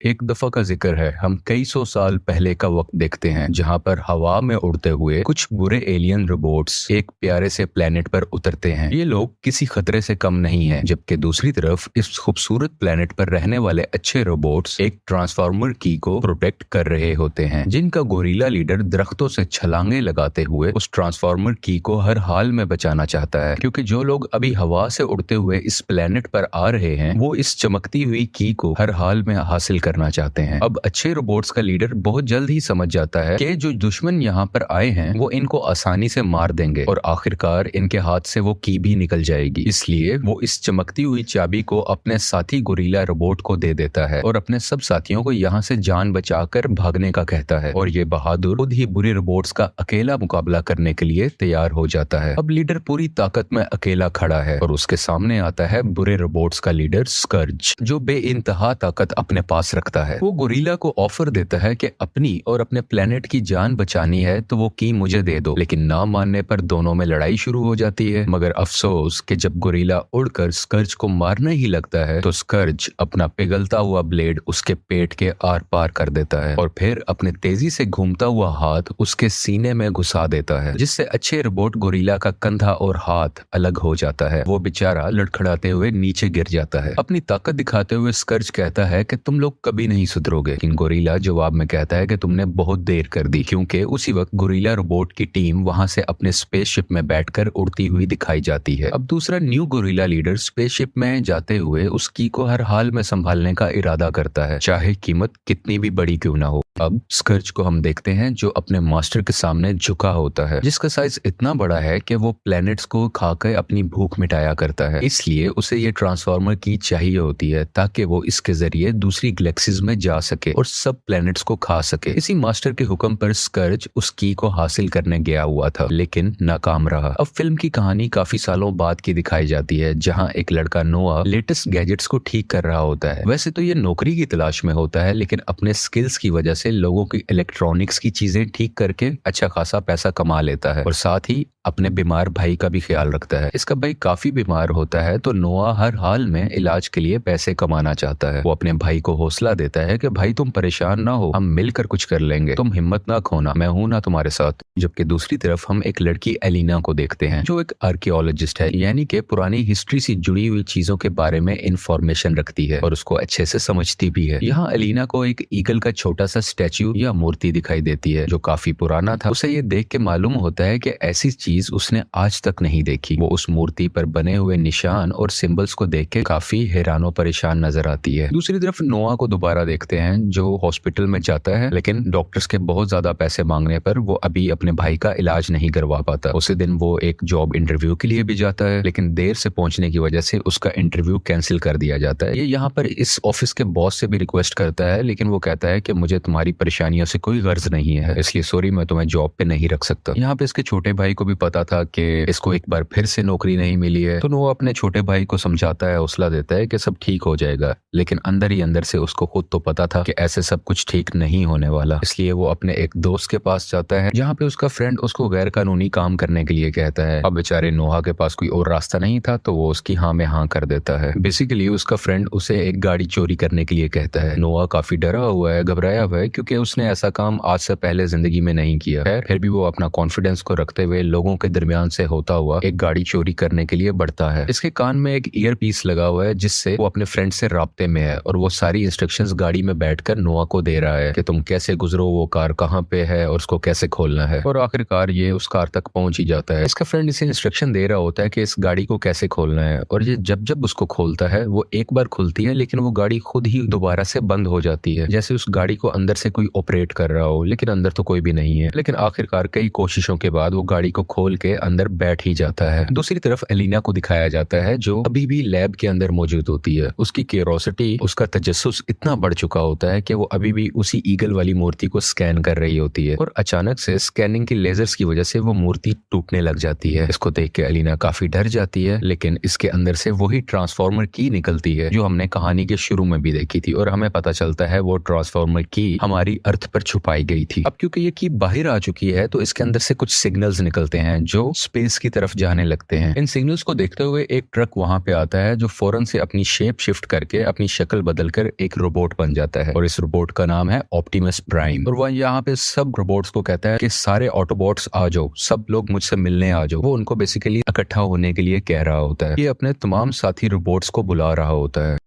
एक दफा का जिक्र है, हम कई सौ साल पहले का वक्त देखते हैं जहां पर हवा में उड़ते हुए कुछ बुरे एलियन रोबोट्स एक प्यारे से प्लेनेट पर उतरते हैं। ये लोग किसी खतरे से कम नहीं हैं, जबकि दूसरी तरफ इस खूबसूरत प्लेनेट पर रहने वाले अच्छे रोबोट्स एक ट्रांसफार्मर की को प्रोटेक्ट कर रहे होते हैं, जिनका गोरिल्ला लीडर दरख्तों से छलांगे लगाते हुए उस ट्रांसफार्मर की को हर हाल में बचाना चाहता है, क्योंकि जो लोग अभी हवा से उड़ते हुए इस प्लेनेट पर आ रहे हैं वो इस चमकती हुई की को हर हाल में हासिल करना चाहते हैं। अब अच्छे रोबोट्स का लीडर बहुत जल्द ही समझ जाता है कि जो दुश्मन यहाँ पर आए हैं वो इनको आसानी से मार देंगे और आखिरकार इनके हाथ से वो की भी निकल जाएगी। इसलिए वो इस चमकती हुई चाबी को अपने साथी गोरिल्ला रोबोट को दे देता है और अपने सब साथियों को यहाँ से जान बचाकर भागने का कहता है, और ये बहादुर खुद ही बुरे रोबोट्स का अकेला मुकाबला करने के लिए तैयार हो जाता है। अब लीडर पूरी ताकत में अकेला खड़ा है और उसके सामने आता है बुरे रोबोट्स का लीडर स्कर्ज, जो बेइंतहा ताकत अपने पास रखता है। वो गोरिल्ला को ऑफर देता है कि अपनी और अपने प्लेनेट की जान बचानी है तो वो की मुझे दे दो, लेकिन ना मानने पर दोनों में लड़ाई शुरू हो जाती है। मगर अफसोस कि जब गोरिल्ला उड़कर स्कर्ज को मारने ही लगता है तो स्कर्ज अपना पिघलता हुआ ब्लेड उसके पेट के आर पार कर देता है और फिर अपने तेजी से घूमता हुआ हाथ उसके सीने में घुसा देता है, जिससे अच्छे रोबोट गोरिल्ला का कंधा और हाथ अलग हो जाता है। वो बेचारा लड़खड़ाते हुए नीचे गिर जाता है। अपनी ताकत दिखाते हुए स्कर्ज कहता है कि तुम लोग कभी नहीं सुधरोगे, लेकिन गोरिल्ला जवाब में कहता है कि तुमने बहुत देर कर दी, क्योंकि उसी वक्त गोरिल्ला रोबोट की टीम वहां से अपने स्पेसशिप में बैठकर उड़ती हुई दिखाई जाती है। अब दूसरा न्यू गोरिल्ला लीडर स्पेसशिप में जाते हुए उस की को हर हाल में संभालने का इरादा करता है, चाहे कीमत कितनी भी बड़ी क्यों ना हो। अब स्कर्ज को हम देखते हैं जो अपने मास्टर के सामने झुका होता है, जिसका साइज इतना बड़ा है कि वो प्लैनेट्स को खाकर अपनी भूख मिटाया करता है। इसलिए उसे ये ट्रांसफार्मर की चाहिए होती है ताकि वो इसके जरिए दूसरी गैलेक्सीज में जा सके और सब प्लैनेट्स को खा सके। इसी मास्टर के हुक्म पर स्कर्ज उस की को हासिल करने गया हुआ था, लेकिन नाकाम रहा। अब फिल्म की कहानी काफी सालों बाद की दिखाई जाती है, जहाँ एक लड़का नोआ लेटेस्ट गैजेट्स को ठीक कर रहा होता है। वैसे तो ये नौकरी की तलाश में होता है, लेकिन अपने स्किल्स की वजह से लोगों की इलेक्ट्रॉनिक्स की चीजें ठीक करके अच्छा खासा पैसा कमा लेता है और साथ ही अपने बीमार भाई का भी ख्याल रखता है। इसका भाई काफी बीमार होता है तो नोआ हर हाल में इलाज के लिए पैसे कमाना चाहता है। वो अपने भाई को हौसला देता है कि भाई तुम परेशान ना हो, हम मिलकर कुछ कर लेंगे, तुम हिम्मत ना खोना, मैं हूं ना तुम्हारे साथ। जबकि दूसरी तरफ हम एक लड़की एलिना को देखते हैं जो एक आर्कियोलॉजिस्ट है, यानी कि पुरानी हिस्ट्री से जुड़ी हुई चीजों के बारे में इंफॉर्मेशन रखती है और उसको अच्छे से समझती भी है। यहाँ एलिना को एक ईगल का छोटा सा स्टैच्यू या मूर्ति दिखाई देती है जो काफी पुराना था। उसे ये देख के मालूम होता है कि ऐसी चीज उसने आज तक नहीं देखी। वो उस मूर्ति पर बने हुए निशान और सिंबल्स को देख के काफी हैरानो परेशान नजर आती है। दूसरी तरफ नोआ को दोबारा देखते हैं जो हॉस्पिटल में जाता है, लेकिन डॉक्टर्स के बहुत ज्यादा पैसे मांगने पर वो अभी अपने भाई का इलाज नहीं करवा पाता। उसी दिन वो एक जॉब इंटरव्यू के लिए भी जाता है, लेकिन देर से पहुंचने की वजह से उसका इंटरव्यू कैंसिल कर दिया जाता है। ये यहाँ पर इस ऑफिस के बॉस से भी रिक्वेस्ट करता है, लेकिन वो कहता है कि मुझे तुम्हारी परेशानियों से कोई गर्ज नहीं है, इसलिए सॉरी, मैं तुम्हें जॉब पे नहीं रख सकता। यहाँ पे इसके छोटे भाई को भी पता था कि इसको एक बार फिर से नौकरी नहीं मिली है, तो वो अपने छोटे भाई को समझाता है, हौसला देता है कि सब ठीक हो जाएगा, लेकिन अंदर ही अंदर से उसको खुद तो पता था कि ऐसे सब कुछ ठीक नहीं होने वाला। इसलिए वो अपने एक दोस्त के पास जाता है जहाँ पे उसका फ्रेंड उसको गैर कानूनी काम करने के लिए कहता है। अब बेचारे नोहा के पास कोई और रास्ता नहीं था तो वो उसकी हाँ में हाँ कर देता है। बेसिकली उसका फ्रेंड उसे एक गाड़ी चोरी करने के लिए कहता है। नोहा काफी डरा हुआ है, घबराया हुआ है, क्योंकि उसने ऐसा काम आज से पहले जिंदगी में नहीं किया है। फिर भी वो अपना कॉन्फिडेंस को रखते हुए लोगों के दरमियान से होता हुआ एक गाड़ी चोरी करने के लिए बढ़ता है। इसके कान में एक ईयर पीस लगा हुआ है जिससे वो अपने फ्रेंड से राब्ते में है और वो सारी इंस्ट्रक्शंस गाड़ी में बैठकर नोआ को दे रहा है कि तुम कैसे गुजरो, वो कार कहाँ पे है और उसको कैसे खोलना है। और आखिरकार ये उस कार तक पहुंच ही जाता है। इसका फ्रेंड इसे इंस्ट्रक्शन दे रहा होता है कि इस गाड़ी को कैसे खोलना है, और ये जब जब उसको खोलता है वो एक बार खुलती है, लेकिन वो गाड़ी खुद ही दोबारा से बंद हो जाती है, जैसे उस गाड़ी को अंदर से कोई ऑपरेट कर रहा हो, लेकिन अंदर तो कोई भी नहीं है। लेकिन आखिरकार कई कोशिशों के बाद वो गाड़ी को खोल के अंदर बैठ ही जाता है। दूसरी तरफ एलिना को दिखाया जाता है जो अभी भी लैब के अंदर मौजूद होती है। उसकी क्यूरोसिटी, उसका तजस्सुस इतना बढ़ चुका होता है कि वो अभी भी उसी ईगल वाली मूर्ति को स्कैन कर रही होती है, और अचानक से स्कैनिंग की लेजर्स की वजह से वो मूर्ति टूटने लग जाती है। इसको देख के एलिना काफी डर जाती है, लेकिन इसके अंदर से वही ट्रांसफार्मर की निकलती है जो हमने कहानी के शुरू में भी देखी थी, और हमें पता चलता है वो ट्रांसफार्मर की हमारी अर्थ पर छुपाई गई थी। अब क्योंकि ये की बाहर आ चुकी है तो इसके अंदर से कुछ सिग्नल्स निकलते हैं जो स्पेस की तरफ जाने लगते हैं। इन सिग्नल्स को देखते हुए एक ट्रक वहां पे आता है जो फौरन से अपनी शेप शिफ्ट करके अपनी शक्ल बदलकर एक रोबोट बन जाता है और इस रोबोट का नाम है ऑप्टिमस प्राइम। और वह यहाँ पे सब रोबोट्स को कहता है कि सारे ऑटोबॉट्स आ जाओ, सब लोग मुझसे मिलने आ जाओ। वो उनको बेसिकली इकट्ठा होने के लिए कह रहा होता है। ये अपने तमाम साथी रोबोट्स को बुला रहा होता है।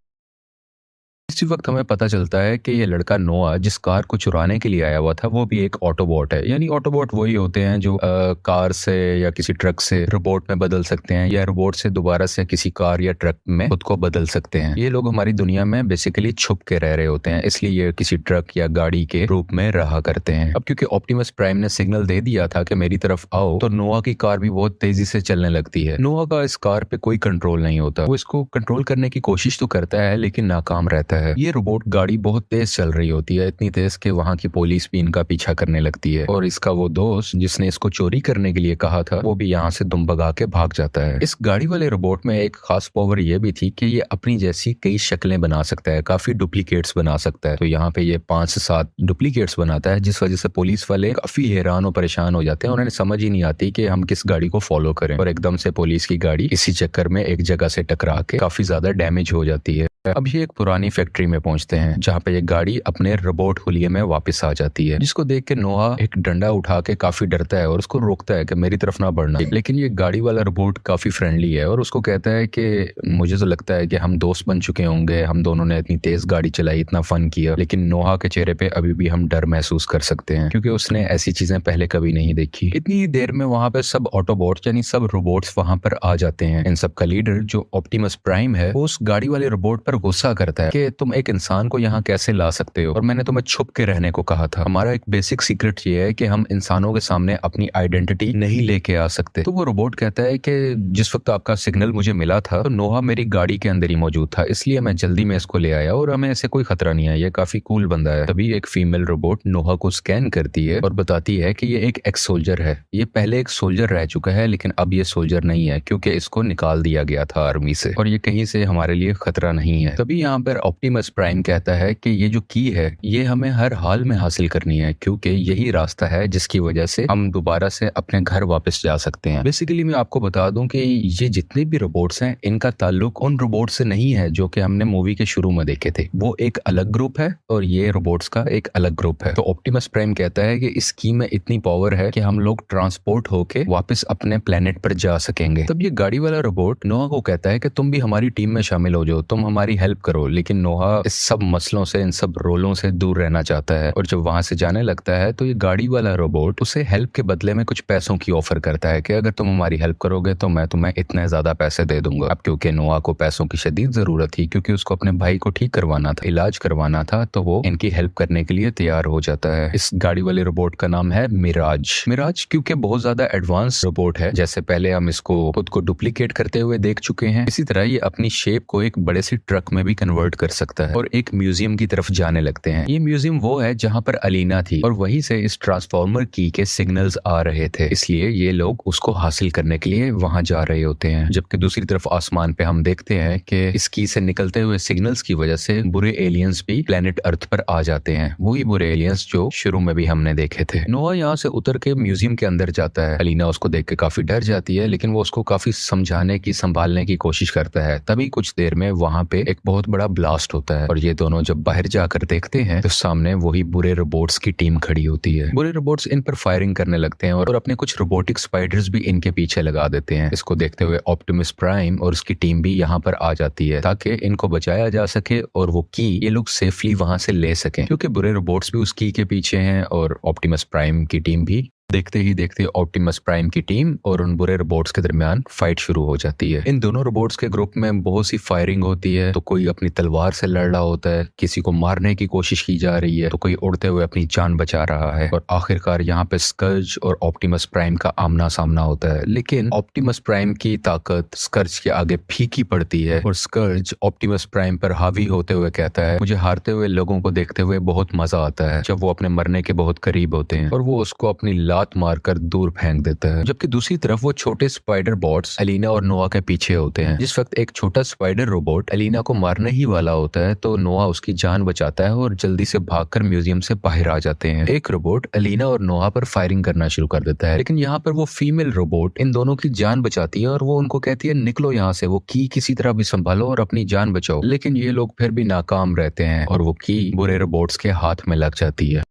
इसी वक्त हमें पता चलता है कि ये लड़का नोआ जिस कार को चुराने के लिए आया हुआ था वो भी एक ऑटोबॉट है। यानी ऑटोबॉट वही होते हैं जो कार से या किसी ट्रक से रोबोट में बदल सकते हैं या रोबोट से दोबारा से किसी कार या ट्रक में खुद को बदल सकते हैं। ये लोग हमारी दुनिया में बेसिकली छुप के रह रहे होते हैं, इसलिए ये किसी ट्रक या गाड़ी के रूप में रहा करते हैं। अब क्योंकि ऑप्टिमस प्राइम ने सिग्नल दे दिया था कि मेरी तरफ आओ, तो नोआ की कार भी बहुत तेजी से चलने लगती है। नोआ का इस कार पे कोई कंट्रोल नहीं होता। वो इसको कंट्रोल करने की कोशिश तो करता है लेकिन नाकाम रहता है। ये रोबोट गाड़ी बहुत तेज चल रही होती है, इतनी तेज कि वहां की पुलिस भी इनका पीछा करने लगती है और इसका वो दोस्त जिसने इसको चोरी करने के लिए कहा था वो भी यहाँ से दुम भगा के भाग जाता है। इस गाड़ी वाले रोबोट में एक खास पावर ये भी थी कि ये अपनी जैसी कई शक्लें बना सकता है, काफी डुप्लीकेट्स बना सकता है। तो यहाँ पे ये 5 से 7 डुप्लीकेट्स बनाता है जिस वजह से पुलिस वाले काफी हैरान और परेशान हो जाते हैं। उन्हें समझ ही नहीं आती कि हम किस गाड़ी को फॉलो करें और एकदम से पुलिस की गाड़ी इसी चक्कर में एक जगह से टकरा के काफी ज्यादा डैमेज हो जाती है। अब ये एक पुरानी फैक्ट्री में पहुंचते हैं जहाँ पे ये गाड़ी अपने रोबोट हुलिये में वापस आ जाती है, जिसको देख के नोआ एक डंडा उठा के काफी डरता है और उसको रोकता है कि मेरी तरफ ना बढ़ना। लेकिन ये गाड़ी वाला रोबोट काफी फ्रेंडली है और उसको कहता है कि मुझे तो लगता है कि हम दोस्त बन चुके होंगे, हम दोनों ने इतनी तेज गाड़ी चलाई, इतना फन किया। लेकिन नोआ के चेहरे पे अभी भी हम डर महसूस कर सकते हैं क्योंकि उसने ऐसी चीजें पहले कभी नहीं देखी। इतनी देर में वहां पे सब ऑटोबॉट्स यानी सब रोबोट्स वहां पर आ जाते हैं। इन सब का लीडर जो ऑप्टिमस प्राइम है वो उस गाड़ी वाले रोबोट पर गुस्सा करता है कि तुम एक इंसान को यहाँ कैसे ला सकते हो और मैंने तुम्हें छुप के रहने को कहा था। हमारा एक बेसिक सीक्रेट ये है कि हम इंसानों के सामने अपनी आइडेंटिटी नहीं लेके आ सकते। तो वो रोबोट कहता है कि जिस वक्त आपका सिग्नल मुझे मिला था तो नोहा मेरी गाड़ी के अंदर ही मौजूद था, इसलिए मैं जल्दी में इसको ले आया और हमें ऐसे कोई खतरा नहीं है, ये काफी कूल बंदा है। तभी एक फीमेल रोबोट नोहा को स्कैन करती है और बताती है कि ये एक एक्स सोल्जर है। ये पहले एक सोल्जर रह चुका है लेकिन अब ये सोल्जर नहीं है क्योंकि इसको निकाल दिया गया था आर्मी से और ये कहीं से हमारे लिए खतरा नहीं है। तभी यहाँ पर ऑप्टिमस प्राइम कहता है कि ये जो की है ये हमें हर हाल में हासिल करनी है क्योंकि यही रास्ता है जिसकी वजह से हम दोबारा से अपने घर वापस जा सकते हैं। बेसिकली मैं आपको बता दूं कि ये जितने भी रोबोट्स हैं इनका ताल्लुक उन रोबोट से नहीं है जो कि हमने मूवी के शुरू में देखे थे। वो एक अलग ग्रुप है और ये रोबोट्स का एक अलग ग्रुप है। तो ऑप्टिमस प्राइम कहता है कि इस की में इतनी पावर है कि हम लोग ट्रांसपोर्ट होके वापस अपने प्लेनेट पर जा सकेंगे। तब ये गाड़ी वाला रोबोट नोहा को कहता है कि तुम भी हमारी टीम में शामिल हो जाओ, तुम हमारी हेल्प करो। लेकिन नोहा इस सब मसलों से, इन सब रोलों से दूर रहना चाहता है और जब वहां से जाने लगता है तो ये गाड़ी वाला रोबोट उसे हेल्प के बदले में कुछ पैसों की ऑफर करता है कि अगर तुम हमारी हेल्प करोगे तो मैं तुम्हें इतने ज्यादा पैसे दे दूंगा। अब क्योंकि नोआ को पैसों की शदीद जरूरत थी क्योंकि उसको अपने भाई को ठीक करवाना था, इलाज करवाना था, तो वो इनकी हेल्प करने के लिए तैयार हो जाता है। इस गाड़ी वाले रोबोट का नाम है मिराज। मिराज क्योंकि बहुत ज्यादा एडवांस रोबोट है, जैसे पहले हम इसको खुद को डुप्लीकेट करते हुए देख चुके हैं, इसी तरह ये अपनी शेप को एक बड़े से ट्रक में भी कन्वर्ट कर सकता है और एक म्यूजियम की तरफ जाने लगते हैं। ये म्यूजियम वो है जहाँ पर अलीना थी और वहीं से इस ट्रांसफॉर्मर की के सिग्नल्स आ रहे थे, इसलिए ये लोग उसको हासिल करने के लिए वहां जा रहे होते हैं। जबकि दूसरी तरफ आसमान पे हम देखते हैं कि इस की से निकलते हुए सिग्नल्स की वजह से बुरे एलियंस भी प्लेनेट अर्थ पर आ जाते हैं, वही बुरे एलियंस जो शुरू में भी हमने देखे थे। नोआ यहाँ से उतर के म्यूजियम के अंदर जाता है। अलीना उसको देख के काफी डर जाती है लेकिन वो उसको काफी समझाने की, संभालने की कोशिश करता है। तभी कुछ देर में वहां पे एक बहुत बड़ा ब्लास्ट होता है और ये दोनों जब बाहर जाकर देखते हैं तो सामने वही बुरे रोबोट्स की टीम खड़ी होती है। बुरे रोबोट्स इन पर फायरिंग करने लगते हैं और अपने कुछ रोबोटिक स्पाइडर्स भी इनके पीछे लगा देते हैं। इसको देखते हुए ऑप्टिमस प्राइम और उसकी टीम भी यहाँ पर आ जाती है ताकि इनको बचाया जा सके और वो की ये लोग सेफली वहां से ले सकें, क्योंकि बुरे रोबोट्स भी उस की के पीछे हैं और ऑप्टिमस प्राइम की टीम भी। देखते ही देखते ऑप्टिमस प्राइम की टीम और उन बुरे रोबोट्स के दरमियान फाइट शुरू हो जाती है। इन दोनों रोबोट्स के ग्रुप में बहुत सी फायरिंग होती है, तो कोई अपनी तलवार से लड़ रहा होता है, किसी को मारने की कोशिश की जा रही है, तो कोई उड़ते हुए अपनी जान बचा रहा है और आखिरकार यहाँ पे स्कर्ज और ऑप्टिमस प्राइम का आमना सामना होता है। लेकिन ऑप्टिमस प्राइम की ताकत स्कर्ज के आगे फीकी पड़ती है और स्कर्ज ऑप्टिमस प्राइम पर हावी होते हुए कहता है, मुझे हारते हुए लोगों को देखते हुए बहुत मजा आता है जब वो अपने मरने के बहुत करीब होते हैं, और वो उसको अपनी लाश लात मारकर दूर फेंक देता है। जबकि दूसरी तरफ वो छोटे स्पाइडर बॉट्स एलिना और नोआ के पीछे होते हैं। जिस वक्त एक छोटा स्पाइडर रोबोट एलिना को मारने ही वाला होता है तो नोआ उसकी जान बचाता है और जल्दी से भागकर म्यूजियम से बाहर आ जाते हैं। एक रोबोट एलिना और नोआ पर फायरिंग करना शुरू कर देता है, लेकिन यहाँ पर वो फीमेल रोबोट इन दोनों की जान बचाती है और वो उनको कहती है निकलो यहाँ से, वो की किसी तरह भी संभालो और अपनी जान बचाओ। लेकिन ये लोग फिर भी नाकाम रहते हैं और वो की बुरे रोबोट्स के हाथ में लग जाती है।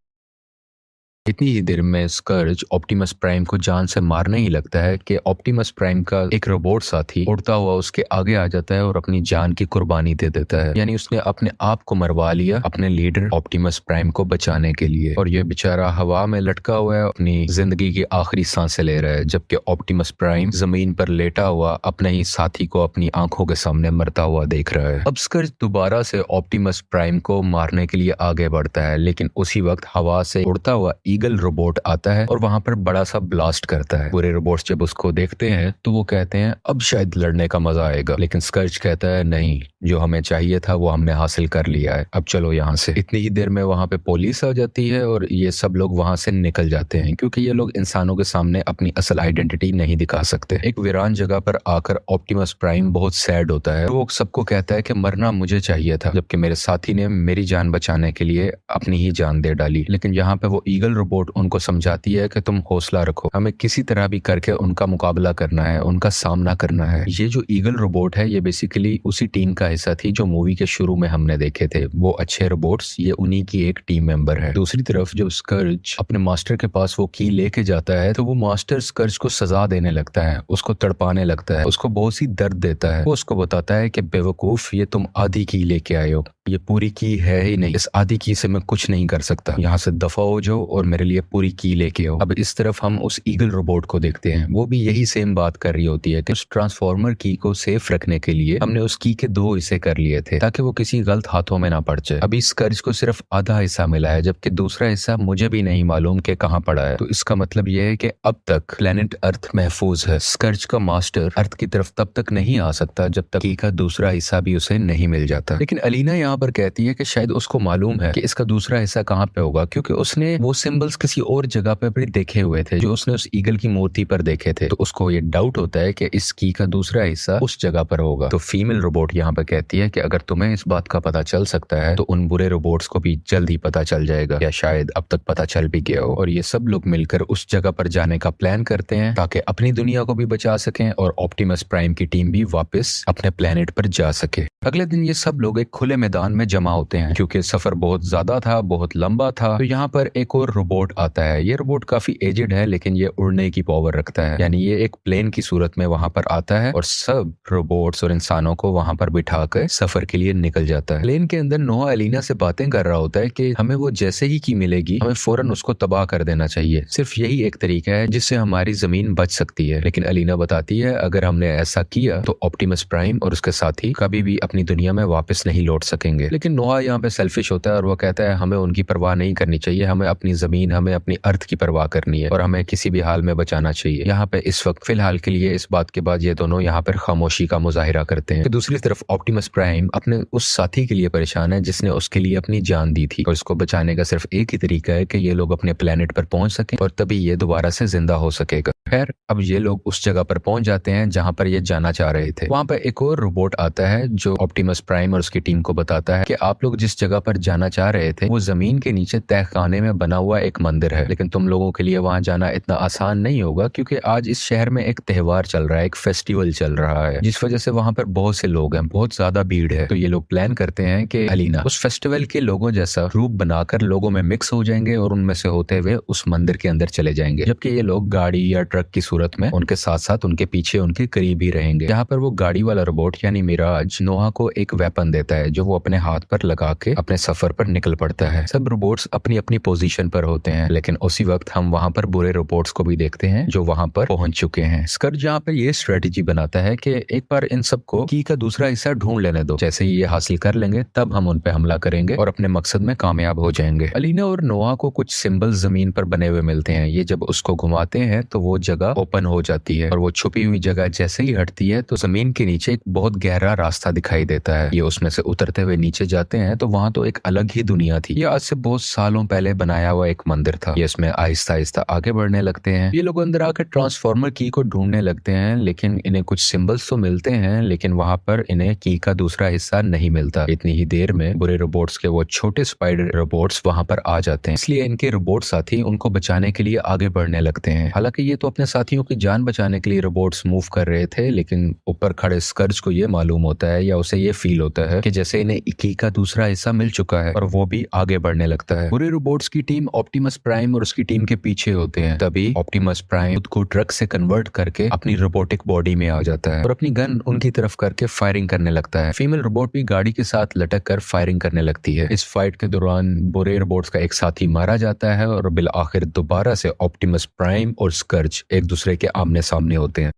इतनी ही देर में स्कर्ज ऑप्टिमस प्राइम को जान से मारने ही लगता है कि ऑप्टिमस प्राइम का एक रोबोट साथी उड़ता हुआ उसके आगे आ जाता है और अपनी जान की कुर्बानी दे देता है। यानी उसने अपने आप को मरवा लिया अपने लीडर ऑप्टिमस प्राइम को बचाने के लिए। और ये बेचारा हवा में लटका हुआ है, अपनी जिंदगी की आखिरी सांसें ले रहा है, जबकि ऑप्टिमस प्राइम जमीन पर लेटा हुआ अपने ही साथी को अपनी आंखों के सामने मरता हुआ देख रहा है। अब स्कर्ज दोबारा से ऑप्टिमस प्राइम को मारने के लिए आगे बढ़ता है, लेकिन उसी वक्त हवा से उड़ता हुआ ईगल रोबोट आता है और वहां पर बड़ा सा ब्लास्ट करता है। पूरे रोबोट्स जब उसको देखते हैं तो वो कहते हैं अब शायद लड़ने का मजा आएगा, लेकिन स्कर्ज कहता है नहीं, जो हमें चाहिए था वो हमने हासिल कर लिया है, अब चलो यहाँ से। इतनी ही देर में वहां पे पुलिस आ जाती है और ये सब लोग वहां से निकल जाते हैं, क्योंकि ये लोग इंसानों के सामने अपनी असल आइडेंटिटी नहीं दिखा सकते। एक वीरान जगह पर आकर ऑप्टिमस प्राइम बहुत सैड होता है। वो सबको कहता है कि मरना मुझे चाहिए था, जबकि मेरे साथी ने मेरी जान बचाने के लिए अपनी ही जान दे डाली। लेकिन यहाँ पे वो ईगल रोबोट उनको समझाती है कि तुम हौसला रखो, हमें किसी तरह भी करके उनका मुकाबला करना है, उनका सामना करना है। ये जो ईगल रोबोट है ये बेसिकली उसी टीम का हिस्सा थी जो मूवी के शुरू में हमने देखे थे। वो अच्छे रोबोट्स, ये उन्हीं की एक टीम मेंबर है। दूसरी तरफ जब स्कर्ज अपने मास्टर के पास वो की लेके जाता है तो वो मास्टर स्कर्ज को सजा देने लगता है, उसको तड़पाने लगता है, उसको बहुत सी दर्द देता है। वो उसको बताता है कि बेवकूफ, ये तुम आधी की लेके आए हो, ये पूरी की है ही नहीं, इस आधी की से मैं कुछ नहीं कर सकता, यहाँ से दफा हो जाओ और मेरे लिए पूरी की लेके आओ। अब इस तरफ हम उस ईगल रोबोट को देखते हैं, वो भी यही सेम बात कर रही होती है कि उस ट्रांसफॉर्मर की को सेफ रखने के लिए हमने उस की के 2 हिस्से कर लिए थे ताकि वो किसी गलत हाथों में ना पड़ जाए। अभी स्कर्ज को सिर्फ आधा हिस्सा मिला है, जबकि दूसरा हिस्सा मुझे भी नहीं मालूम कि कहाँ पड़ा है। तो इसका मतलब यह है कि अब तक प्लेनेट अर्थ महफूज है। स्कर्ज का मास्टर अर्थ की तरफ तब तक नहीं आ सकता जब तक की का दूसरा हिस्सा भी उसे नहीं मिल जाता। लेकिन अलीना यहाँ पर कहती है कि शायद उसको मालूम है कि इसका दूसरा हिस्सा कहाँ पे होगा, क्योंकि उसने वो सिंबल्स किसी और जगह पे भी देखे हुए थे जो उसने उस ईगल की मूर्ति पर देखे थे। तो उसको ये डाउट होता है कि इस की का दूसरा हिस्सा उस जगह पर होगा। तो फीमेल रोबोट यहाँ पर कहती है कि अगर तुम्हें इस बात का पता चल सकता है तो उन बुरे रोबोट्स को भी जल्द ही पता चल जाएगा, या शायद अब तक पता चल भी गया हो। और ये सब लोग मिलकर उस जगह पर जाने का प्लान करते हैं ताकि अपनी दुनिया को भी बचा सकें और ऑप्टिमस प्राइम की टीम भी वापस अपने प्लेनेट पर जा सके। अगले दिन ये सब लोग एक खुले मैदान में जमा होते हैं, क्योंकि सफर बहुत ज्यादा था, बहुत लंबा था। तो यहाँ पर एक और रोबोट आता है। ये रोबोट काफी एजेड है, लेकिन ये उड़ने की पावर रखता है, यानी ये एक प्लेन की सूरत में वहां पर आता है और सब रोबोट्स और इंसानों को वहां पर बिठाकर सफर के लिए निकल जाता है। प्लेन के अंदर नोआ एलिना से बातें कर रहा होता है कि हमें वो जैसे ही की मिलेगी हमें फौरन उसको तबाह कर देना चाहिए, सिर्फ यही एक तरीका है जिससे हमारी जमीन बच सकती है। लेकिन एलिना बताती है अगर हमने ऐसा किया तो ऑप्टिमस प्राइम और उसके साथी कभी भी अपनी दुनिया में वापस नहीं लौट सकेंगे। लेकिन नोआ यहाँ पे सेल्फिश होता है और वो कहता है हमें उनकी परवाह नहीं करनी चाहिए, हमें अपनी जमीन, हमें अपनी अर्थ की परवाह करनी है और हमें किसी भी हाल में बचाना चाहिए। यहाँ पे इस वक्त फिलहाल के लिए इस बात के बाद ये दोनों यहाँ पर खामोशी का मुजाहिरा करते हैं। दूसरी तरफ ऑप्टिमस प्राइम अपने उस साथी के लिए परेशान है जिसने उसके लिए अपनी जान दी थी और उसको बचाने का सिर्फ एक ही तरीका है कि ये लोग अपने प्लेनेट पर पहुंच सकें और तभी ये दोबारा से जिंदा हो सकेगा। खैर, अब ये लोग उस जगह पर पहुंच जाते हैं जहां पर ये जाना चाह रहे थे। वहां पर एक और रोबोट आता है जो ऑप्टिमस प्राइम और उसकी टीम को बताता है कि आप लोग जिस जगह पर जाना चाह रहे थे वो जमीन के नीचे तहखाने में बना हुआ एक मंदिर है, लेकिन तुम लोगों के लिए वहां जाना इतना आसान नहीं होगा क्योंकि आज इस शहर में एक त्योहार चल रहा है, एक फेस्टिवल चल रहा है, जिस वजह से वहां पर बहुत से लोग हैं, बहुत ज्यादा भीड़ है। तो ये लोग प्लान करते हैं कि अलीना उस फेस्टिवल के लोगों जैसा रूप बनाकर लोगों में मिक्स हो जाएंगे और उनमें से होते हुए उस मंदिर के अंदर चले जाएंगे, जबकि ये लोग गाड़ी या ट्रक की सूरत में उनके साथ साथ उनके पीछे उनके करीब ही रहेंगे। यहाँ पर वो गाड़ी वाला रोबोट यानी मिराज नोहा को एक वेपन देता है जो वो अपने हाथ पर लगा के अपने सफर पर निकल पड़ता है। सब रोबोट्स अपनी अपनी पोजीशन पर होते हैं, लेकिन उसी वक्त हम वहां पर बुरे रोबोट्स को भी देखते हैं जो वहां पर पहुंच चुके हैं। स्कर्ज यहाँ पर ये स्ट्रेटेजी बनाता है कि एक बार इन सबको की का दूसरा हिस्सा ढूंढ लेने दो, जैसे ही ये हासिल कर लेंगे तब हम उन पे हमला करेंगे और अपने मकसद में कामयाब हो जाएंगे। अलीना और नोहा को कुछ सिंबल जमीन पर बने हुए मिलते हैं। ये जब उसको घुमाते हैं तो वो जगह ओपन हो जाती है और वो छुपी हुई जगह जैसे ही हटती है तो जमीन के नीचे एक बहुत गहरा रास्ता दिखाई देता है। ये उसमें से उतरते हुए नीचे जाते हैं तो वहां तो एक अलग ही दुनिया थी। ये आज से बहुत सालों पहले बनाया हुआ एक मंदिर था। ये इसमें आहिस्ता आहिस्ता आगे बढ़ने लगते हैं। ये लोग अंदर आकर ट्रांसफॉर्मर की को ढूंढने लगते हैं, लेकिन इन्हें कुछ सिंबल्स तो मिलते हैं, लेकिन वहां पर इन्हें की का दूसरा हिस्सा नहीं मिलता। इतनी ही देर में बुरे रोबोट्स के वो छोटे स्पाइडर रोबोट्स वहां पर आ जाते हैं, इसलिए इनके रोबोट साथी उनको बचाने के लिए आगे बढ़ने लगते हैं। हालांकि ये तो अपने साथियों की जान बचाने के लिए रोबोट्स मूव कर रहे थे, लेकिन ऊपर खड़े स्कर्ज को ये मालूम होता है या उसे ये फील होता है कि जैसे इन्हें की का दूसरा हिस्सा मिल चुका है और वो भी आगे बढ़ने लगता है। बुरे रोबोट्स की टीम ऑप्टिमस प्राइम और उसकी टीम के पीछे होते हैं। तभी ऑप्टिमस प्राइम खुद को ट्रक से कन्वर्ट करके अपनी रोबोटिक बॉडी में आ जाता है और अपनी गन उनकी तरफ करके फायरिंग करने लगता है। फीमेल रोबोट भी गाड़ी के साथ लटक कर फायरिंग करने लगती है। इस फाइट के दौरान बुरे रोबोट्स का एक साथी मारा जाता है और बिल आखिर दोबारा से ऑप्टिमस प्राइम और स्कर्ज एक दूसरे के आमने सामने होते हैं।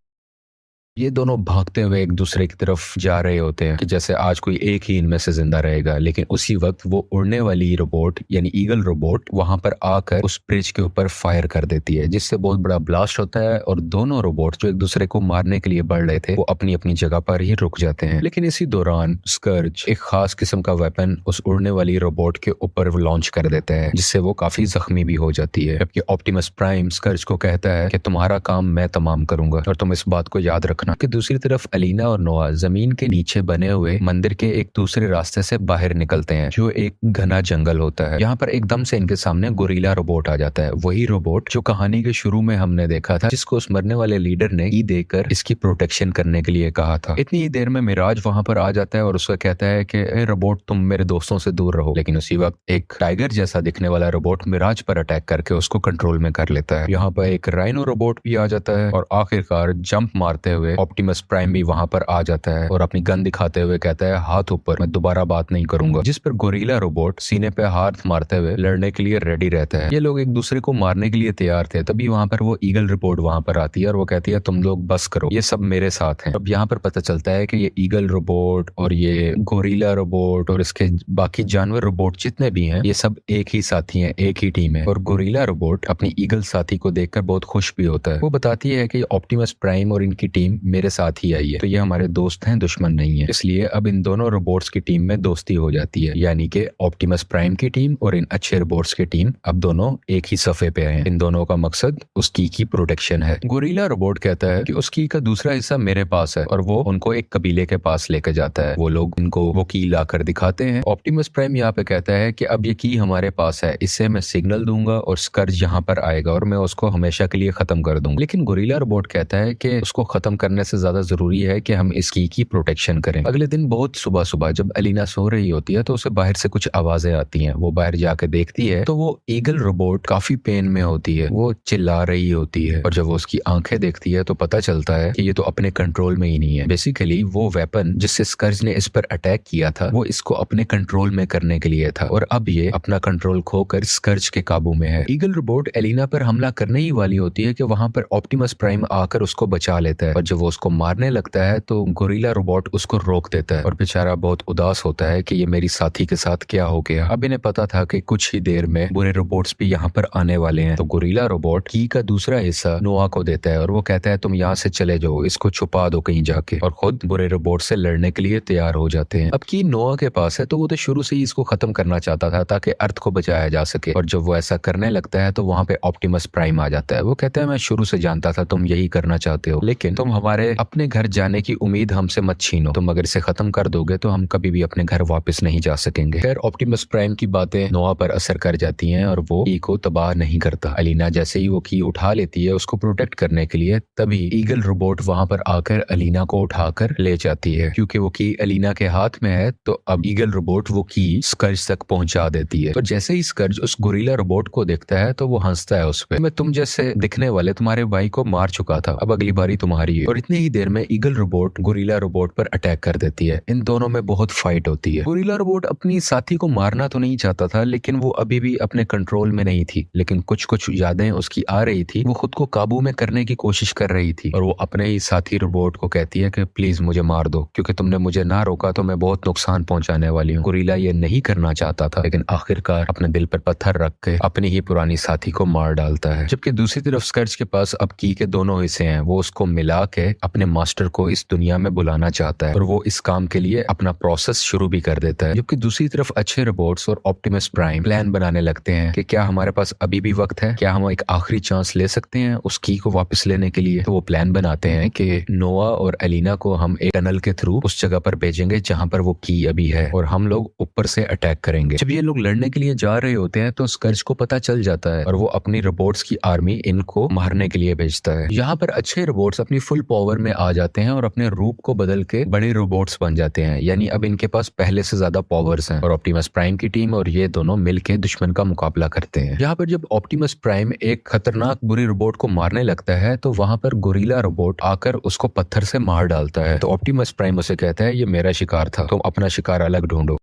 ये दोनों भागते हुए एक दूसरे की तरफ जा रहे होते हैं कि जैसे आज कोई एक ही इनमें से जिंदा रहेगा, लेकिन उसी वक्त वो उड़ने वाली रोबोट यानी ईगल रोबोट वहां पर आकर उस ब्रिज के ऊपर फायर कर देती है, जिससे बहुत बड़ा ब्लास्ट होता है और दोनों रोबोट जो एक दूसरे को मारने के लिए बढ़ रहे थे वो अपनी अपनी जगह पर ही रुक जाते हैं। लेकिन इसी दौरान स्कर्ज एक खास किस्म का वेपन उस उड़ने वाली रोबोट के ऊपर लॉन्च कर देता है, जिससे वो काफी जख्मी भी हो जाती है। जबकि ऑप्टिमस प्राइम स्कर्ज को कहता है कि तुम्हारा काम मैं तमाम करूंगा और तुम इस बात को याद रखना। कि दूसरी तरफ अलीना और नोआ जमीन के नीचे बने हुए मंदिर के एक दूसरे रास्ते से बाहर निकलते हैं, जो एक घना जंगल होता है। यहाँ पर एकदम से इनके सामने गोरिल्ला रोबोट आ जाता है, वही रोबोट जो कहानी के शुरू में हमने देखा था, जिसको उस मरने वाले लीडर ने की देकर इसकी प्रोटेक्शन करने के लिए कहा था। इतनी ही देर में मिराज वहां पर आ जाता है और उसको कहता है कि रोबोट तुम मेरे दोस्तों से दूर रहो। लेकिन उसी वक्त एक टाइगर जैसा दिखने वाला रोबोट मिराज पर अटैक करके उसको कंट्रोल में कर लेता है। यहाँ पर एक राइनो रोबोट भी आ जाता है और आखिरकार जंप मारते हुए ऑप्टिमस प्राइम भी वहां पर आ जाता है और अपनी गन दिखाते हुए कहता है हाथ ऊपर, मैं दोबारा बात नहीं करूंगा। जिस पर गोरिल्ला रोबोट सीने पे हाथ मारते हुए लड़ने के लिए रेडी रहता है। ये लोग एक दूसरे को मारने के लिए तैयार थे। तभी वहां पर वो ईगल रोबोट वहां पर आती है और वो कहती है तुम लोग बस करो, ये सब मेरे साथ हैं। अब यहाँ पर पता चलता है कि ये ईगल रोबोट और ये गोरिल्ला रोबोट और इसके बाकी जानवर रोबोट जितने भी हैं, ये सब एक ही साथी हैं, एक ही टीम है। और गोरिल्ला रोबोट अपनी ईगल साथी को देखकर बहुत खुश भी होता है। वो बताती है कि ऑप्टिमस प्राइम और इनकी टीम मेरे साथ ही आई है, तो ये हमारे दोस्त हैं, दुश्मन नहीं है। इसलिए अब इन दोनों रोबोट्स की टीम में दोस्ती हो जाती है, यानी कि ऑप्टिमस प्राइम की टीम और इन अच्छे रोबोट्स की टीम अब दोनों एक ही सफे पे हैं। इन दोनों का मकसद उस की प्रोटेक्शन है। गोरिल्ला रोबोट कहता है कि उस की का दूसरा हिस्सा मेरे पास है और वो उनको एक कबीले के पास लेकर जाता है। वो लोग इनको वो की लाकर दिखाते हैं। ऑप्टिमस प्राइम यहाँ पे कहता है कि अब ये की हमारे पास है, इससे मैं सिग्नल दूंगा और स्कर्ज यहाँ पर आएगा और मैं उसको हमेशा के लिए खत्म कर दूंगा। लेकिन गोरिल्ला रोबोट कहता है कि उसको खत्म करने से ज्यादा जरूरी है कि हम इस की प्रोटेक्शन करें। अगले दिन बहुत सुबह सुबह जब अलीना सो रही होती है तो उसे बाहर से कुछ आवाजें आती हैं। वो बाहर जाकर देखती है तो वो ईगल रोबोट काफी पेन में होती है, वो चिल्ला रही होती है और जब वो उसकी आंखें देखती है तो पता चलता है कि ये तो अपने कंट्रोल में ही नहीं है। बेसिकली वो वेपन जिससे स्कर्ज ने इस पर अटैक किया था वो इसको अपने कंट्रोल में करने के लिए था और अब ये अपना कंट्रोल खोकर स्कर्ज के काबू में है। ईगल रोबोट एलिना पर हमला करने ही वाली होती है कि वहां पर ऑप्टिमस प्राइम आकर उसको बचा लेता है और जब वो उसको मारने लगता है तो गोरिल्ला रोबोट उसको रोक देता है और बेचारा बहुत उदास होता है कि ये मेरी साथी के साथ क्या हो गया। अब इन्हें पता था कि कुछ ही देर में बुरे रोबोट्स भी यहाँ पर आने वाले हैं, तो गोरिल्ला रोबोट की का दूसरा हिस्सा नोआ को देता है और वो कहता है तुम यहाँ से चले जाओ, इसको छुपा दो कहीं जाके, और खुद बुरे रोबोट से लड़ने के लिए तैयार हो जाते हैं। अब की नोआ के पास है तो वो तो शुरू से ही इसको खत्म करना चाहता था ताकि अर्थ को बचाया जा सके, और जब वो ऐसा करने लगता है तो वहां पे ऑप्टिमस प्राइम आ जाता है। वो कहता है मैं शुरू से जानता था तुम यही करना चाहते हो, लेकिन तुम हमारे अपने घर जाने की उम्मीद हमसे मत छीनो, तुम अगर इसे खत्म कर दोगे तो हम कभी भी अपने घर वापस नहीं जा सकेंगे। खैर ऑप्टिमस प्राइम की बातें नोआ पर असर कर जाती हैं और वो की को तबाह नहीं करता। अलीना जैसे ही वो की उठा लेती है उसको प्रोटेक्ट करने के लिए, तभी ईगल रोबोट वहां पर आकर अलीना को उठाकर ले जाती है। क्योंकि वो की अलीना के हाथ में है तो अब ईगल रोबोट वो की स्कर्ज तक पहुंचा देती है। तो जैसे ही स्कर्ज उस गोरिल्ला रोबोट को देखता है तो वो हंसता है उस पर, मैं तुम जैसे दिखने वाले तुम्हारे भाई को मार चुका था, अब अगली बारी तुम्हारी है। और इतनी ही देर में ईगल रोबोट गोरिल्ला रोबोट पर अटैक कर देती है। इन दोनों में बहुत फाइट होती है। गोरिल्ला रोबोट अपनी साथी को मारना तो नहीं चाहता था, लेकिन वो अभी भी अपने कंट्रोल में नहीं थी। लेकिन कुछ कुछ यादें उसकी आ रही थी, वो खुद को काबू में करने की कोशिश कर रही थी और वो अपने ही साथी रोबोट को कहती है कि प्लीज मुझे मार दो, क्योंकि तुमने मुझे ना रोका तो मैं बहुत नुकसान पहुंचाने वाली हूँ। गोरिल्ला ये नहीं करना चाहता था, लेकिन आखिरकार अपने दिल पर पत्थर रख के अपनी ही पुरानी साथी को मार डालता है। जबकि दूसरी तरफ स्कर्ज के पास अब की के दोनों हिस्से हैं। वो उसको मिला के अपने मास्टर को इस दुनिया में बुलाना चाहता है और वो इस काम के लिए अपना प्रोसेस शुरू भी कर देता है। जबकि दूसरी तरफ अच्छे रोबोट्स और ऑप्टिमस प्राइम प्लान बनाने लगते हैं कि क्या हमारे पास अभी भी वक्त है, क्या हम एक आखिरी चांस ले सकते हैं उस की को वापस लेने के लिए। तो वो प्लान बनाते हैं कि नोआ और एलिना को हम एक टनल के थ्रू उस जगह पर भेजेंगे जहां पर वो की अभी है और हम लोग ऊपर से अटैक करेंगे। जब ये लोग लड़ने के लिए जा रहे होते हैं तो स्कर्ज को पता चल जाता है और वो अपनी रोबोट्स की आर्मी इनको मारने के लिए भेजता है। यहाँ पर अच्छे रोबोट्स अपनी फुल पावर में आ जाते हैं और अपने रूप को बदल के बड़े रोबोट्स बन जाते हैं, यानी अब इनके पास पहले से ज्यादा पावर्स हैं। और ऑप्टिमस प्राइम की टीम और ये दोनों मिलके दुश्मन का मुकाबला करते हैं। यहाँ पर जब ऑप्टिमस प्राइम एक खतरनाक बुरी रोबोट को मारने लगता है तो वहां पर गोरिल्ला रोबोट आकर उसको पत्थर से मार डालता है। तो ऑप्टिमस प्राइम उसे कहता है ये मेरा शिकार था, तुम अपना शिकार अलग ढूंढो।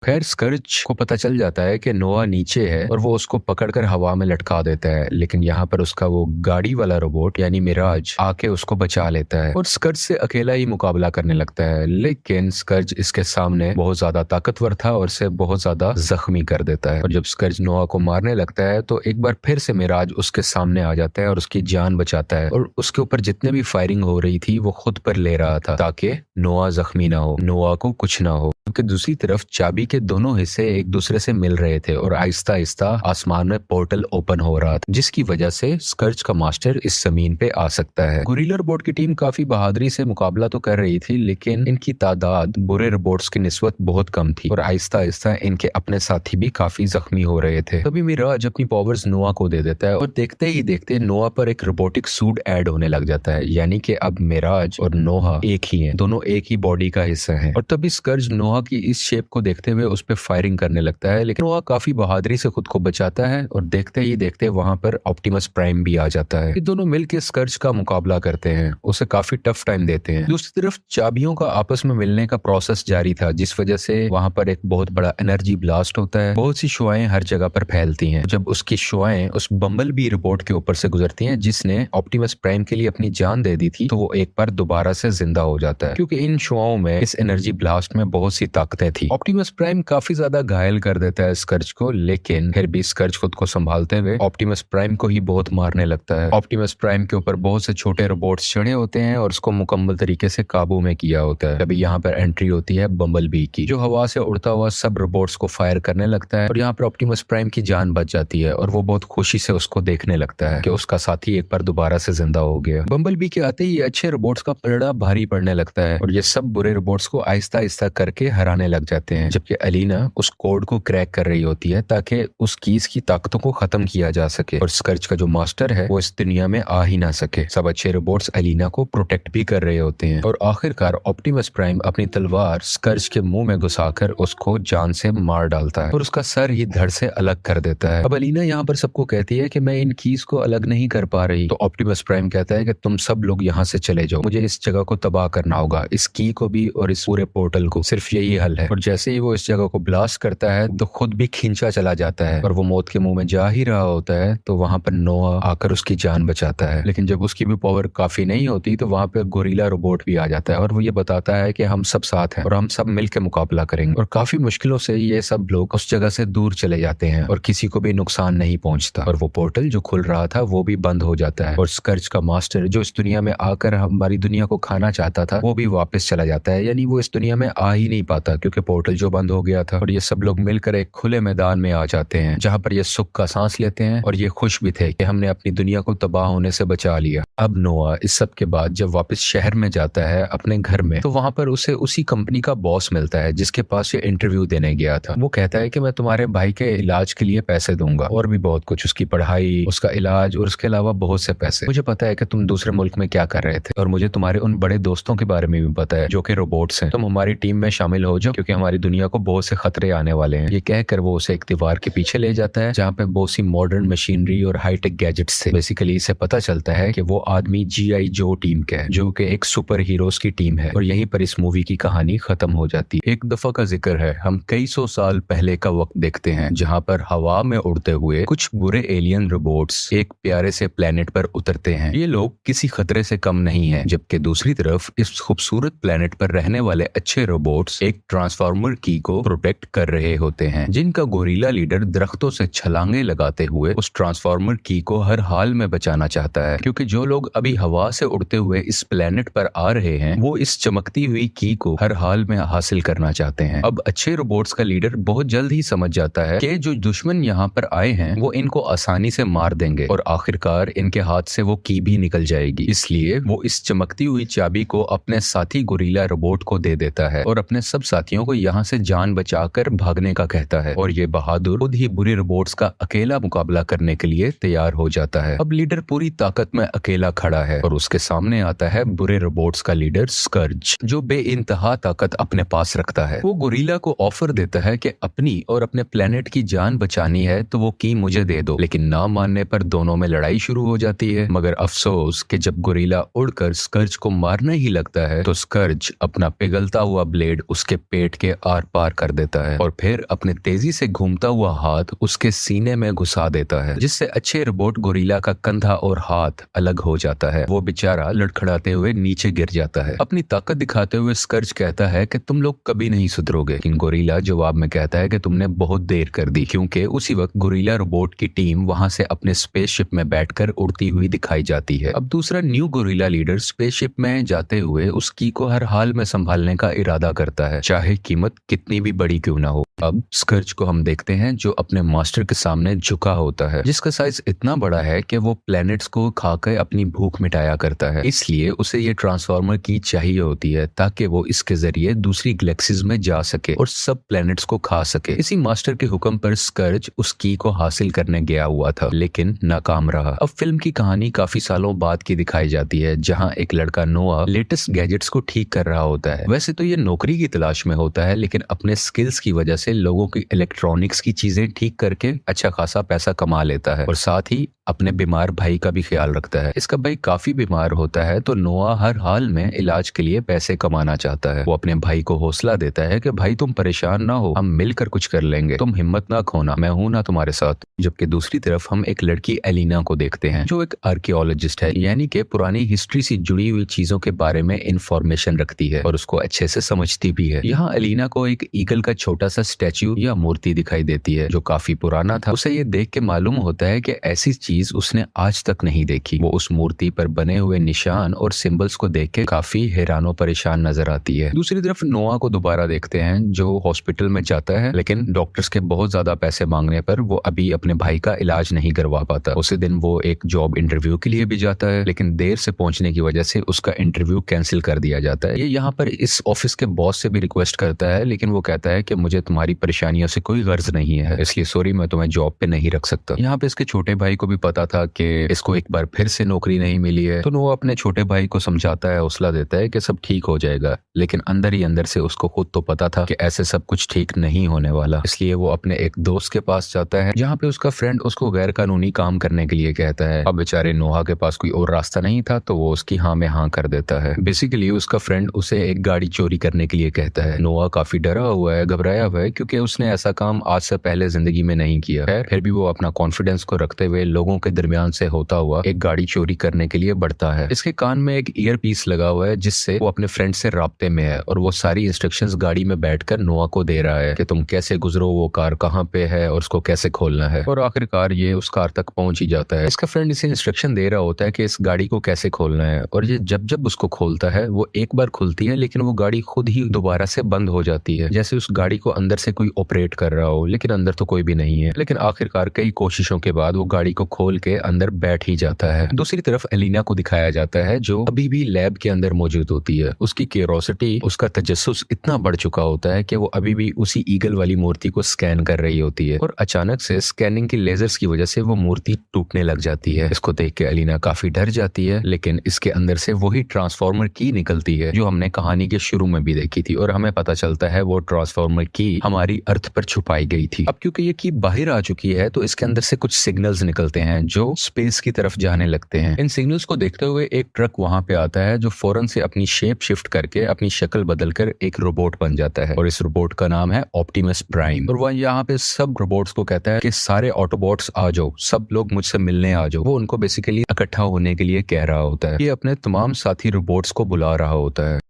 खैर स्कर्ज को पता चल जाता है कि नोआ नीचे है और वो उसको पकड़कर हवा में लटका देता है, लेकिन यहाँ पर उसका वो गाड़ी वाला रोबोट यानी मिराज आके उसको बचा लेता है और स्कर्ज से अकेला ही मुकाबला करने लगता है। लेकिन स्कर्ज इसके सामने बहुत ज्यादा ताकतवर था और इसे बहुत ज्यादा जख्मी कर देता है। और जब स्कर्ज नोआ को मारने लगता है तो एक बार फिर से मिराज उसके सामने आ जाता है और उसकी जान बचाता है और उसके ऊपर जितने भी फायरिंग हो रही थी वो खुद पर ले रहा था ताकि नोआ जख्मी ना हो, नोआ को कुछ ना हो। क्योंकि दूसरी तरफ चाबी के दोनों हिस्से एक दूसरे से मिल रहे थे और आहिस्ता आहिस्ता आसमान में पोर्टल ओपन हो रहा था, जिसकी वजह से स्कर्ज का मास्टर इस जमीन पे आ सकता है। गोरिल्ला रोबोट की टीम काफी बहादुरी से मुकाबला तो कर रही थी, लेकिन इनकी तादाद बुरे रोबोट्स की निस्बत बहुत कम थी और आहिस्ता आहिस्ता इनके अपने साथी भी काफी जख्मी हो रहे थे। तभी मिराज अपनी पावर्स नोआ को दे देता है और देखते ही देखते नोआ पर एक रोबोटिक सूट ऐड होने लग जाता है, यानी कि अब मिराज और नोआ एक ही हैं, दोनों एक ही बॉडी का हिस्सा हैं। और तभी स्कर्ज नोआ की इस शेप को देखते हुए उस पर फायरिंग करने लगता है, लेकिन वो काफी बहादुरी से खुद को बचाता है और देखते ही देखते वहां पर ऑप्टिमस प्राइम भी आ जाता है। ये दोनों मिलकर स्कर्ज का मुकाबला करते हैं, उसे काफी टफ टाइम देते हैं। दूसरी तरफ चाबियों का आपस में मिलने का प्रोसेस जारी था, जिस वजह से वहां पर एक बहुत बड़ा एनर्जी ब्लास्ट होता है। बहुत सी शुआएं हर जगह पर फैलती हैं। जब उसकी शुआएं उस बम्बल बी रोबोट के ऊपर से गुजरती हैं जिसने ऑप्टिमस प्राइम के लिए अपनी जान दे दी थी, तो वो एक बार दोबारा से जिंदा हो जाता है, क्योंकि इन शुआओं में इस एनर्जी ब्लास्ट में बहुत सी ताकतें थी। ऑप्टिमस प्राइम काफी ज्यादा घायल कर देता है स्कर्ज को, लेकिन फिर भी स्कर्ज खुद को संभालते हुए ऑप्टिमस प्राइम को ही बहुत मारने लगता है। ऑप्टिमस प्राइम के ऊपर बहुत से छोटे रोबोट्स चढ़े होते हैं और उसको मुकम्मल तरीके से काबू में किया होता है। तभी यहाँ पर एंट्री होती है बम्बल बी की, जो हवा से उड़ता हुआ सब रोबोट्स को फायर करने लगता है और यहाँ पर ऑप्टिमस प्राइम की जान बच जाती है और वो बहुत खुशी से उसको देखने लगता है कि उसका साथी एक बार दोबारा से जिंदा हो गया। बम्बल बी के आते ही अच्छे रोबोट्स का पलड़ा भारी पड़ने लगता है और ये सब बुरे रोबोट्स को आहिस्ता आहिस्ता करके हराने लग जाते हैं, जबकि एलिना उस कोड को क्रैक कर रही होती है ताकि उस कीज की ताकतों को खत्म किया जा सके और स्कर्ज का जो मास्टर है वो इस दुनिया में आ ही ना सके। सब अच्छे रोबोट्स एलिना को प्रोटेक्ट भी कर रहे होते हैं और आखिरकार ऑप्टिमस प्राइम अपनी तलवार स्कर्ज के मुंह में घुसाकर उसको जान से मार डालता है और उसका सर ही धड़ से अलग कर देता है। अब एलिना यहाँ पर सबको कहती है कि मैं इन कीज को अलग नहीं कर पा रही, तो ऑप्टिमस प्राइम कहता है कि तुम सब लोग यहाँ से चले जाओ, मुझे इस जगह को तबाह करना होगा, इस की को भी और इस पूरे पोर्टल को, सिर्फ यही हल है। और जैसे ही वो इस जगह को ब्लास्ट करता है तो खुद भी खींचा चला जाता है और वो मौत के मुंह में जा ही रहा होता है तो वहां पर नोआ आकर उसकी जान बचाता है। लेकिन जब उसकी भी पावर काफी नहीं होती तो वहां पर गोरिल्ला रोबोट भी आ जाता है और वो ये बताता है कि हम सब साथ हैं और हम सब मिलकर मुकाबला करेंगे। और काफी मुश्किलों से ये सब लोग उस जगह से दूर चले जाते हैं और किसी को भी नुकसान नहीं पहुंचता और वो पोर्टल जो खुल रहा था वो भी बंद हो जाता है और स्कर्ज का मास्टर जो इस दुनिया में आकर हमारी दुनिया को खाना चाहता था वो भी वापस चला जाता है, यानी वो इस दुनिया में आ ही नहीं पाता क्योंकि पोर्टल जो बंद हो गया था। और ये सब लोग मिलकर एक खुले मैदान में आ जाते हैं जहां पर ये सुख का सांस लेते हैं और ये खुश भी थे कि हमने अपनी दुनिया को तबाह होने से बचा लिया। अब नोआ इस सब के बाद जब वापस शहर में जाता है अपने घर में, तो वहां पर उसे उसी कंपनी का बॉस मिलता है जिसके पास ये इंटरव्यू देने गया था। वो कहता है कि मैं तुम्हारे भाई के इलाज के लिए पैसे दूंगा और भी बहुत कुछ, उसकी पढ़ाई, उसका इलाज और उसके अलावा बहुत से पैसे। मुझे पता है कि तुम दूसरे मुल्क में क्या कर रहे थे और मुझे तुम्हारे उन बड़े दोस्तों के बारे में भी पता है जो कि रोबोट्स हैं। तुम हमारी टीम में शामिल शामिल हो जाओ क्योंकि हमारी दुनिया को बहुत से खतरे आने वाले हैं। ये कहकर वो उसे एक दीवार के पीछे ले जाता है जहाँ पे बहुत सी मॉडर्न मशीनरी और हाईटेक गैजेट्स थे। बेसिकली इसे पता चलता है कि वो आदमी GI जो टीम का है, जो कि एक सुपर हीरोज की टीम है। और यहीं पर इस मूवी की कहानी खत्म हो जाती है। एक दफा का जिक्र है, हम कई सौ साल पहले का वक्त देखते हैं जहाँ पर हवा में उड़ते हुए कुछ बुरे एलियन रोबोट्स एक प्यारे से प्लेनेट पर उतरते हैं। ये लोग किसी खतरे से कम नहीं है, जबकि दूसरी तरफ इस खूबसूरत प्लेनेट पर रहने वाले अच्छे रोबोट्स एक ट्रांसफार्मर की को प्रोटेक्ट कर रहे होते हैं, जिनका गोरिल्ला लीडर दरख्तों से छलांगे लगाते हुए उस ट्रांसफार्मर की को हर हाल में बचाना चाहता है। क्योंकि जो लोग अभी हवा से उड़ते हुए इस प्लेनेट पर आ रहे हैं वो इस चमकती हुई की को हर हाल में हासिल करना चाहते हैं। अब अच्छे रोबोट्स का लीडर बहुत जल्द ही समझ जाता है कि जो दुश्मन यहाँ पर आए हैं वो इनको आसानी से मार देंगे और आखिरकार इनके हाथ से वो की भी निकल जाएगी। इसलिए वो इस चमकती हुई चाबी को अपने साथी गोरिल्ला रोबोट को दे देता है और अपने सब साथियों को यहाँ से जान बचाकर भागने का कहता है। और ये बहादुर खुद ही बुरे रोबोट्स का अकेला मुकाबला करने के लिए तैयार हो जाता है। अब लीडर पूरी ताकत में अकेला खड़ा है और उसके सामने आता है बुरे रोबोट्स का लीडर स्कर्ज, जो बेइंतहा ताकत अपने पास रखता है। वो गोरिल्ला को ऑफर देता है कि अपनी और अपने प्लेनेट की जान बचानी है तो वो की मुझे दे दो, लेकिन ना मानने पर दोनों में लड़ाई शुरू हो जाती है। मगर अफसोस कि जब गोरिल्ला उड़कर स्कर्ज को मारने ही लगता है तो स्कर्ज अपना पिघलता हुआ ब्लेड उसके पेट के आर पार कर देता है और फिर अपने तेजी से घूमता हुआ हाथ उसके सीने में घुसा देता है, जिससे अच्छे रोबोट गोरिल्ला का कंधा और हाथ अलग हो जाता है। वो बेचारा लड़खड़ाते हुए नीचे गिर जाता है। अपनी ताकत दिखाते हुए स्कर्ज कहता है कि तुम लोग कभी नहीं सुधरोगे, लेकिन गोरिल्ला जवाब में कहता है कि तुमने बहुत देर कर दी, क्योंकि उसी वक्त गोरिल्ला रोबोट की टीम वहां से अपने स्पेसशिप में बैठकर उड़ती हुई दिखाई जाती है। अब दूसरा न्यू गोरिल्ला लीडर स्पेसशिप में जाते हुए उस की को हर हाल में संभालने का इरादा करता है, चाहे कीमत कितनी भी बड़ी क्यों ना हो। अब स्कर्ज को हम देखते हैं जो अपने मास्टर के सामने झुका होता है, जिसका साइज इतना बड़ा है कि वो प्लैनेट्स को खाकर अपनी भूख मिटाया करता है। इसलिए उसे ये ट्रांसफार्मर की चाहिए होती है ताकि वो इसके जरिए दूसरी गैलेक्सीज में जा सके और सब प्लैनेट्स को खा सके। इसी मास्टर के हुक्म पर स्कर्ज उस की को हासिल करने गया हुआ था, लेकिन नाकाम रहा। अब फिल्म की कहानी काफी सालों बाद की दिखाई जाती है, जहाँ एक लड़का नोआ लेटेस्ट गैजेट्स को ठीक कर रहा होता है। वैसे तो ये नौकरी की तलाश में होता है, लेकिन अपने स्किल्स की वजह से लोगों की इलेक्ट्रॉनिक्स की चीजें ठीक करके अच्छा खासा पैसा कमा लेता है और साथ ही अपने बीमार भाई का भी ख्याल रखता है। इसका भाई काफी बीमार होता है तो नोआ हर हाल में इलाज के लिए पैसे कमाना चाहता है। वो अपने भाई को हौसला देता है कि भाई तुम परेशान ना हो, हम मिलकर कुछ कर लेंगे, तुम हिम्मत ना खोना, मैं हूं ना तुम्हारे साथ। जबकि दूसरी तरफ हम एक लड़की एलिना को देखते हैं जो एक आर्कियोलॉजिस्ट है, यानी कि पुरानी हिस्ट्री से जुड़ी हुई चीजों के बारे में इंफॉर्मेशन रखती है और उसको अच्छे से समझती भी है। यहाँ एलिना को एक ईगल का छोटा सा स्टैच्यू या मूर्ति दिखाई देती है जो काफी पुराना था। उसे ये देख के मालूम होता है कि ऐसी चीज उसने आज तक नहीं देखी। वो उस मूर्ति पर बने हुए निशान और सिंबल्स को देख के काफी हैरानो परेशान नजर आती है। दूसरी तरफ नोआ को दोबारा देखते हैं जो हॉस्पिटल में जाता है, लेकिन डॉक्टर्स के बहुत ज्यादा पैसे मांगने पर वो अभी अपने भाई का इलाज नहीं करवा पाता। उसी दिन वो एक जॉब इंटरव्यू के लिए भी जाता है, लेकिन देर से पहुंचने की वजह से उसका इंटरव्यू कैंसिल कर दिया जाता है। ये यहाँ पर इस ऑफिस के बॉस से भी रिक्वेस्ट करता है, लेकिन वो कहता है कि मुझे तुम्हारी परेशानियों से कोई गर्ज नहीं है, इसलिए सॉरी, मैं तुम्हें जॉब पे नहीं रख सकता। यहाँ पे इसके छोटे भाई को भी पता था कि इसको एक बार फिर से नौकरी नहीं मिली है, तो वो अपने छोटे भाई को समझाता है, हौसला देता है कि सब ठीक हो जाएगा, लेकिन अंदर ही अंदर से उसको खुद तो पता था कि ऐसे सब कुछ ठीक नहीं होने वाला। इसलिए वो अपने एक दोस्त के पास जाता है जहाँ पे उसका फ्रेंड उसको गैर कानूनी काम करने के लिए कहता है। अब बेचारे नोहा के पास कोई और रास्ता नहीं था तो वो उसकी हाँ में हाँ कर देता है। बेसिकली उसका फ्रेंड उसे एक गाड़ी चोरी करने के लिए कहता है। नोहा काफी डरा हुआ है, घबराया हुआ है, क्योंकि उसने ऐसा काम आज से पहले जिंदगी में नहीं किया है। फिर भी वो अपना कॉन्फिडेंस को रखते हुए लोगों के दरमियान से होता हुआ एक गाड़ी चोरी करने के लिए बढ़ता है। इसके कान में एक ईयर पीस लगा हुआ है जिससे वो अपने फ्रेंड से राब्ते में है और वो सारी इंस्ट्रक्शंस गाड़ी में बैठकर नोआ को दे रहा है कि तुम कैसे गुजरो, वो कार कहाँ पे है और उसको कैसे खोलना है। और आखिरकार ये उस कार तक पहुंच ही जाता है। इसका फ्रेंड इसे इंस्ट्रक्शन दे रहा होता है कि इस गाड़ी को कैसे खोलना है, और ये जब जब उसको खोलता है वो एक बार खुलती है, लेकिन वो गाड़ी खुद ही दोबारा से बंद हो जाती है, जैसे उस गाड़ी को अंदर से कोई ऑपरेट कर रहा हो, लेकिन अंदर तो कोई भी नहीं है। लेकिन आखिरकार कई कोशिशों के बाद वो गाड़ी को खोल के अंदर बैठ ही जाता है। दूसरी तरफ एलिना को दिखाया जाता है जो अभी भी लैब के अंदर मौजूद होती है। उसकी क्यूरोसिटी, उसका तजस्सुस इतना बढ़ चुका होता है कि वो अभी भी उसी ईगल वाली मूर्ति को स्कैन कर रही होती है और अचानक से स्कैनिंग की लेजर्स की वजह से वो मूर्ति टूटने लग जाती है। इसको देख के एलिना काफी डर जाती है, लेकिन इसके अंदर से वही ट्रांसफॉर्मर की निकलती है जो हमने कहानी के शुरू में भी देखी थी और हमें पता चलता है वो ट्रांसफॉर्मर की हमारी अर्थ पर छुपाई गई थी। अब क्योंकि ये की बाहर आ चुकी है तो इसके अंदर से कुछ सिग्नल्स निकलते हैं जो स्पेस की तरफ जाने लगते हैं। इन सिग्नल्स को देखते हुए एक ट्रक वहां पे आता है जो फौरन से अपनी शेप शिफ्ट करके अपनी शक्ल बदलकर एक रोबोट बन जाता है और इस रोबोट का नाम है ऑप्टिमस प्राइम। और वह यहाँ पे सब रोबोट्स को कहता है कि सारे ऑटोबॉट्स आ जाओ, सब लोग मुझसे मिलने आ जाओ। वो उनको बेसिकली इकट्ठा होने के लिए कह रहा होता है। ये अपने तमाम साथी रोबोट्स को बुला रहा होता है।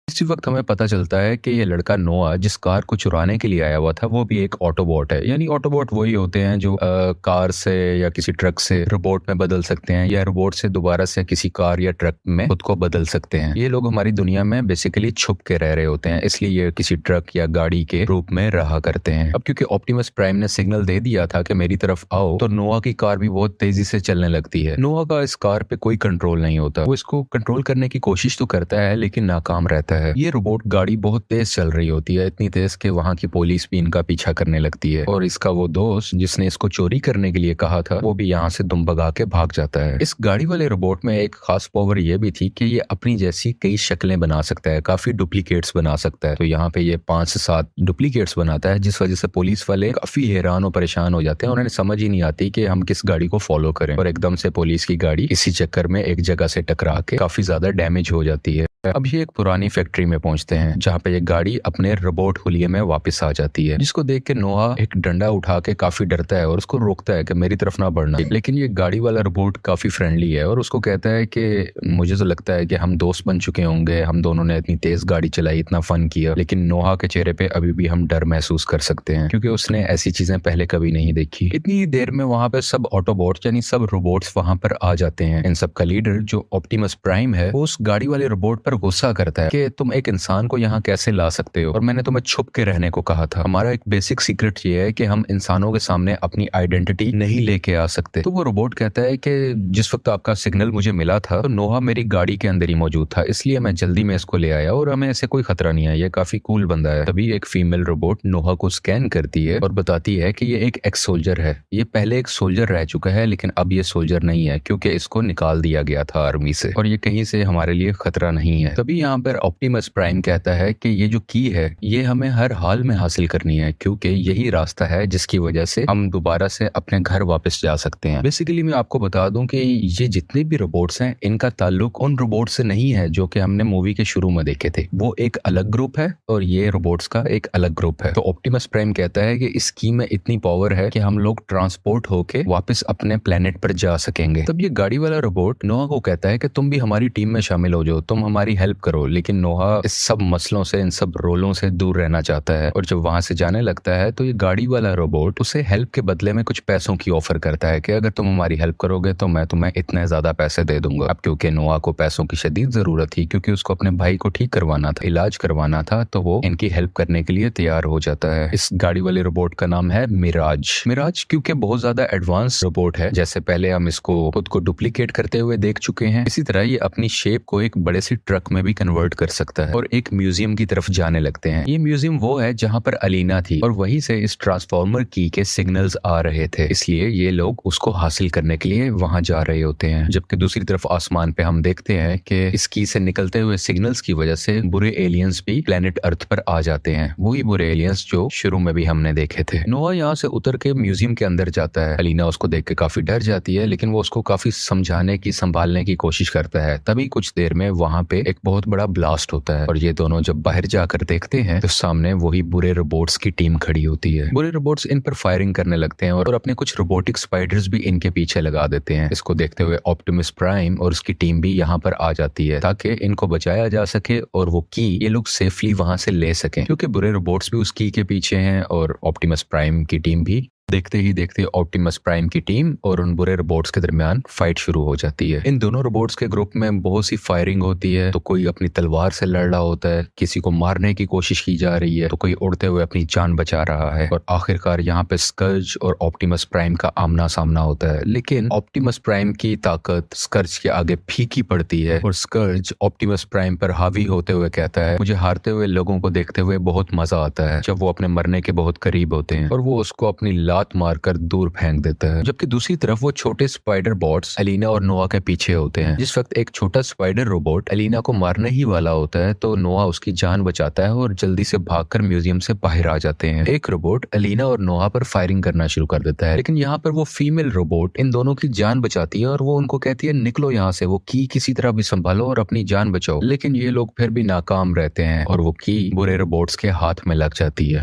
इसी वक्त हमें पता चलता है कि ये लड़का नोआ जिस कार को चुराने के लिए आया हुआ था वो भी एक ऑटोबॉट है। यानी ऑटोबॉट वही होते हैं जो कार से या किसी ट्रक से रोबोट में बदल सकते हैं या रोबोट से दोबारा से किसी कार या ट्रक में खुद को बदल सकते हैं। ये लोग हमारी दुनिया में बेसिकली छुप के रह रहे होते हैं, इसलिए ये किसी ट्रक या गाड़ी के रूप में रहा करते हैं। अब क्योंकि ऑप्टिमस प्राइम ने सिग्नल दे दिया था कि मेरी तरफ आओ, तो नोआ की कार भी बहुत तेजी से चलने लगती है। नोआ का इस कार पे कोई कंट्रोल नहीं होता। वो इसको कंट्रोल करने की कोशिश तो करता है लेकिन नाकाम रहता है। ये रोबोट गाड़ी बहुत तेज चल रही होती है, इतनी तेज कि वहां की पुलिस भी इनका पीछा करने लगती है और इसका वो दोस्त जिसने इसको चोरी करने के लिए कहा था वो भी यहाँ से दुम भगा के भाग जाता है। इस गाड़ी वाले रोबोट में एक खास पावर ये भी थी कि ये अपनी जैसी कई शक्लें बना सकता है, काफी डुप्लीकेट्स बना सकता है। तो यहाँ पे ये 5 से 7 डुप्लीकेट्स बनाता है जिस वजह से पुलिस वाले काफी हैरान और परेशान हो जाते हैं। उन्हें समझ ही नहीं आती कि हम किस गाड़ी को फॉलो करें और एकदम से पुलिस की गाड़ी इसी चक्कर में एक जगह से टकरा के काफी ज्यादा डैमेज हो जाती है। अब ये एक पुरानी फैक्ट्री में पहुंचते हैं जहाँ पे ये गाड़ी अपने रोबोट हुलिये में वापस आ जाती है, जिसको देख के नोआ एक डंडा उठा के काफी डरता है और उसको रोकता है कि मेरी तरफ ना बढ़ना। लेकिन ये गाड़ी वाला रोबोट काफी फ्रेंडली है और उसको कहता है कि मुझे तो लगता है कि हम दोस्त बन चुके होंगे, हम दोनों ने इतनी तेज गाड़ी चलाई, इतना फन किया। लेकिन नोआ के चेहरे पे अभी भी हम डर महसूस कर सकते हैं क्योंकि उसने ऐसी चीजें पहले कभी नहीं देखी। इतनी देर में वहां पे सब ऑटोबॉट्स यानी सब रोबोट्स वहां पर आ जाते हैं। इन सब का लीडर जो ऑप्टिमस प्राइम है वो उस गाड़ी वाले रोबोट पर गुस्सा करता है कि तुम एक इंसान को यहाँ कैसे ला सकते हो और मैंने तुम्हें छुप के रहने को कहा था। हमारा एक बेसिक सीक्रेट ये है कि हम इंसानों के सामने अपनी आइडेंटिटी नहीं लेके आ सकते। तो वो रोबोट कहता है कि जिस वक्त आपका सिग्नल मुझे मिला था तो नोहा मेरी गाड़ी के अंदर ही मौजूद था, इसलिए मैं जल्दी में इसको ले आया और हमें ऐसे कोई खतरा नहीं है, ये काफी कूल बंदा है। तभी एक फीमेल रोबोट नोहा को स्कैन करती है और बताती है कि ये एक एक्स सोल्जर है। ये पहले एक सोल्जर रह चुका है लेकिन अब ये सोल्जर नहीं है क्योंकि इसको निकाल दिया गया था आर्मी से और ये कहीं से हमारे लिए खतरा नहीं है। तभी यहाँ पर ऑप्टिमस प्राइम कहता है कि ये जो की है ये हमें हर हाल में हासिल करनी है क्योंकि यही रास्ता है जिसकी वजह से हम दोबारा से अपने घर वापस जा सकते हैं। बेसिकली मैं आपको बता दूं कि ये जितने भी रोबोट्स हैं इनका ताल्लुक उन रोबोट से नहीं है जो कि हमने मूवी के शुरू में देखे थे। वो एक अलग ग्रुप है और ये रोबोट्स का एक अलग ग्रुप है। तो ऑप्टिमस प्राइम कहता है कि इस की में इतनी पावर है कि हम लोग ट्रांसपोर्ट होके वापस अपने प्लेनेट पर जा सकेंगे। तब ये गाड़ी वाला रोबोट नोहा को कहता है कि तुम भी हमारी टीम में शामिल हो जाओ, तुम हमारी हेल्प करो। लेकिन नोहा इस सब मसलों से, इन सब रोलों से दूर रहना चाहता है और जब वहां से जाने लगता है तो ये गाड़ी वाला रोबोट उसे हेल्प के बदले में कुछ पैसों की ऑफर करता है कि अगर तुम हमारी हेल्प करोगे तो मैं तुम्हें इतने ज्यादा पैसे दे दूंगा। अब क्योंकि नोआ को पैसों की शदीद जरूरत थी क्योंकि उसको अपने भाई को ठीक करवाना था, इलाज करवाना था, तो वो इनकी हेल्प करने के लिए तैयार हो जाता है। इस गाड़ी वाले रोबोट का नाम है मिराज। मिराज क्योंकि बहुत ज्यादा एडवांस रोबोट है, जैसे पहले हम इसको खुद को डुप्लीकेट करते हुए देख चुके हैं, इसी तरह ये अपनी शेप को एक बड़े से ट्रक में भी कन्वर्ट कर सकता है और एक म्यूजियम की तरफ जाने लगते हैं। ये म्यूजियम वो है जहाँ पर अलीना थी और वहीं से इस ट्रांसफॉर्मर की के सिग्नल्स आ रहे थे, इसलिए ये लोग उसको हासिल करने के लिए वहां जा रहे होते हैं। जबकि दूसरी तरफ आसमान पे हम देखते हैं कि इस की से निकलते हुए सिग्नल्स की वजह से बुरे एलियंस भी प्लेनेट अर्थ पर आ जाते हैं, वही बुरे एलियंस जो शुरू में भी हमने देखे थे। नोआ यहाँ से उतर के म्यूजियम के अंदर जाता है। अलीना उसको देख के काफी डर जाती है लेकिन वो उसको काफी समझाने की, संभालने की कोशिश करता है। तभी कुछ देर में वहां पे एक बहुत बड़ा ब्लास्ट होता है और ये दोनों जब बाहर जाकर देखते हैं तो सामने वही बुरे रोबोट्स की टीम खड़ी होती है। बुरे रोबोट्स इन पर फायरिंग करने लगते हैं और अपने कुछ रोबोटिक स्पाइडर्स भी इनके पीछे लगा देते हैं। इसको देखते हुए ऑप्टिमस प्राइम और उसकी टीम भी यहाँ पर आ जाती है ताकि इनको बचाया जा सके और वो की ये लोग सेफली वहां से ले सकें, क्योंकि बुरे रोबोट्स भी उस की के पीछे हैं और ऑप्टिमस प्राइम की टीम भी देखते ही देखते ऑप्टिमस प्राइम की टीम और उन बुरे रोबोट्स के दरमियान फाइट शुरू हो जाती है। इन दोनों रोबोट्स के ग्रुप में बहुत सी फायरिंग होती है। तो कोई अपनी तलवार से लड़ रहा होता है, किसी को मारने की कोशिश की जा रही है, तो कोई उड़ते हुए अपनी जान बचा रहा है। और आखिरकार यहाँ पे स्कर्ज और ऑप्टिमस प्राइम का आमना सामना होता है। लेकिन ऑप्टिमस प्राइम की ताकत स्कर्ज के आगे फीकी पड़ती है और स्कर्ज ऑप्टिमस प्राइम पर हावी होते हुए कहता है, मुझे हारते हुए लोगों को देखते हुए बहुत मजा आता है जब वो अपने मरने के बहुत करीब होते हैं। और वो उसको अपनी लात मारकर दूर फेंक देता है। जबकि दूसरी तरफ वो छोटे स्पाइडर बॉट्स एलिना और नोआ के पीछे होते हैं। जिस वक्त एक छोटा स्पाइडर रोबोट एलिना को मारने ही वाला होता है तो नोआ उसकी जान बचाता है और जल्दी से भागकर म्यूजियम से बाहर आ जाते हैं। एक रोबोट एलिना और नोआ पर फायरिंग करना शुरू कर देता है, लेकिन यहाँ पर वो फीमेल रोबोट इन दोनों की जान बचाती है और वो उनको कहती है, निकलो यहाँ से, वो की किसी तरह भी संभालो और अपनी जान बचाओ। लेकिन ये लोग फिर भी नाकाम रहते हैं और वो की बुरे रोबोट्स के हाथ में लग जाती है।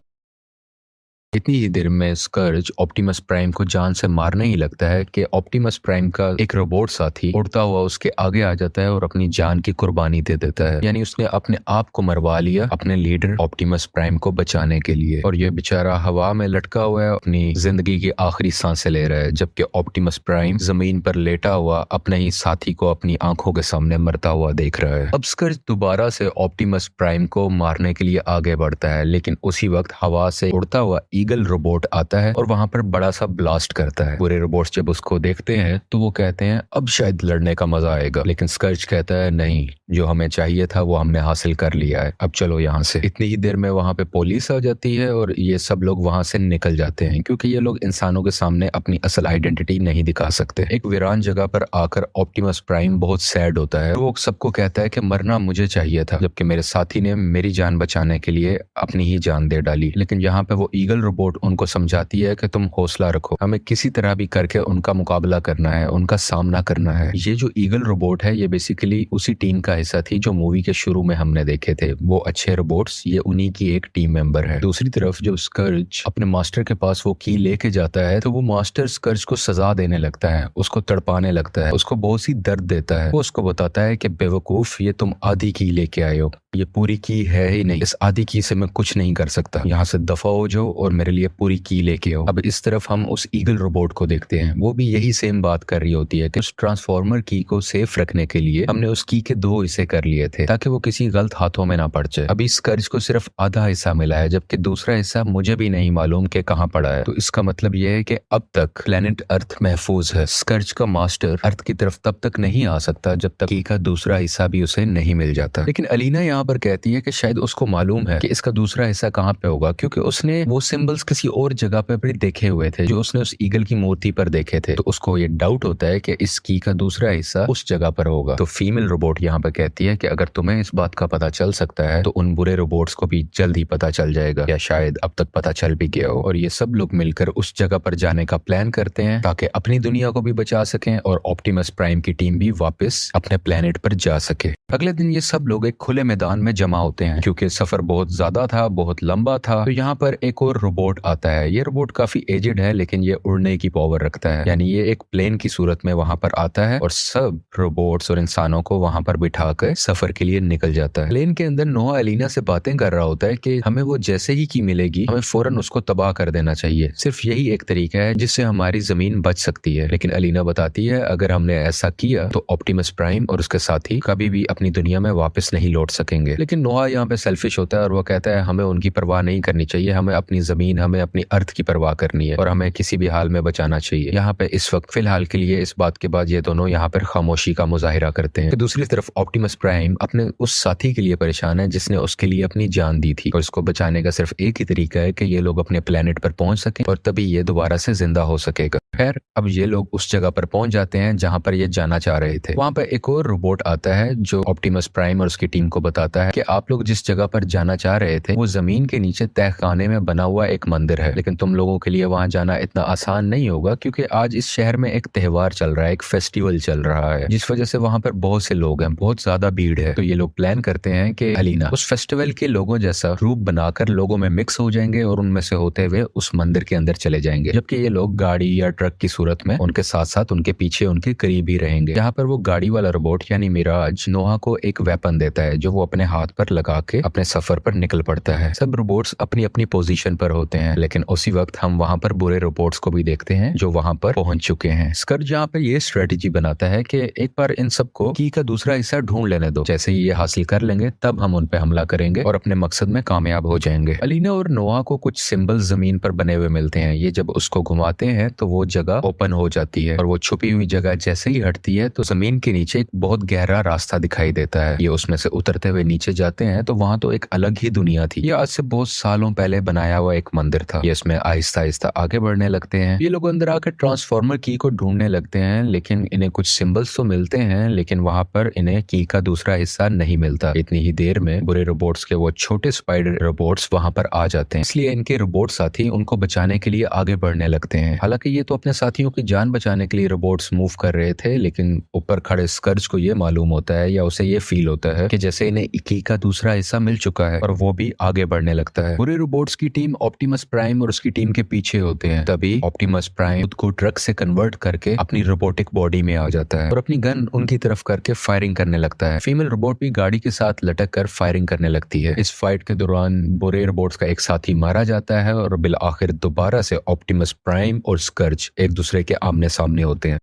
इतनी ही देर में स्कर्ज ऑप्टिमस प्राइम को जान से मारने ही लगता है कि ऑप्टिमस प्राइम का एक रोबोट साथी उड़ता हुआ उसके आगे आ जाता है और अपनी जान की कुर्बानी दे देता है। यानी उसने अपने आप को मरवा लिया अपने लीडर ऑप्टिमस प्राइम को बचाने के लिए। और ये बेचारा हवा में लटका हुआ है, अपनी जिंदगी की आखिरी सांसें ले रहा है, जबकि ऑप्टिमस प्राइम जमीन पर लेटा हुआ अपने ही साथी को अपनी आंखों के सामने मरता हुआ देख रहा है। अब स्कर्ज दोबारा से ऑप्टिमस प्राइम को मारने के लिए आगे बढ़ता है, लेकिन उसी वक्त हवा से उड़ता हुआ ईगल रोबोट आता है और वहां पर बड़ा सा ब्लास्ट करता है। पूरे रोबोट्स जब उसको देखते हैं तो वो कहते हैं, अब शायद लड़ने का मजा आएगा। लेकिन स्कर्ज कहता है, नहीं, जो हमें चाहिए था वो हमने हासिल कर लिया है, अब चलो यहाँ से। इतनी ही देर में वहां पे पुलिस आ जाती है और ये सब लोग वहां से निकल जाते हैं, क्योंकि ये लोग इंसानों के सामने अपनी असल आइडेंटिटी नहीं दिखा सकते। एक वीरान जगह पर आकर ऑप्टिमस प्राइम बहुत सैड होता है। वो सबको कहता है कि मरना मुझे चाहिए था, जबकि मेरे साथी ने मेरी जान बचाने के लिए अपनी ही जान दे डाली। लेकिन यहाँ पे वो ईगल रोबोट उनको समझाती है कि तुम हौसला रखो, हमें किसी तरह भी करके उनका मुकाबला करना है, उनका सामना करना है। ये जो ईगल रोबोट है ये बेसिकली उसी टीम का हिस्सा थी जो मूवी के शुरू में हमने देखे थे। वो अच्छे रोबोट्स, ये उन्हीं की एक टीम मेंबर है। दूसरी तरफ जब स्कर्ज अपने मास्टर के पास वो की लेके जाता है तो वो मास्टर स्कर्ज को सजा देने लगता है, उसको तड़पाने लगता है, उसको बहुत सी दर्द देता है। वो उसको बताता है कि बेवकूफ, ये तुम आधी की लेके आए हो, ये पूरी की है ही नहीं, इस आधी की से मैं कुछ नहीं कर सकता, यहाँ से दफा हो जाओ और मेरे लिए पूरी की लेके आओ। अब इस तरफ हम उस ईगल रोबोट को देखते हैं, वो भी यही सेम बात कर रही होती है कि उस ट्रांसफॉर्मर की को सेफ रखने के लिए हमने उस की के 2 हिस्से कर लिए थे ताकि वो किसी गलत हाथों में ना पड़ जाए। अभी स्कर्ज को सिर्फ आधा हिस्सा मिला है, जबकि दूसरा हिस्सा मुझे भी नहीं मालूम कि कहाँ पड़ा है। तो इसका मतलब यह है कि अब तक प्लेनेट अर्थ महफूज है। स्कर्ज का मास्टर अर्थ की तरफ तब तक नहीं आ सकता जब तक की का दूसरा हिस्सा भी उसे नहीं मिल जाता। लेकिन अलीना यहाँ पर कहती है कि शायद उसको मालूम है कि इसका दूसरा हिस्सा कहाँ पे होगा, क्योंकि उसने वो सिंबल्स किसी और जगह पे भी देखे हुए थे जो उसने उस ईगल की मूर्ति पर देखे थे। तो उसको ये डाउट होता है कि इस की का दूसरा हिस्सा उस जगह पर होगा। तो फीमेल रोबोट यहाँ पे कहती है कि अगर तुम्हें इस बात का पता चल सकता है तो उन बुरे रोबोट्स को भी जल्द ही पता चल जाएगा, या शायद अब तक पता चल भी गया हो। और ये सब लोग मिलकर उस जगह पर जाने का प्लान करते हैं ताकि अपनी दुनिया को भी बचा सकें और ऑप्टिमस प्राइम की टीम भी वापस अपने प्लेनेट पर जा सके। अगले दिन ये सब लोग एक खुले मैदान में जमा होते हैं। क्योंकि सफर बहुत ज्यादा था, बहुत लंबा था, तो यहाँ पर एक और रोबोट आता है। ये रोबोट काफी एजेड है लेकिन ये उड़ने की पावर रखता है, यानी ये एक प्लेन की सूरत में वहां पर आता है और सब रोबोट्स और इंसानों को वहां पर बिठाकर सफर के लिए निकल जाता है। प्लेन के अंदर नोआ एलिना से बातें कर रहा होता है कि हमें वो जैसे ही की मिलेगी हमें फौरन उसको तबाह कर देना चाहिए, सिर्फ यही एक तरीका है जिससे हमारी जमीन बच सकती है। लेकिन एलिना बताती है अगर हमने ऐसा किया तो ऑप्टिमस प्राइम और उसके साथी कभी भी अपनी दुनिया में वापस नहीं लौट सकेंगे। लेकिन नोआ यहाँ पे सेल्फिश होता है और वो कहता है हमें उनकी परवाह नहीं करनी चाहिए, हमें अपनी जमीन, हमें अपनी अर्थ की परवाह करनी है और हमें किसी भी हाल में बचाना चाहिए। यहाँ पे इस वक्त फिलहाल के लिए इस बात के बाद ये दोनों यहाँ पर खामोशी का मुजाहिरा करते हैं। दूसरी तरफ ऑप्टिमस प्राइम अपने उस साथी के लिए परेशान है जिसने उसके लिए अपनी जान दी थी और इसको बचाने का सिर्फ एक ही तरीका है कि ये लोग अपने प्लेनेट पर पहुंच सके और तभी ये दोबारा से जिंदा हो सकेगा। खैर, अब ये लोग उस जगह पर पहुंच जाते हैं जहां पर ये जाना चाह रहे थे। वहां पर एक और रोबोट आता है जो ऑप्टिमस प्राइम और उसकी टीम को बताता है कि आप लोग जिस जगह पर जाना चाह रहे थे वो जमीन के नीचे तहखाने में बना हुआ एक मंदिर है, लेकिन तुम लोगों के लिए वहां जाना इतना आसान नहीं होगा क्योंकि आज इस शहर में एक त्योहार चल रहा है, एक फेस्टिवल चल रहा है, जिस वजह से वहां पर बहुत से लोग हैं, बहुत ज्यादा भीड़ है। तो ये लोग प्लान करते हैं कि अलीना उस फेस्टिवल के लोगों जैसा रूप बनाकर लोगों में मिक्स हो जाएंगे और उनमें से होते हुए उस मंदिर के अंदर चले जाएंगे, जबकि ये लोग गाड़ी या ट्रक की सूरत में उनके साथ साथ उनके पीछे उनके करीब ही रहेंगे। यहाँ पर वो गाड़ी वाला रोबोट यानी मिराज नोआ को एक वेपन देता है जो वो अपने हाथ पर लगा के अपने सफर पर निकल पड़ता है। सब रोबोट्स अपनी अपनी पोजीशन पर होते हैं, लेकिन उसी वक्त हम वहाँ पर बुरे रोबोट्स को भी देखते हैं जो वहाँ पर पहुंच चुके हैं। स्कर्ज यहाँ पर ये स्ट्रेटेजी बनाता है कि एक बार इन सबको की का दूसरा हिस्सा ढूंढ लेने दो, जैसे ही ये हासिल कर लेंगे तब हम उन पे हमला करेंगे और अपने मकसद में कामयाब हो जाएंगे। अलीना और नोआ को कुछ सिंबल जमीन पर बने हुए मिलते हैं। ये जब उसको घुमाते हैं तो वो जगह ओपन हो जाती है और वो छुपी हुई जगह जैसे ही हटती है तो जमीन के नीचे एक बहुत गहरा रास्ता दिखाई देता है। ये उसमें से उतरते हुए नीचे जाते हैं तो वहां तो एक अलग ही दुनिया थी। ये आज से बहुत सालों पहले बनाया हुआ एक मंदिर था। ये इसमें आहिस्ता आहिस्ता आगे बढ़ने लगते हैं। ये लोग अंदर आकर ट्रांसफॉर्मर की को ढूंढने लगते हैं, लेकिन इन्हें कुछ सिंबल्स तो मिलते हैं, लेकिन वहां पर इन्हें की का दूसरा हिस्सा नहीं मिलता। इतनी ही देर में बुरे रोबोट्स के वो छोटे स्पाइडर रोबोट्स वहां पर आ जाते हैं, इसलिए इनके रोबोट साथी उनको बचाने के लिए आगे बढ़ने लगते हैं। हालांकि ये तो अपने साथियों की जान बचाने के लिए रोबोट्स मूव कर रहे थे, लेकिन ऊपर खड़े स्कर्ज को ये मालूम होता है या उसे ये फील होता है कि जैसे इन्हें की का दूसरा हिस्सा मिल चुका है और वो भी आगे बढ़ने लगता है। बुरे रोबोट्स की टीम ऑप्टिमस प्राइम और उसकी टीम के पीछे होते हैं। तभी ऑप्टिमस प्राइम खुद को ट्रक से कन्वर्ट करके अपनी रोबोटिक बॉडी में आ जाता है और अपनी गन उनकी तरफ करके फायरिंग करने लगता है। फीमेल रोबोट भी गाड़ी के साथ लटक कर फायरिंग करने लगती है। इस फाइट के दौरान बुरे रोबोट्स का एक साथी मारा जाता है और बिल आखिर दोबारा से ऑप्टिमस प्राइम और स्कर्ज एक दूसरे के आमने सामने होते हैं।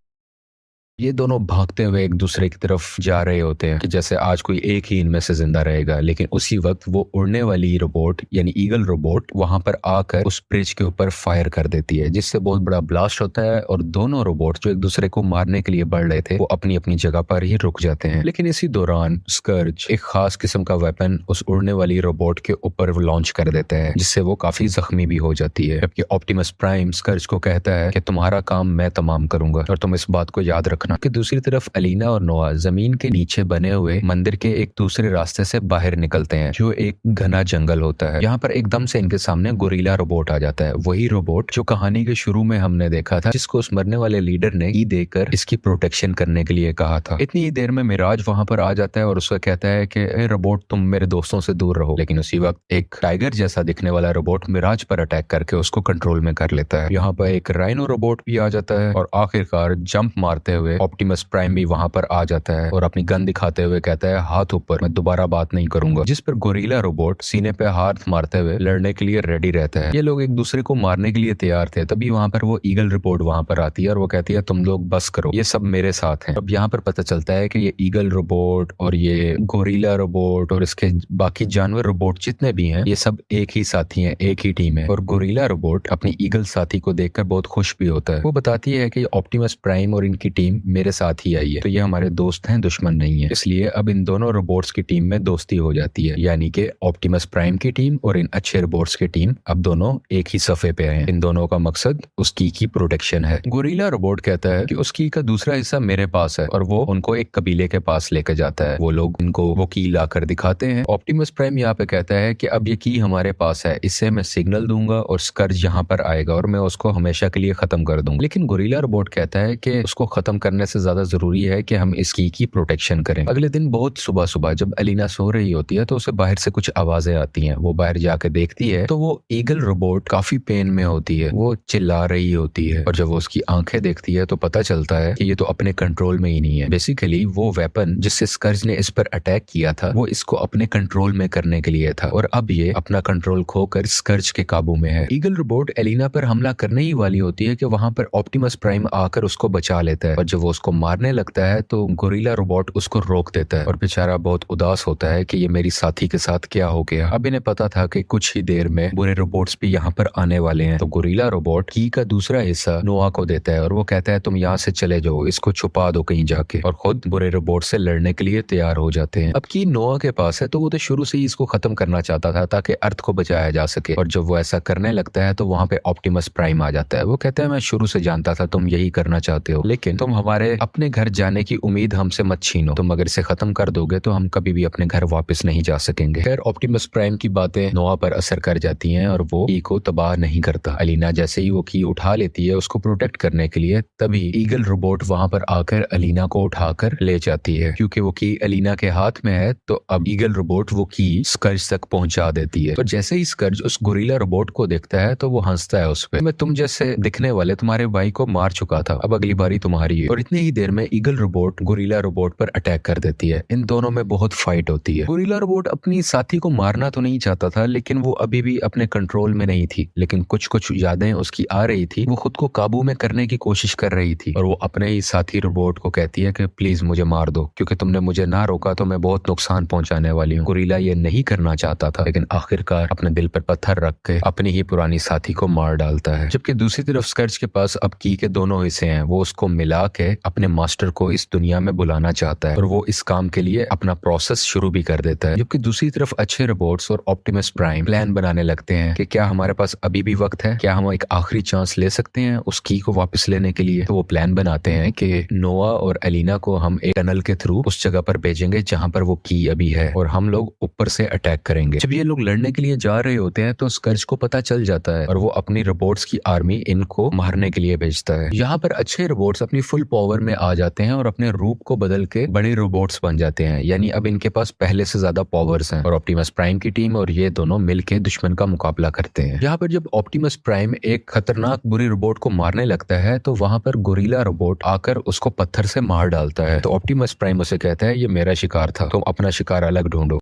ये दोनों भागते हुए एक दूसरे की तरफ जा रहे होते हैं कि जैसे आज कोई एक ही इनमें से जिंदा रहेगा, लेकिन उसी वक्त वो उड़ने वाली रोबोट यानी ईगल रोबोट वहां पर आकर उस ब्रिज के ऊपर फायर कर देती है, जिससे बहुत बड़ा ब्लास्ट होता है और दोनों रोबोट जो एक दूसरे को मारने के लिए बढ़ रहे थे वो अपनी अपनी जगह पर ही रुक जाते हैं। लेकिन इसी दौरान स्कर्ज एक खास किस्म का वेपन उस उड़ने वाली रोबोट के ऊपर लॉन्च कर देता है, जिससे वो काफी जख्मी भी हो जाती है। जबकि ऑप्टिमस प्राइम स्कर्ज को कहता है कि तुम्हारा काम मैं तमाम करूंगा और तुम इस बात को याद रखना। कि दूसरी तरफ अलीना और नोआ जमीन के नीचे बने हुए मंदिर के एक दूसरे रास्ते से बाहर निकलते हैं, जो एक घना जंगल होता है। यहाँ पर एकदम से इनके सामने गोरिल्ला रोबोट आ जाता है, वही रोबोट जो कहानी के शुरू में हमने देखा था, जिसको उस मरने वाले लीडर ने की देकर इसकी प्रोटेक्शन करने के लिए कहा था। इतनी ही देर में मिराज वहां पर आ जाता है और उसको कहता है कि रोबोट तुम मेरे दोस्तों से दूर रहो। लेकिन उसी वक्त एक टाइगर जैसा दिखने वाला रोबोट मिराज पर अटैक करके उसको कंट्रोल में कर लेता है। यहाँ पर एक राइनो रोबोट भी आ जाता है और आखिरकार जंप मारते हुए ऑप्टिमस प्राइम भी वहां पर आ जाता है और अपनी गन दिखाते हुए कहता है हाथ ऊपर, मैं दोबारा बात नहीं करूंगा। जिस पर गोरिल्ला रोबोट सीने पे हाथ मारते हुए लड़ने के लिए रेडी रहता है। ये लोग एक दूसरे को मारने के लिए तैयार थे। तभी वहां पर वो ईगल रोबोट वहां पर आती है और वो कहती है तुम लोग बस करो, ये सब मेरे साथ हैं। अब यहाँ पर पता चलता है कि ये ईगल रोबोट और ये गोरिल्ला रोबोट और इसके बाकी जानवर रोबोट जितने भी हैं ये सब एक ही साथी हैं, एक ही टीम है। और गोरिल्ला रोबोट अपनी ईगल साथी को देखकर बहुत खुश भी होता है। वो बताती है कि ऑप्टिमस प्राइम और इनकी टीम मेरे साथ ही आई है, तो ये हमारे दोस्त हैं, दुश्मन नहीं है। इसलिए अब इन दोनों रोबोट्स की टीम में दोस्ती हो जाती है, यानी कि ऑप्टिमस प्राइम की टीम और इन अच्छे रोबोट्स की टीम अब दोनों एक ही सफे पे हैं। इन दोनों का मकसद उस की प्रोटेक्शन है। गोरिल्ला रोबोट कहता है कि उस की का दूसरा हिस्सा मेरे पास है और वो उनको एक कबीले के पास लेकर जाता है। वो लोग इनको वो की लाकर दिखाते हैं। ऑप्टिमस प्राइम यहाँ पे कहता है कि अब ये की हमारे पास है, इससे मैं सिग्नल दूंगा और स्कर्ज यहाँ पर आएगा और मैं उसको हमेशा के लिए खत्म कर दूंगा। लेकिन गोरिल्ला रोबोट कहता है कि उसको खत्म करने से ज्यादा जरूरी है कि हम इस की प्रोटेक्शन करें। अगले दिन बहुत सुबह सुबह जब अलीना सो रही होती है तो उसे बाहर से कुछ आवाजें आती हैं। वो बाहर जाकर देखती है तो वो ईगल रोबोट काफी पेन में होती है, वो चिल्ला रही होती है और जब वो उसकी आंखें देखती है तो पता चलता है कि ये तो अपने कंट्रोल में ही नहीं है। बेसिकली वो वेपन जिससे स्कर्ज ने इस पर अटैक किया था वो इसको अपने कंट्रोल में करने के लिए था और अब ये अपना कंट्रोल खोकर स्कर्ज के काबू में है। ईगल रोबोट एलिना पर हमला करने ही वाली होती है कि वहां पर ऑप्टिमस प्राइम आकर उसको बचा लेता है और जब वो उसको मारने लगता है तो गोरिल्ला रोबोट उसको रोक देता है और बेचारा बहुत उदास होता है कि ये मेरी साथी के साथ क्या हो गया। अब इन्हें पता था कि कुछ ही देर में बुरे रोबोट्स भी यहाँ पर आने वाले हैं, तो गोरिल्ला रोबोट की का दूसरा हिस्सा नोआ को देता है और वो कहता है तुम यहाँ से चले जाओ, इसको छुपा दो कहीं जाके, और खुद बुरे रोबोट से लड़ने के लिए तैयार हो जाते हैं। अब की नोआ के पास है तो वो तो शुरू से ही इसको खत्म करना चाहता था ताकि अर्थ को बचाया जा सके, और जब वो ऐसा करने लगता है तो वहां पे ऑप्टिमस प्राइम आ जाता है। वो कहता है मैं शुरू से जानता था तुम यही करना चाहते हो, लेकिन तुम हमारे हमारे अपने घर जाने की उम्मीद हमसे मत छीनो। तुम अगर इसे खत्म कर दोगे तो हम कभी भी अपने घर वापस नहीं जा सकेंगे। खैर ऑप्टिमस प्राइम की बातें नोआ पर असर कर जाती हैं और वो की को तबाह नहीं करता। अलीना जैसे ही वो की उठा लेती है उसको प्रोटेक्ट करने के लिए, तभी ईगल रोबोट वहां पर आकर अलीना को उठाकर ले जाती है। क्योंकि वो की अलीना के हाथ में है तो अब ईगल रोबोट वो की स्कर्ज तक पहुंचा देती है। तो जैसे ही स्कर्ज उस गोरिल्ला रोबोट को देखता है तो वो हंसता है उस पर, मैं तुम जैसे दिखने वाले तुम्हारे भाई को मार चुका था, अब अगली बारी तुम्हारी है। और इतनी ही देर में ईगल रोबोट गोरिल्ला रोबोट पर अटैक कर देती है। इन दोनों में बहुत फाइट होती है। गोरिल्ला रोबोट अपनी साथी को मारना तो नहीं चाहता था, लेकिन वो अभी भी अपने कंट्रोल में नहीं थी। लेकिन कुछ कुछ यादें उसकी आ रही थी, वो खुद को काबू में करने की कोशिश कर रही थी और वो अपने ही साथी रोबोट को कहती है कि प्लीज मुझे मार दो, क्योंकि तुमने मुझे ना रोका तो मैं बहुत नुकसान पहुंचाने वाली हूँ। गोरिल्ला ये नहीं करना चाहता था, लेकिन आखिरकार अपने दिल पर पत्थर रख के अपनी ही पुरानी साथी को मार डालता है। जबकि दूसरी तरफ स्कर्ज के पास अब की के दोनों हिस्से हैं। वो उसको मिला के अपने मास्टर को इस दुनिया में बुलाना चाहता है और वो इस काम के लिए अपना प्रोसेस शुरू भी कर देता है। जबकि दूसरी तरफ अच्छे रोबोट्स और ऑप्टिमस प्राइम प्लान बनाने लगते हैं कि क्या हमारे पास अभी भी वक्त है, क्या हम एक आखिरी चांस ले सकते हैं उस की को वापस लेने के लिए। तो वो प्लान बनाते हैं कि नोआ और अलीना को हम एक टनल के थ्रू उस जगह पर भेजेंगे जहां पर वो की अभी है और हम लोग ऊपर से अटैक करेंगे। जब ये लोग लड़ने के लिए जा रहे होते हैं तो स्कर्ज को पता चल जाता है और वो अपनी रोबोट्स की आर्मी इनको मारने के लिए भेजता है। यहाँ पर अच्छे रोबोट्स अपनी फुल पावर में आ जाते हैं और अपने रूप को बदल के बड़े रोबोट्स बन जाते हैं, यानी अब इनके पास पहले से ज्यादा पावर्स हैं। और ऑप्टिमस प्राइम की टीम और ये दोनों मिलके दुश्मन का मुकाबला करते हैं। यहाँ पर जब ऑप्टिमस प्राइम एक खतरनाक बुरी रोबोट को मारने लगता है तो वहां पर गोरिल्ला रोबोट आकर उसको पत्थर से मार डालता है। तो ऑप्टिमस प्राइम उसे कहता है ये मेरा शिकार था, तुम अपना शिकार अलग ढूंढो।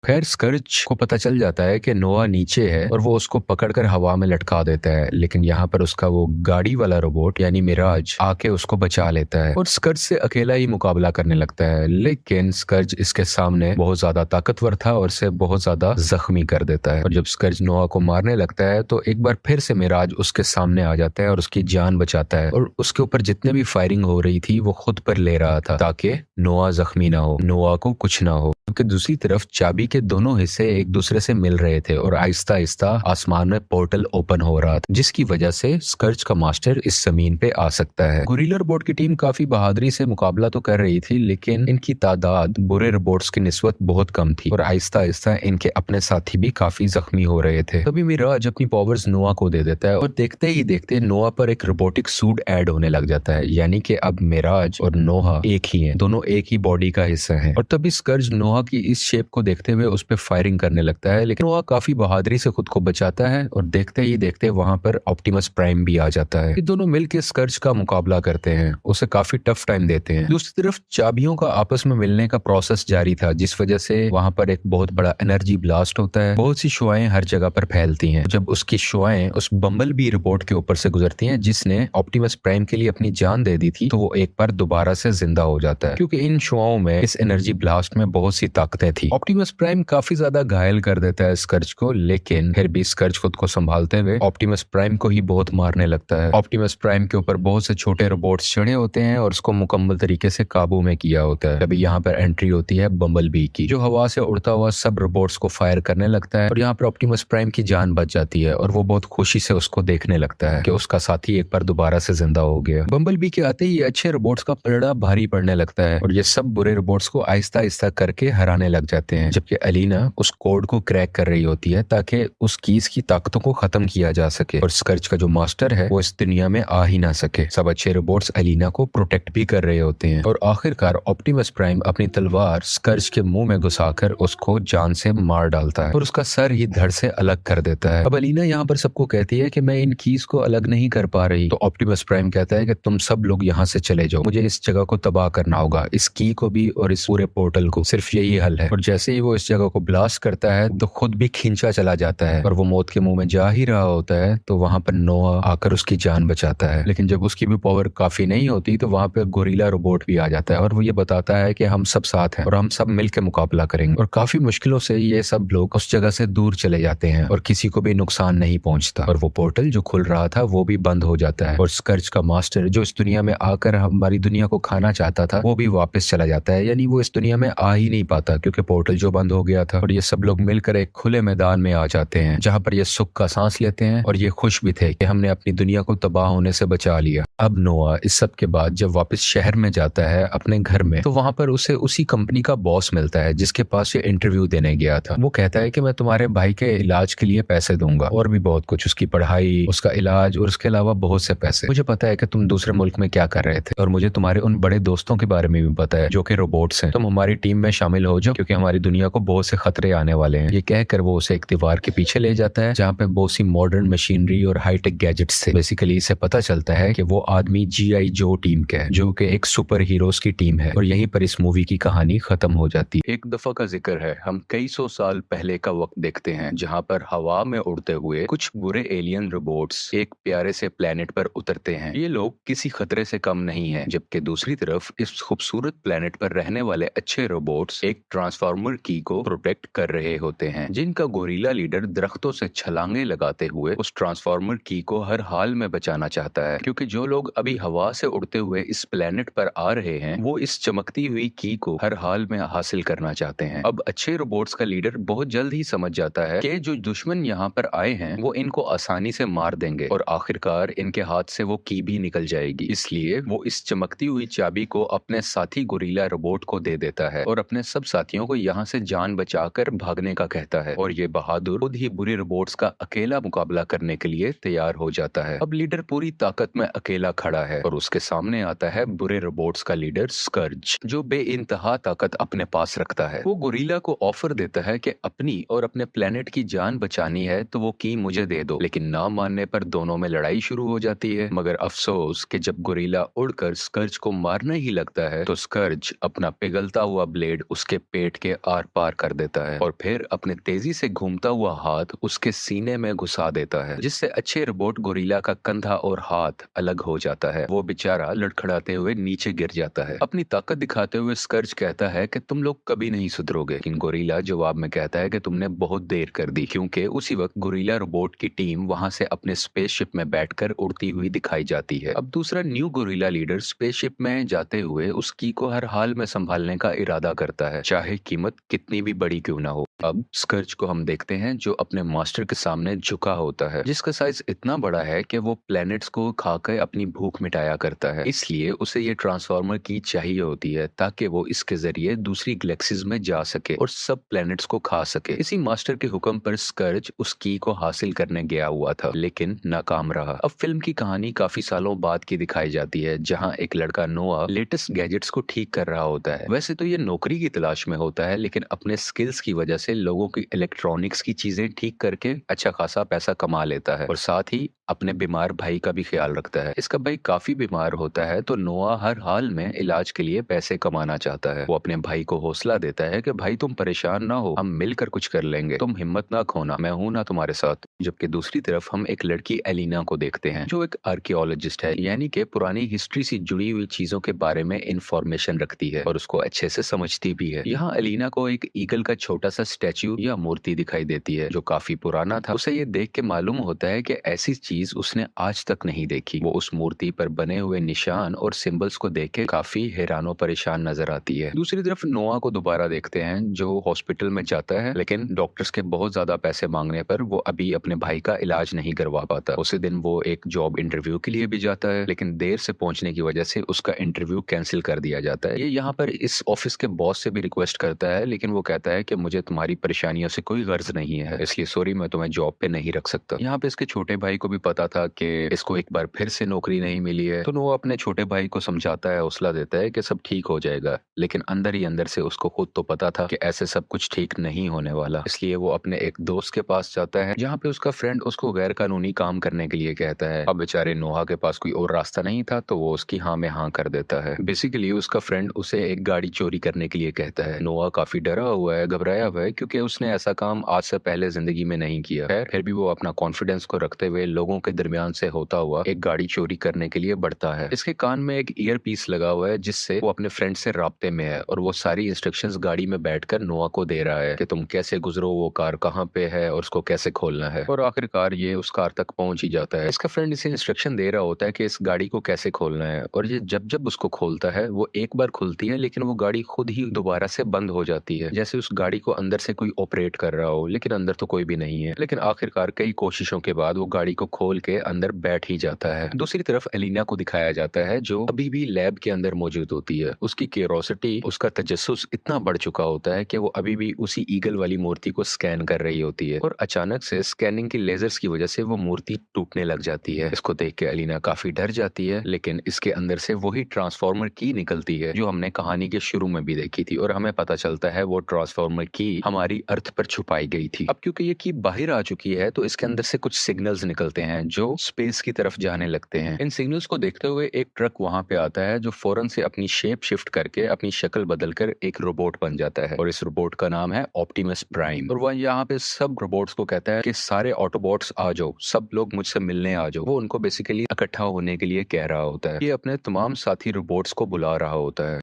खैर स्कर्ज को पता चल जाता है कि नोआ नीचे है और वो उसको पकड़कर हवा में लटका देता है, लेकिन यहाँ पर उसका वो गाड़ी वाला रोबोट यानी मिराज आके उसको बचा लेता है और स्कर्ज से अकेला ही मुकाबला करने लगता है। लेकिन स्कर्ज इसके सामने बहुत ज्यादा ताकतवर था और इसे बहुत ज्यादा जख्मी कर देता है। और जब स्कर्ज नोआ को मारने लगता है तो एक बार फिर से मिराज उसके सामने आ जाता है और उसकी जान बचाता है और उसके ऊपर जितने भी फायरिंग हो रही थी वो खुद पर ले रहा था ताकि नोआ जख्मी ना हो, नोआ को कुछ ना हो। क्योंकि दूसरी तरफ चाबी के दोनों हिस्से एक दूसरे से मिल रहे थे और आहिस्ता आहिस्ता आसमान में पोर्टल ओपन हो रहा था, जिसकी वजह से स्कर्ज का मास्टर इस जमीन पे आ सकता है। गोरिल्ला रोबोट की टीम काफी बहादुरी से मुकाबला तो कर रही थी, लेकिन इनकी तादाद बुरे रोबोट्स की निस्बत बहुत कम थी और आहिस्ता आहिस्ता इनके अपने साथी भी काफी जख्मी हो रहे थे। तभी मिराज अपनी पावर्स नोआ को दे देता है और देखते ही देखते नोआ पर एक रोबोटिक सूट ऐड होने लग जाता है, यानी कि अब मिराज और नोआ एक ही हैं, दोनों एक ही बॉडी का हिस्सा हैं। और तभी स्कर्ज नोआ की इस शेप को देखते हुए उस पर फायरिंग करने लगता है, लेकिन नोआ काफी बहादुरी से खुद को बचाता है और देखते ही देखते वहां पर ऑप्टिमस प्राइम भी आ जाता है। ये दोनों मिलकर स्कर्ज का मुकाबला करते हैं, उसे काफी टफ टाइम देते हैं। दूसरी तरफ चाबियों का आपस में मिलने का प्रोसेस जारी था, जिस वजह से वहां पर एक बहुत बड़ा एनर्जी ब्लास्ट होता है। बहुत सी शुआएं हर जगह पर फैलती हैं। जब उसकी शुआएं उस बम्बल बी रोबोट के ऊपर से गुजरती हैं जिसने ऑप्टिमस प्राइम के लिए अपनी जान दे दी थी, तो वो एक बार दोबारा से जिंदा हो जाता है, क्योंकि इन शुआओं में, इस एनर्जी ब्लास्ट में बहुत सी ताकतें थी। ऑप्टिमस प्राइम काफी ज्यादा घायल कर देता है स्कर्ज को, लेकिन फिर भी स्कर्ज खुद को संभालते हुए ऑप्टिमस प्राइम को ही बहुत मारने लगता है। ऑप्टिमस प्राइम के ऊपर बहुत से छोटे रोबोट्स चढ़े होते हैं और उसको मुकम्मल तरीके से काबू में किया होता है। तभी यहाँ पर एंट्री होती है बम्बल बी की, जो हवा से उड़ता हुआ सब रोबोट्स को फायर करने लगता है और यहाँ पर ऑप्टिमस प्राइम की जान बच जाती है और वो बहुत खुशी से उसको देखने लगता है कि उसका साथी एक बार दोबारा से जिंदा हो गया। बम्बल बी के आते ही अच्छे रोबोट्स का पलड़ा भारी पड़ने लगता है और ये सब बुरे रोबोट्स को आहिस्ता आहिस्ता करके हराने लग जाते हैं, जबकि अलीना उस कोड को क्रैक कर रही होती है ताकि उस कीज की ताकतों को खत्म किया जा सके और स्कर्ज का जो मास्टर है वो इस दुनिया में आ ही ना सके। सब अच्छे रोबोट्स अलीना को प्रोटेक्ट भी कर रहे होते हैं और आखिरकार ऑप्टिमस प्राइम अपनी तलवार स्कर्ज के मुंह में घुसाकर उसको जान से मार डालता है और उसका सर ही धड़ से अलग कर देता है। अब अलीना यहाँ पर सबको कहती है कि मैं इन कीज को अलग नहीं कर पा रही, तो ऑप्टिमस प्राइम कहता है कि तुम सब लोग यहाँ से चले जाओ, मुझे इस जगह को तबाह करना होगा, इस की को भी और इस पूरे पोर्टल को, सिर्फ यही हल है। और जैसे ही वो इस जगह को ब्लास्ट करता है तो खुद भी खींचा चला जाता है और वो मौत के मुंह में जा ही रहा होता है तो वहां पर नोआ आकर उसकी जान बचाता है। लेकिन जब उसकी भी पावर काफी नहीं होती तो वहां पे गोरिल्ला रोबोट भी आ जाता है और वो ये बताता है कि हम सब साथ हैं और हम सब मिलकर मुकाबला करेंगे। और काफी मुश्किलों से ये सब लोग उस जगह से दूर चले जाते हैं और किसी को भी नुकसान नहीं पहुंचता और वो पोर्टल जो खुल रहा था वो भी बंद हो जाता है और स्कर्ज का मास्टर जो इस दुनिया में आकर हमारी दुनिया को खाना चाहता था वो भी वापस चला जाता है, यानी वो इस दुनिया में आ ही नहीं पाता क्योंकि पोर्टल जो बंद हो गया था और ये सब लोग मिलकर एक खुले मैदान में आ जाते हैं जहाँ पर ये सुख का सांस लेते हैं और ये खुश भी थे कि हमने अपनी दुनिया को तबाह होने से बचा लिया। अब नोआ इस सब के बाद जब वापस शहर में जाता है अपने घर में, तो वहां पर उसे उसी कंपनी का बॉस मिलता है जिसके पास ये इंटरव्यू देने गया था। वो कहता है कि मैं तुम्हारे भाई के इलाज के लिए पैसे दूंगा और भी बहुत कुछ, उसकी पढ़ाई, उसका इलाज और उसके अलावा बहुत से पैसे। मुझे पता है कि तुम दूसरे मुल्क में क्या कर रहे थे और मुझे तुम्हारे उन बड़े दोस्तों के बारे में भी पता है जो कि रोबोट्स हैं। तुम हमारी टीम में शामिल हो जाओ क्योंकि हमारी दुनिया को बहुत से खतरे आने वाले हैं। ये कहकर वो उसे एक दीवार के पीछे ले जाता है जहाँ पे बहुत सी मॉडर्न मशीनरी और हाईटेक गैजेट्स थे। बेसिकली इसे पता चलता है कि वो आदमी GI जो टीम के है, जो कि एक सुपर हीरोज की टीम है, और यहीं पर इस मूवी की कहानी खत्म हो जाती है। एक दफा का जिक्र है, हम कई सौ साल पहले का वक्त देखते हैं जहाँ पर हवा में उड़ते हुए कुछ बुरे एलियन रोबोट्स एक प्यारे से प्लेनेट पर उतरते हैं। ये लोग किसी खतरे से कम नहीं है, जबकि दूसरी तरफ इस खूबसूरत प्लेनेट पर रहने वाले अच्छे रोबोट्स एक ट्रांसफार्मर की को प्रोटेक्ट कर रहे होते हैं, जिनका गोरिल्ला लीडर दरख्तों से छलांगे लगाते हुए उस ट्रांसफार्मर की को हर हाल में बचाना चाहता है, क्योंकि जो लोग अभी हवा से उड़ते हुए इस प्लेनेट पर आ रहे हैं वो इस चमकती हुई की को हर हाल में हासिल करना चाहते हैं। अब अच्छे रोबोट्स का लीडर बहुत जल्द ही समझ जाता है कि जो दुश्मन यहाँ पर आए हैं वो इनको आसानी से मार देंगे और आखिरकार इनके हाथ से वो की भी निकल जाएगी। इसलिए वो इस चमकती हुई चाबी को अपने साथी गोरिल्ला रोबोट को दे देता है और अपने सब साथियों को यहाँ से जान बचाकर भागने का कहता है, और ये बहादुर खुद ही बुरे रोबोट्स का अकेला मुकाबला करने के लिए तैयार हो जाता है। अब लीडर पूरी ताकत में अकेला खड़ा है और उसके सामने आता है बुरे रोबोट्स का लीडर स्कर्ज, जो बेइंतहा ताकत अपने पास रखता है। वो गोरिल्ला को ऑफर देता है कि अपनी और अपने प्लेनेट की जान बचानी है तो वो की मुझे दे दो, लेकिन ना मानने पर दोनों में लड़ाई शुरू हो जाती है। मगर अफसोस कि जब गोरिल्ला उड़कर स्कर्ज को मारने ही लगता है तो स्कर्ज अपना पिघलता हुआ ब्लेड उसके पेट के आर पार कर देता है और फिर अपने तेजी से घूमता हुआ हाथ उसके सीने में घुसा देता है, जिससे अच्छे रोबोट गोरिल्ला का कंधा और हाथ अलग हो जाता है। वो बेचारा लड़खड़ाते हुए नीचे गिर जाता है। अपनी ताकत दिखाते हुए स्कर्ज कहता है कि तुम लोग कभी नहीं सुधरोगे, लेकिन गोरिल्ला जवाब में कहता है कि तुमने बहुत देर कर दी, क्योंकि उसी वक्त गोरिल्ला रोबोट की टीम वहां से अपने स्पेसशिप में बैठकर उड़ती हुई दिखाई जाती है। अब दूसरा न्यू गोरिल्ला लीडर स्पेसशिप में जाते हुए उस की को हर हाल में संभालने का इरादा करता है, चाहे कीमत कितनी भी बड़ी क्यों ना हो। अब स्कर्ज को हम देखते हैं जो अपने मास्टर के सामने झुका होता है, जिसका साइज इतना बड़ा है कि वो प्लैनेट्स को खाकर अपनी भूख मिटाया करता है। इसलिए उसे ये ट्रांसफार्मर की चाहिए होती है ताकि वो इसके जरिए दूसरी गैलेक्सीज में जा सके और सब प्लैनेट्स को खा सके। इसी मास्टर के हुक्म पर स्कर्ज उस की को हासिल करने गया हुआ था, लेकिन नाकाम रहा। अब फिल्म की कहानी काफी सालों बाद की दिखाई जाती है, जहाँ एक लड़का नोआ लेटेस्ट गैजेट्स को ठीक कर रहा होता है। वैसे तो ये नौकरी की तलाश में होता है, लेकिन अपने स्किल्स की वजह से लोगों की इलेक्ट्रॉनिक्स की चीजें ठीक करके अच्छा खासा पैसा कमा लेता है और साथ ही अपने बीमार भाई का भी ख्याल रखता है। इसका भाई काफी बीमार होता है तो नोआ हर हाल में इलाज के लिए पैसे कमाना चाहता है। वो अपने भाई को हौसला देता है कि भाई तुम परेशान ना हो, हम मिलकर कुछ कर लेंगे, तुम हिम्मत ना खोना, मैं हूं ना तुम्हारे साथ। जबकि दूसरी तरफ हम एक लड़की एलिना को देखते हैं जो एक आर्कियोलॉजिस्ट है, यानी कि पुरानी हिस्ट्री से जुड़ी हुई चीजों के बारे में इंफॉर्मेशन रखती है और उसको अच्छे से समझती भी है। यहाँ एलिना को एक ईगल का छोटा सा स्टैच्यू या मूर्ति दिखाई देती है जो काफी पुराना था। उसे ये देख के मालूम होता है कि ऐसी चीज उसने आज तक नहीं देखी। वो उस मूर्ति पर बने हुए निशान और सिंबल्स को देख के काफी हैरानो परेशान नजर आती है। दूसरी तरफ नोआ को दोबारा देखते हैं जो हॉस्पिटल में जाता है, लेकिन डॉक्टर्स के बहुत ज्यादा पैसे मांगने पर वो अभी अपने भाई का इलाज नहीं करवा पाता। उसी दिन वो एक जॉब इंटरव्यू के लिए भी जाता है, लेकिन देर से पहुंचने की वजह से उसका इंटरव्यू कैंसिल कर दिया जाता है। ये यहाँ पर इस ऑफिस के बॉस से भी रिक्वेस्ट करता है, लेकिन वो कहता है कि मुझे तुम्हारी परेशानियों से कोई गर्ज नहीं है, इसलिए सॉरी, मैं तुम्हें जॉब पे नहीं रख सकता। यहाँ पे इसके छोटे भाई को भी पता था कि इसको एक बार फिर से नौकरी नहीं मिली है, तो वो अपने छोटे भाई को समझाता है, हौसला देता है कि सब ठीक हो जाएगा, लेकिन अंदर ही अंदर से उसको खुद तो पता था कि ऐसे सब कुछ ठीक नहीं होने वाला। इसलिए वो अपने एक दोस्त के पास जाता है जहाँ पे उसका फ्रेंड उसको गैर कानूनी काम करने के लिए कहता है। अब बेचारे नोहा के पास कोई और रास्ता नहीं था तो वो उसकी हाँ में हाँ कर देता है। बेसिकली उसका फ्रेंड उसे एक गाड़ी चोरी करने के लिए कहता है। नोहा काफी डरा हुआ है, घबराया हुआ है, क्योंकि उसने ऐसा काम आज से पहले जिंदगी में नहीं किया है। फिर भी वो अपना कॉन्फिडेंस को रखते हुए लोगों लोगों के दरमियान से होता हुआ एक गाड़ी चोरी करने के लिए बढ़ता है। इसके कान में एक ईयर पीस लगा हुआ है जिससे वो अपने फ्रेंड से राब्ते में है और वो सारी इंस्ट्रक्शंस गाड़ी में बैठकर नोआ को दे रहा है कि तुम कैसे गुजरो, वो कार कहाँ पे है और उसको कैसे खोलना है। और आखिरकार ये उस कार तक पहुंच ही जाता है। इसका फ्रेंड इसे इंस्ट्रक्शन दे रहा होता है कि इस गाड़ी को कैसे खोलना है और ये जब जब उसको खोलता है वो एक बार खुलती है लेकिन वो गाड़ी खुद ही दोबारा से बंद हो जाती है, जैसे उस गाड़ी को अंदर से कोई ऑपरेट कर रहा हो, लेकिन अंदर तो कोई भी नहीं है। लेकिन आखिरकार कई कोशिशों के बाद वो गाड़ी को खोल के अंदर बैठ ही जाता है। दूसरी तरफ एलिना को दिखाया जाता है जो अभी भी लैब के अंदर मौजूद होती है। उसकी क्यूरोसिटी, उसका तजस्सुस इतना बढ़ चुका होता है कि वो अभी भी उसी ईगल वाली मूर्ति को स्कैन कर रही होती है और अचानक से स्कैनिंग की लेजर्स की वजह से वो मूर्ति टूटने लग जाती है। इसको देख के एलिना काफी डर जाती है, लेकिन इसके अंदर से वही ट्रांसफॉर्मर की निकलती है जो हमने कहानी के शुरू में भी देखी थी और हमें पता चलता है वो ट्रांसफॉर्मर की हमारी अर्थ पर छुपाई गई थी। अब क्योंकि ये की बाहर आ चुकी है तो इसके अंदर से कुछ सिग्नल्स निकलते हैं जो स्पेस की तरफ जाने लगते हैं। इन सिग्नल्स को देखते हुए एक ट्रक वहां पे आता है जो फौरन से अपनी शेप शिफ्ट करके अपनी शक्ल बदलकर एक रोबोट बन जाता है और इस रोबोट का नाम है ऑप्टिमस प्राइम। और वह यहाँ पे सब रोबोट्स को कहता है कि सारे ऑटोबॉट्स आ जाओ, सब लोग मुझसे मिलने आ जाओ। वो उनको बेसिकली इकट्ठा होने के लिए कह रहा होता है। ये अपने तमाम साथी रोबोट्स को बुला रहा होता है।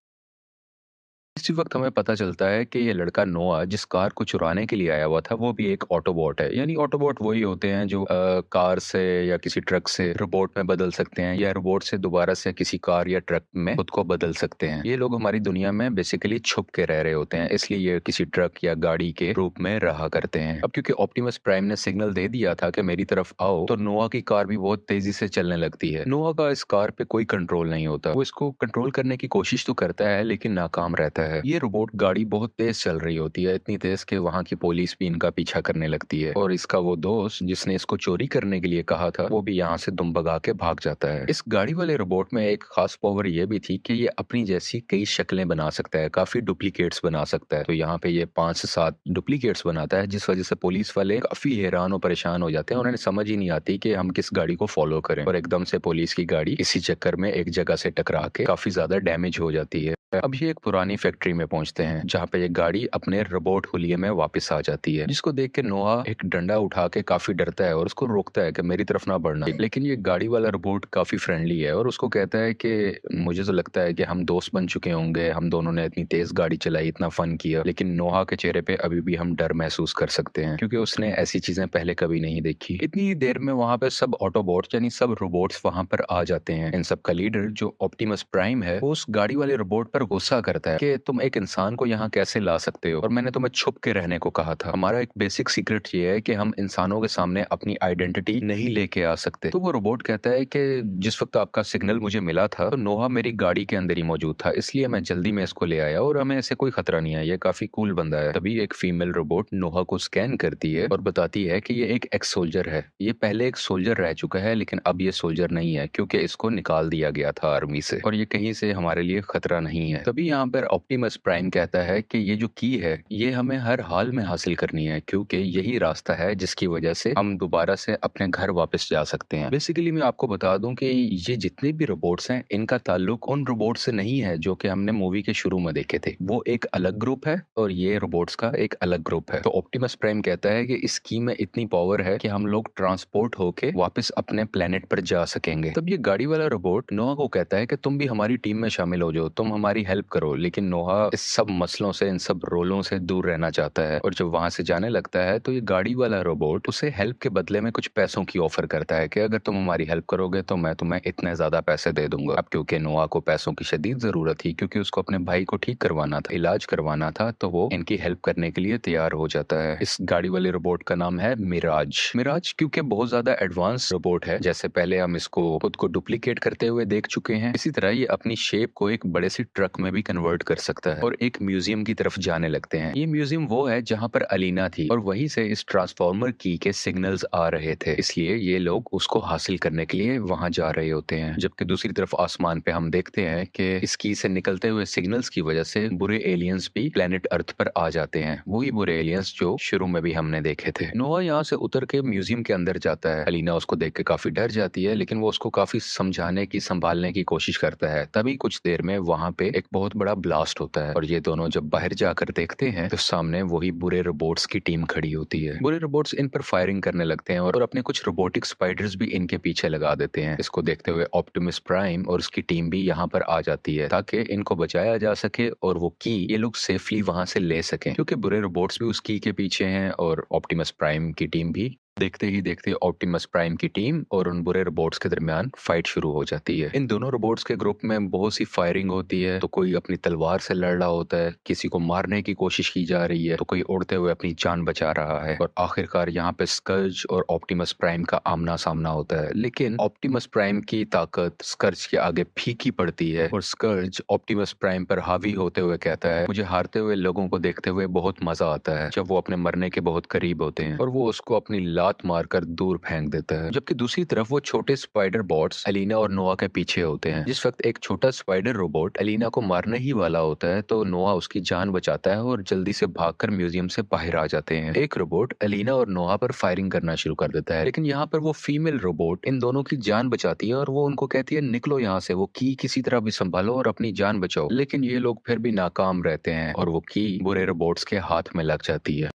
इसी वक्त हमें पता चलता है कि ये लड़का नोआ जिस कार को चुराने के लिए आया हुआ था वो भी एक ऑटोबॉट है। यानी ऑटोबॉट वही होते हैं जो कार से या किसी ट्रक से रोबोट में बदल सकते हैं या रोबोट से दोबारा से किसी कार या ट्रक में खुद को बदल सकते हैं। ये लोग हमारी दुनिया में बेसिकली छुप के रह रहे होते हैं, इसलिए ये किसी ट्रक या गाड़ी के रूप में रहा करते हैं। अब क्योंकि ऑप्टिमस प्राइम ने सिग्नल दे दिया था कि मेरी तरफ आओ, तो नोआ की कार भी बहुत तेजी से चलने लगती है। नोआ का इस कार पे कोई कंट्रोल नहीं होता। वो इसको कंट्रोल करने की कोशिश तो करता है लेकिन नाकाम रहता है। ये रोबोट गाड़ी बहुत तेज चल रही होती है, इतनी तेज कि वहां की पुलिस भी इनका पीछा करने लगती है और इसका वो दोस्त जिसने इसको चोरी करने के लिए कहा था वो भी यहाँ से दुम भगा के भाग जाता है। इस गाड़ी वाले रोबोट में एक खास पावर ये भी थी कि ये अपनी जैसी कई शक्लें बना सकता है, काफी डुप्लीकेट्स बना सकता है। तो यहाँ पे ये 5 से 7 डुप्लीकेट्स बनाता है जिस वजह से पुलिस वाले काफी हैरान और परेशान हो जाते हैं। उन्हें समझ ही नहीं आती कि हम किस गाड़ी को फॉलो करें और एकदम से पुलिस की गाड़ी इसी चक्कर में एक जगह से टकरा के काफी ज्यादा डैमेज हो जाती है। अब ये एक पुरानी फैक्ट्री में पहुंचते हैं जहाँ पे ये गाड़ी अपने रोबोट हुलिये में वापस आ जाती है, जिसको देख के नोआ एक डंडा उठा के काफी डरता है और उसको रोकता है कि मेरी तरफ ना बढ़ना। लेकिन ये गाड़ी वाला रोबोट काफी फ्रेंडली है और उसको कहता है कि मुझे तो लगता है कि हम दोस्त बन चुके होंगे, हम दोनों ने इतनी तेज गाड़ी चलाई, इतना फन किया। लेकिन नोआ के चेहरे पे अभी भी हम डर महसूस कर सकते हैं क्योंकि उसने ऐसी चीजें पहले कभी नहीं देखी। इतनी देर में वहां पे सब ऑटोबॉट्स यानी सब रोबोट्स वहां पर आ जाते हैं। इन सब का लीडर जो ऑप्टिमस प्राइम है वो उस गाड़ी वाले रोबोट पर गुस्सा करता है कि तुम एक इंसान को यहाँ कैसे ला सकते हो और मैंने तुम्हें छुप के रहने को कहा था। हमारा एक बेसिक सीक्रेट ये है कि हम इंसानों के सामने अपनी आइडेंटिटी नहीं लेके आ सकते। तो वो रोबोट कहता है कि जिस वक्त आपका सिग्नल मुझे मिला था तो नोहा मेरी गाड़ी के अंदर ही मौजूद था, इसलिए मैं जल्दी में इसको ले आया और हमें ऐसे कोई खतरा नहीं है, ये काफी कूल बंदा है। तभी एक फीमेल रोबोट नोहा को स्कैन करती है और बताती है कि ये एक एक्स सोल्जर है। ये पहले एक सोल्जर रह चुका है लेकिन अब ये सोल्जर नहीं है क्योंकि इसको निकाल दिया गया था आर्मी से और ये कहीं से हमारे लिए खतरा नहीं है। तभी यहाँ पर ऑप्टिमस प्राइम कहता है कि ये जो की है ये हमें हर हाल में हासिल करनी है क्योंकि यही रास्ता है जिसकी वजह से हम दोबारा से अपने घर वापस जा सकते हैं। बेसिकली मैं आपको बता दूं कि ये जितने भी रोबोट्स हैं इनका ताल्लुक उन रोबोट से नहीं है जो कि हमने मूवी के शुरू में देखे थे। वो एक अलग ग्रुप है और ये रोबोट्स का एक अलग ग्रुप है। तो ऑप्टिमस प्राइम कहता है कि इस की में इतनी पावर है कि हम लोग ट्रांसपोर्ट होके वापस अपने प्लेनेट पर जा सकेंगे। तब ये गाड़ी वाला रोबोट नोहा को कहता है कि तुम भी हमारी टीम में शामिल हो जाओ, तुम हमारी हेल्प करो। लेकिन नोहा इस सब मसलों से, इन सब रोलों से दूर रहना चाहता है और जब वहां से जाने लगता है तो ये गाड़ी वाला रोबोट उसे हेल्प के बदले में कुछ पैसों की ऑफर करता है कि अगर तुम हमारी हेल्प करोगे तो मैं तुम्हें इतने ज्यादा पैसे दे दूंगा। अब क्योंकि नोआ को पैसों की शदीद जरूरत थी क्योंकि उसको अपने भाई को ठीक करवाना था, इलाज करवाना था, तो वो इनकी हेल्प करने के लिए तैयार हो जाता है। इस गाड़ी वाले रोबोट का नाम है मिराज। मिराज क्योंकि बहुत ज्यादा एडवांस रोबोट है, जैसे पहले हम इसको खुद को डुप्लीकेट करते हुए देख चुके हैं, इसी तरह ये अपनी शेप को एक बड़े सी ट्रक में भी कन्वर्ट कर सकता है और एक म्यूजियम की तरफ जाने लगते हैं। ये म्यूजियम वो है जहाँ पर अलीना थी और वहीं से इस ट्रांसफॉर्मर की के सिग्नल्स आ रहे थे, इसलिए ये लोग उसको हासिल करने के लिए वहां जा रहे होते हैं। जबकि दूसरी तरफ आसमान पे हम देखते हैं कि इस की से निकलते हुए सिग्नल्स की वजह से बुरे एलियंस भी प्लेनेट अर्थ पर आ जाते हैं, वही बुरे एलियंस जो शुरू में भी हमने देखे थे। नोआ यहाँ से उतर के म्यूजियम के अंदर जाता है। अलीना उसको देख के काफी डर जाती है लेकिन वो उसको काफी समझाने की, संभालने की कोशिश करता है। तभी कुछ देर में वहां पे एक बहुत बड़ा ब्लास्ट होता है और ये दोनों जब बाहर जाकर देखते हैं तो सामने वही बुरे रोबोट्स की टीम खड़ी होती है। बुरे रोबोट्स इन पर फायरिंग करने लगते हैं और अपने कुछ रोबोटिक स्पाइडर्स भी इनके पीछे लगा देते हैं। इसको देखते हुए ऑप्टिमस प्राइम और उसकी टीम भी यहाँ पर आ जाती है ताकि इनको बचाया जा सके और वो की ये लोग सेफली वहां से ले सकें, क्योंकि बुरे रोबोट्स भी उस की के पीछे हैं और ऑप्टिमस प्राइम की टीम भी। देखते ही देखते ऑप्टिमस प्राइम की टीम और उन बुरे रोबोट्स के दरमियान फाइट शुरू हो जाती है। इन दोनों रोबोट्स के ग्रुप में बहुत सी फायरिंग होती है, तो कोई अपनी तलवार से लड़ रहा होता है, किसी को मारने की कोशिश की जा रही है, तो कोई उड़ते हुए अपनी जान बचा रहा है और आखिरकार यहाँ पे स्कर्ज और ऑप्टिमस प्राइम का आमना सामना होता है। लेकिन ऑप्टिमस प्राइम की ताकत स्कर्ज के आगे फीकी पड़ती है और स्कर्ज ऑप्टिमस प्राइम पर हावी होते हुए कहता है, मुझे हारते हुए लोगों को देखते हुए बहुत मजा आता है जब वो अपने मरने के बहुत करीब होते हैं, और वो उसको अपनी लात मारकर दूर फेंक देता है। जबकि दूसरी तरफ वो छोटे स्पाइडर बॉट्स एलिना और नोआ के पीछे होते हैं। जिस वक्त एक छोटा स्पाइडर रोबोट एलिना को मारने ही वाला होता है तो नोआ उसकी जान बचाता है और जल्दी से भागकर म्यूजियम से बाहर आ जाते हैं। एक रोबोट एलिना और नोआ पर फायरिंग करना शुरू कर देता है, लेकिन यहाँ पर वो फीमेल रोबोट इन दोनों की जान बचाती है और वो उनको कहती है, निकलो यहाँ से, वो की किसी तरह भी संभालो और अपनी जान बचाओ। लेकिन ये लोग फिर भी नाकाम रहते हैं और वो की बुरे रोबोट्स के हाथ में लग जाती है।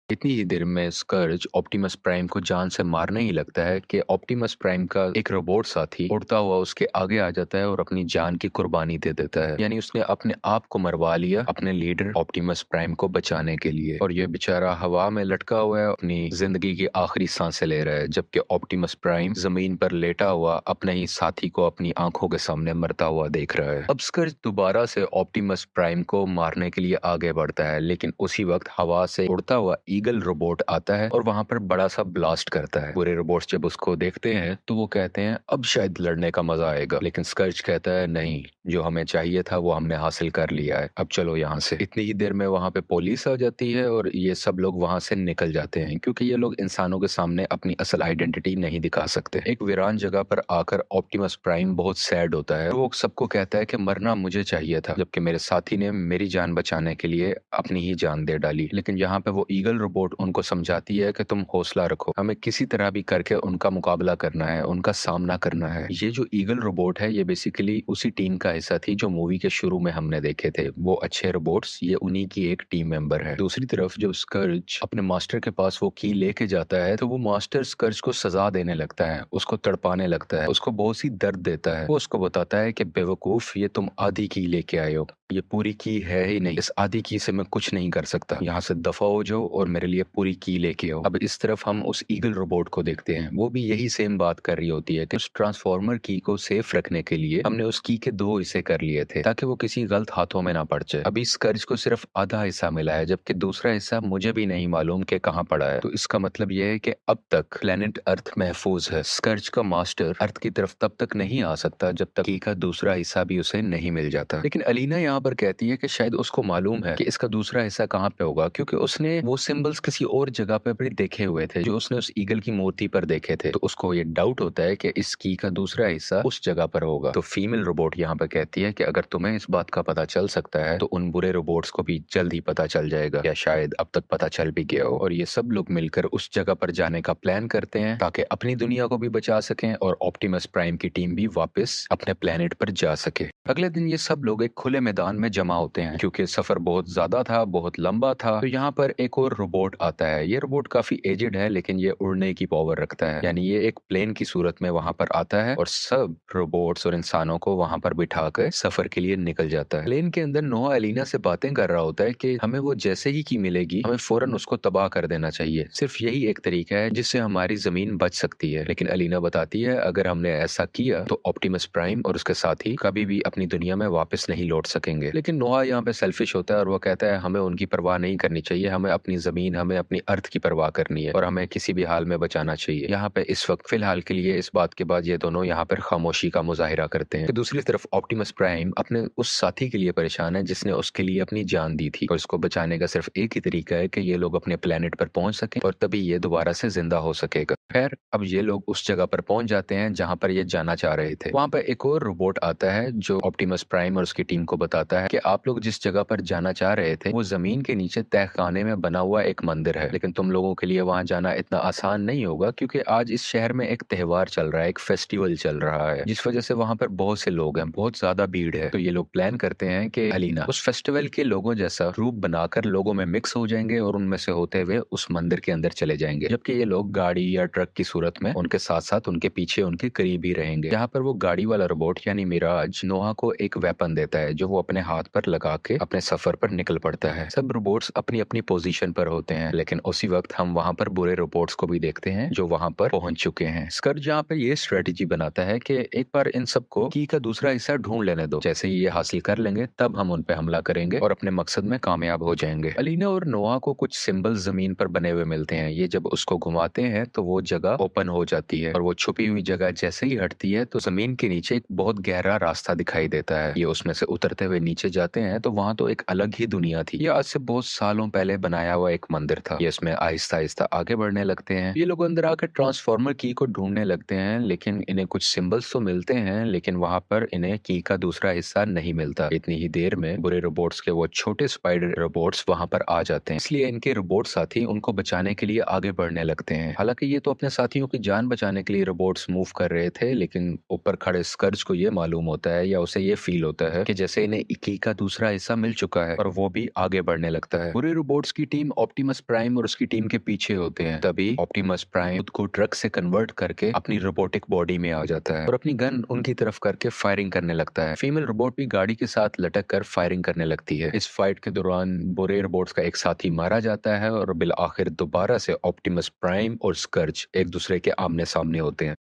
इतनी ही देर में स्कर्ज ऑप्टिमस प्राइम को जान से मारने ही लगता है कि ऑप्टिमस प्राइम का एक रोबोट साथी उड़ता हुआ उसके आगे आ जाता है और अपनी जान की कुर्बानी दे देता है। यानी उसने अपने आप को मरवा लिया अपने लीडर ऑप्टिमस प्राइम को बचाने के लिए, और ये बेचारा हवा में लटका हुआ है, अपनी जिंदगी की आखिरी सांसें ले रहा है, जबकि ऑप्टिमस प्राइम जमीन पर लेटा हुआ अपने ही साथी को अपनी आंखों के सामने मरता हुआ देख रहा है। अब स्कर्ज दोबारा से ऑप्टिमस प्राइम को मारने के लिए आगे बढ़ता है, लेकिन उसी वक्त हवा से उड़ता हुआ ईगल रोबोट आता है और वहां पर बड़ा सा ब्लास्ट करता है। पूरे रोबोट्स जब उसको देखते हैं तो वो कहते हैं अब शायद लड़ने का मजा आएगा, लेकिन स्कर्ज कहता है नहीं, जो हमें चाहिए था वो हमने हासिल कर लिया है, अब चलो यहाँ से। इतनी ही देर में वहां पे पुलिस आ जाती है और ये सब लोग वहां से निकल जाते हैं, क्योंकि ये लोग इंसानों के सामने अपनी असल आइडेंटिटी नहीं दिखा सकते। एक वीरान जगह पर आकर ऑप्टिमस प्राइम बहुत सैड होता है, वो सबको कहता है कि मरना मुझे चाहिए था, जबकि मेरे साथी ने मेरी जान बचाने के लिए अपनी ही जान दे डाली। लेकिन यहाँ पे वो ईगल रोबोट उनको समझाती है कि तुम हौसला रखो, हमें किसी तरह भी करके उनका मुकाबला करना है, उनका सामना करना है। ये जो ईगल रोबोट है ये बेसिकली उसी टीम का हिस्सा थी जो मूवी के शुरू में हमने देखे थे। वो अच्छे रोबोट्स ये उन्हीं की एक टीम मेंबर है। दूसरी तरफ जब स्कर्ज अपने मास्टर के पास वो की लेके जाता है तो वो मास्टर स्कर्ज को सजा देने लगता है, उसको तड़पाने लगता है, उसको बहुत सी दर्द देता है। वो उसको बताता है कि बेवकूफ, ये तुम आधी की लेके आए हो, ये पूरी की है ही नहीं, इस आधी की से मैं कुछ नहीं कर सकता, यहाँ से दफा हो जाओ और मेरे लिए पूरी की लेके आओ। अब इस तरफ हम उस ईगल रोबोट को देखते हैं, वो भी यही सेम बात कर रही होती है कि उस ट्रांसफॉर्मर की को सेफ रखने के लिए हमने उस की के 2 हिस्से कर लिए थे ताकि वो किसी गलत हाथों में ना पड़ जाए। अभी स्कर्ज को सिर्फ आधा हिस्सा मिला है, जबकि दूसरा हिस्सा मुझे भी नहीं मालूम कि कहाँ पड़ा है। तो इसका मतलब यह है कि अब तक प्लेनेट अर्थ महफूज है। स्कर्ज का मास्टर अर्थ की तरफ तब तक नहीं आ सकता जब तक की का दूसरा हिस्सा भी उसे नहीं मिल जाता। लेकिन अलीना यहाँ पर कहती है कि शायद उसको मालूम है कि इसका दूसरा हिस्सा कहाँ पे होगा, क्योंकि उसने वो सिंबल्स किसी और जगह पे भी देखे हुए थे जो उसने उस ईगल की मूर्ति पर देखे थे। तो उसको ये डाउट होता है कि इस की का दूसरा हिस्सा उस जगह पर होगा। तो फीमेल रोबोट यहाँ पे कहती है कि अगर तुम्हें इस बात का पता चल सकता है तो उन बुरे रोबोट्स को भी जल्द ही पता चल जाएगा, या शायद अब तक पता चल भी गया हो। और ये सब लोग मिलकर उस जगह पर जाने का प्लान करते हैं ताकि अपनी दुनिया को भी बचा सकें और ऑप्टिमस प्राइम की टीम भी वापस अपने प्लेनेट पर जा सके। अगले दिन ये सब लोग एक खुले मैदान में जमा होते हैं, क्योंकि सफर बहुत ज्यादा था, बहुत लंबा था। तो यहाँ पर एक और रोबोट आता है। ये रोबोट काफी एजेड है, लेकिन ये उड़ने की पावर रखता है, यानी ये एक प्लेन की सूरत में वहां पर आता है और सब रोबोट्स और इंसानों को वहां पर बिठाकर सफर के लिए निकल जाता है। प्लेन के अंदर नोआ एलिना से बातें कर रहा होता है कि हमें वो जैसे ही की मिलेगी हमें फौरन उसको तबाह कर देना चाहिए, सिर्फ यही एक तरीका है जिससे हमारी जमीन बच सकती है। लेकिन एलिना बताती है अगर हमने ऐसा किया तो ऑप्टिमस प्राइम और उसके साथी कभी भी अपनी दुनिया में वापस नहीं लौट सकेंगे। लेकिन नोआ यहाँ पे सेल्फिश होता है और वो कहता है हमें उनकी परवाह नहीं करनी चाहिए, हमें अपनी जमीन, हमें अपनी अर्थ की परवाह करनी है और हमें किसी भी हाल में बचाना चाहिए। यहाँ पे इस वक्त फिलहाल के लिए इस बात के बाद ये दोनों यहाँ पर खामोशी का मुजाहिरा करते हैं। दूसरी तरफ ऑप्टिमस प्राइम अपने उस साथी के लिए परेशान है जिसने उसके लिए अपनी जान दी थी, और इसको बचाने का सिर्फ एक ही तरीका है कि ये लोग अपने प्लेनेट पर पहुंच सके और तभी ये दोबारा से जिंदा हो सकेगा। खैर अब ये लोग उस जगह पर पहुंच जाते हैं जहां पर ये जाना चाह रहे थे। वहां पर एक और रोबोट आता है जो ऑप्टिमस प्राइम और उसकी टीम को बताता है कि आप लोग जिस जगह पर जाना चाह रहे थे वो जमीन के नीचे तहखाने में बना हुआ एक मंदिर है, लेकिन तुम लोगों के लिए वहां जाना इतना आसान नहीं होगा क्योंकि आज इस शहर में एक त्योहार चल रहा है, एक फेस्टिवल चल रहा है, जिस वजह से वहां पर बहुत से लोग हैं, बहुत ज्यादा भीड़ है। तो ये लोग प्लान करते हैं कि अलीना उस फेस्टिवल के लोगों जैसा रूप बनाकर लोगों में मिक्स हो जाएंगे और उनमें से होते हुए उस मंदिर के अंदर चले जाएंगे, जबकि ये लोग गाड़ी या ट्रक की सूरत में उनके साथ साथ उनके पीछे उनके करीब ही रहेंगे। यहाँ पर वो गाड़ी वाला रोबोट यानी मिराज नोहा को एक वेपन देता है जो वो अपने हाथ पर लगा के अपने सफर पर निकल पड़ता है। सब रोबोट्स अपनी अपनी पोजीशन पर होते हैं, लेकिन उसी वक्त हम वहां पर बुरे रोबोट्स को भी देखते हैं जो वहां पर पहुंच चुके हैं। स्कर्ज यहाँ पर ये स्ट्रेटेजी बनाता है कि एक बार इन सबको की का दूसरा हिस्सा ढूंढ लेने दो, जैसे ही ये हासिल कर लेंगे तब हम उन पे हमला करेंगे और अपने मकसद में कामयाब हो जाएंगे। अलीना और नोहा को कुछ सिंबल जमीन पर बने हुए मिलते हैं। ये जब उसको घुमाते हैं तो वो जगह ओपन हो जाती है और वो छुपी हुई जगह जैसे ही हटती है तो जमीन के नीचे एक बहुत गहरा रास्ता दिखाई देता है। ये उसमें से उतरते हुए नीचे जाते हैं तो वहां तो एक अलग ही दुनिया थी। ये आज से बहुत सालों पहले बनाया हुआ एक मंदिर था। ये इसमें आहिस्ता आहिस्ता आगे बढ़ने लगते हैं। ये लोग अंदर आकर ट्रांसफॉर्मर की को ढूंढने लगते हैं, लेकिन इन्हें कुछ सिंबल्स तो मिलते हैं, लेकिन वहां पर इन्हें की का दूसरा हिस्सा नहीं मिलता। इतनी ही देर में बुरे रोबोट्स के वो छोटे स्पाइडर रोबोट्स वहां पर आ जाते हैं, इसलिए इनके रोबोट साथी उनको बचाने के लिए आगे बढ़ने लगते हैं। हालांकि ये तो अपने साथियों की जान बचाने के लिए रोबोट्स मूव कर रहे थे, लेकिन ऊपर खड़े स्कर्ज को ये मालूम होता है या उसे ये फील होता है कि जैसे इन्हें की का दूसरा हिस्सा मिल चुका है और वो भी आगे बढ़ने लगता है। बुरे रोबोट्स की टीम ऑप्टिमस प्राइम और उसकी टीम के पीछे होते हैं। तभी ऑप्टिमस प्राइम खुद को ट्रक से कन्वर्ट करके अपनी रोबोटिक बॉडी में आ जाता है और अपनी गन उनकी तरफ करके फायरिंग करने लगता है। फीमेल रोबोट भी गाड़ी के साथ लटक कर फायरिंग करने लगती है। इस फाइट के दौरान बुरे रोबोट्स का एक साथी मारा जाता है और बिल आखिर दोबारा से ऑप्टिमस प्राइम और स्कर्ज एक दूसरे के आमने सामने होते हैं।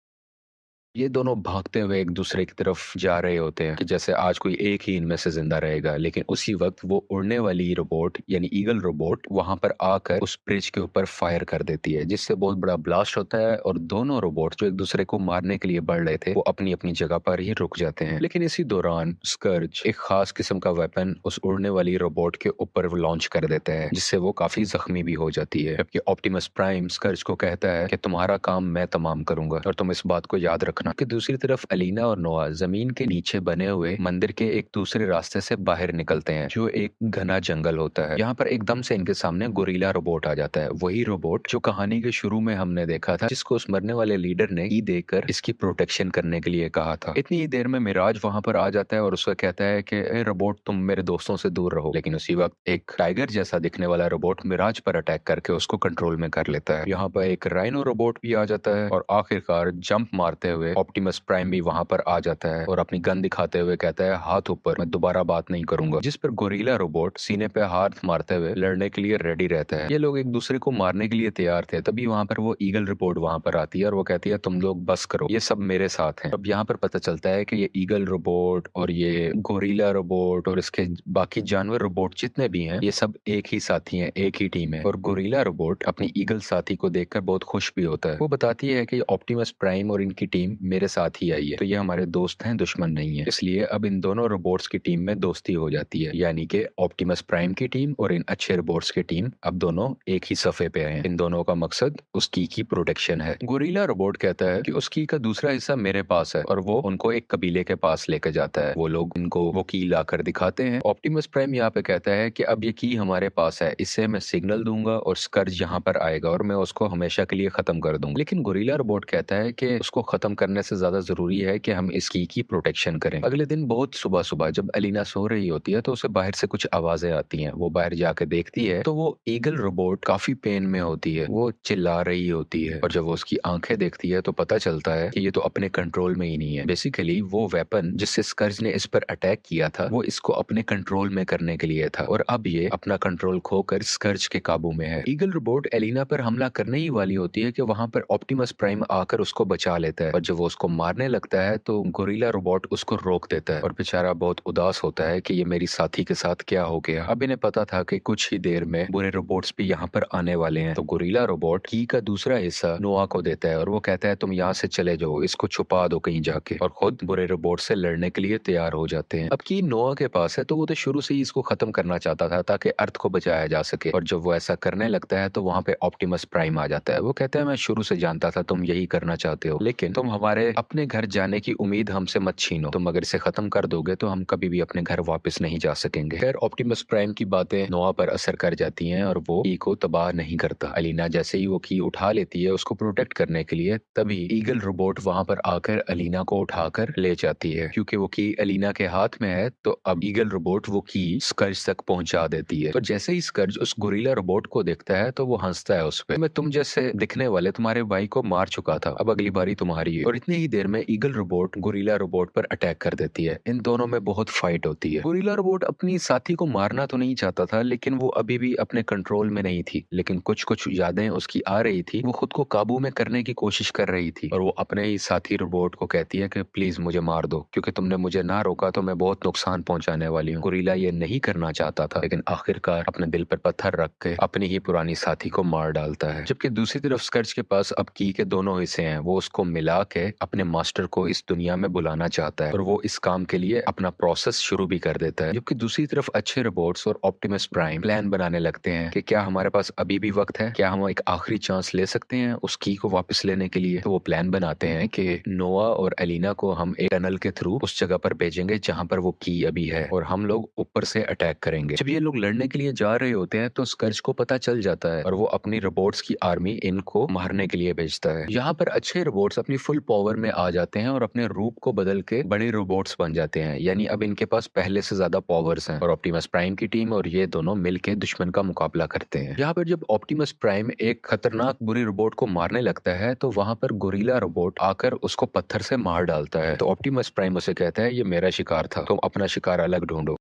ये दोनों भागते हुए एक दूसरे की तरफ जा रहे होते हैं कि जैसे आज कोई एक ही इनमें से जिंदा रहेगा, लेकिन उसी वक्त वो उड़ने वाली रोबोट यानी ईगल रोबोट वहां पर आकर उस ब्रिज के ऊपर फायर कर देती है, जिससे बहुत बड़ा ब्लास्ट होता है और दोनों रोबोट जो एक दूसरे को मारने के लिए बढ़ रहे थे वो अपनी अपनी जगह पर ही रुक जाते हैं। लेकिन इसी दौरान स्कर्ज एक खास किस्म का वेपन उस उड़ने वाली रोबोट के ऊपर लॉन्च कर देता है, जिससे वो काफी जख्मी भी हो जाती है। जबकि ऑप्टिमस प्राइम स्कर्ज को कहता है कि तुम्हारा काम मैं तमाम करूंगा और तुम इस बात को याद रखना। कि दूसरी तरफ अलीना और नोआ जमीन के नीचे बने हुए मंदिर के एक दूसरे रास्ते से बाहर निकलते हैं, जो एक घना जंगल होता है। यहाँ पर एकदम से इनके सामने गोरिल्ला रोबोट आ जाता है, वही रोबोट जो कहानी के शुरू में हमने देखा था, जिसको उस मरने वाले लीडर ने की देकर इसकी प्रोटेक्शन करने के लिए कहा था। इतनी ही देर में मिराज वहां पर आ जाता है और उसको कहता है कि ए रोबोट, तुम मेरे दोस्तों से दूर रहो। लेकिन उसी वक्त एक टाइगर जैसा दिखने वाला रोबोट मिराज पर अटैक करके उसको कंट्रोल में कर लेता है। यहाँ पर एक राइनो रोबोट भी आ जाता है और आखिरकार जंप मारते हुए ऑप्टिमस प्राइम भी वहां पर आ जाता है और अपनी गन दिखाते हुए कहता है हाथ ऊपर, मैं दोबारा बात नहीं करूंगा। जिस पर गोरिल्ला रोबोट सीने पे हाथ मारते हुए लड़ने के लिए रेडी रहता है। ये लोग एक दूसरे को मारने के लिए तैयार थे। तभी वहां पर वो ईगल रोबोट वहां पर आती है और वो कहती है तुम लोग बस करो, ये सब मेरे साथ हैं। अब यहाँ पर पता चलता है कि ये ईगल रोबोट और ये गोरिल्ला रोबोट और इसके बाकी जानवर रोबोट जितने भी हैं, ये सब एक ही साथी हैं, एक ही टीम है। और गोरिल्ला रोबोट अपनी ईगल साथी को देखकर बहुत खुश भी होता है। वो बताती है कि ऑप्टिमस प्राइम और इनकी टीम मेरे साथ ही आई है, तो ये हमारे दोस्त हैं, दुश्मन नहीं है। इसलिए अब इन दोनों रोबोट्स की टीम में दोस्ती हो जाती है, यानी कि ऑप्टिमस प्राइम की टीम और इन अच्छे रोबोट्स की टीम अब दोनों एक ही सफे पे हैं। इन दोनों का मकसद उस की प्रोटेक्शन है। गोरिल्ला रोबोट कहता है कि उस की का दूसरा हिस्सा मेरे पास है और वो उनको एक कबीले के पास लेकर जाता है। वो लोग इनको वो की लाकर दिखाते हैं। ऑप्टिमस प्राइम यहाँ पे कहता है कि अब ये की हमारे पास है, इससे मैं सिग्नल दूंगा और स्कर्ज यहाँ पर आएगा और मैं उसको हमेशा के लिए खत्म कर दूंगा। लेकिन गोरिल्ला रोबोट कहता है कि उसको खत्म करने से ज्यादा जरूरी है कि हम इस की प्रोटेक्शन करें। अगले दिन बहुत सुबह सुबह जब अलीना सो रही होती है तो उसे बाहर से कुछ आवाजें आती हैं। वो बाहर जाकर देखती है तो वो ईगल रोबोट काफी पेन में होती है, वो चिल्ला रही होती है और जब वो उसकी आंखें देखती है तो पता चलता है कि ये तो अपने कंट्रोल में ही नहीं है। बेसिकली वो वेपन जिससे स्कर्ज ने इस पर अटैक किया था वो इसको अपने कंट्रोल में करने के लिए था और अब ये अपना कंट्रोल खोकर स्कर्ज के काबू में है। ईगल रोबोट एलिना पर हमला करने ही वाली होती है कि वहां पर ऑप्टिमस प्राइम आकर उसको बचा लेता है और जब वो उसको मारने लगता है तो गोरिल्ला रोबोट उसको रोक देता है और बेचारा बहुत उदास होता है कि ये मेरी साथी के साथ क्या हो गया। अब इन्हें पता था कि कुछ ही देर में बुरे रोबोट्स भी यहाँ पर आने वाले हैं, तो गोरिल्ला रोबोट की का दूसरा हिस्सा नोआ को देता है और वो कहता है तुम यहाँ से चले जाओ, इसको छुपा दो कहीं जाके, और खुद बुरे रोबोट से लड़ने के लिए तैयार हो जाते हैं। अब की नोआ के पास है तो वो तो शुरू से ही इसको खत्म करना चाहता था ताकि अर्थ को बचाया जा सके, और जब वो ऐसा करने लगता है तो वहां पे ऑप्टिमस प्राइम आ जाता है। वो कहता है मैं शुरू से जानता था तुम यही करना चाहते हो, लेकिन तुम हमारे अपने घर जाने की उम्मीद हमसे मत छीनो। तुम अगर इसे खत्म कर दोगे तो हम कभी भी अपने घर वापस नहीं जा सकेंगे। खैर ऑप्टिमस प्राइम की बातें नोआ पर असर कर जाती हैं और वो की को तबाह नहीं करता। अलीना जैसे ही वो की उठा लेती है उसको प्रोटेक्ट करने के लिए, तभी ईगल रोबोट वहां पर आकर अलीना को उठाकर ले जाती है। क्योंकि वो की अलीना के हाथ में है तो अब ईगल रोबोट वो की स्कर्ज तक पहुंचा देती है। तो जैसे ही स्कर्ज उस गोरिल्ला रोबोट को देखता है तो वो हंसता है उस पे। मैं तुम जैसे दिखने वाले तुम्हारे भाई को मार चुका था, अब अगली बारी तुम्हारी है। और इतनी ही देर में ईगल रोबोट गोरिल्ला रोबोट पर अटैक कर देती है। इन दोनों में बहुत फाइट होती है। गोरिल्ला रोबोट अपनी साथी को मारना तो नहीं चाहता था, लेकिन वो अभी भी अपने कंट्रोल में नहीं थी। लेकिन कुछ कुछ यादें उसकी आ रही थी, वो खुद को काबू में करने की कोशिश कर रही थी। और वो अपने ही साथी रोबोट को कहती है कि प्लीज मुझे मार दो, क्योंकि तुमने मुझे ना रोका तो मैं बहुत नुकसान पहुंचाने वाली हूँ। गोरिल्ला ये नहीं करना चाहता था, लेकिन आखिरकार अपने दिल पर पत्थर रख के अपनी ही पुरानी साथी को मार डालता है। जबकि दूसरी तरफ स्कर्ज के पास अब की के दोनों हिस्से हैं। वो उसको मिला के अपने मास्टर को इस दुनिया में बुलाना चाहता है और वो इस काम के लिए अपना प्रोसेस शुरू भी कर देता है। जबकि दूसरी तरफ अच्छे रोबोट्स और ऑप्टिमस प्राइम प्लान बनाने लगते हैं कि क्या हमारे पास अभी भी वक्त है, क्या हम एक आखिरी चांस ले सकते हैं उस की को वापस लेने के लिए। तो वो प्लान बनाते हैं कि नोआ और अलीना को हम एक टनल के थ्रू उस जगह पर भेजेंगे जहां पर वो की अभी है, और हम लोग ऊपर से अटैक करेंगे। जब ये लोग लड़ने के लिए जा रहे होते हैं तो स्कर्ज को पता चल जाता है और वो अपनी रोबोट्स की आर्मी इनको मारने के लिए भेजता है। यहाँ पर अच्छे रोबोट्स अपनी फुल पावर में आ जाते हैं और अपने रूप को बदल के बड़े रोबोट्स बन जाते हैं। यानी अब इनके पास पहले से ज्यादा पावर्स हैं और ऑप्टिमस प्राइम की टीम और ये दोनों मिलके दुश्मन का मुकाबला करते हैं। यहाँ पर जब ऑप्टिमस प्राइम एक खतरनाक बुरे रोबोट को मारने लगता है तो वहां पर गोरिल्ला रोबोट आकर उसको पत्थर से मार डालता है। तो ऑप्टिमस प्राइम उसे कहता है ये मेरा शिकार था, तुम अपना शिकार अलग ढूंढो।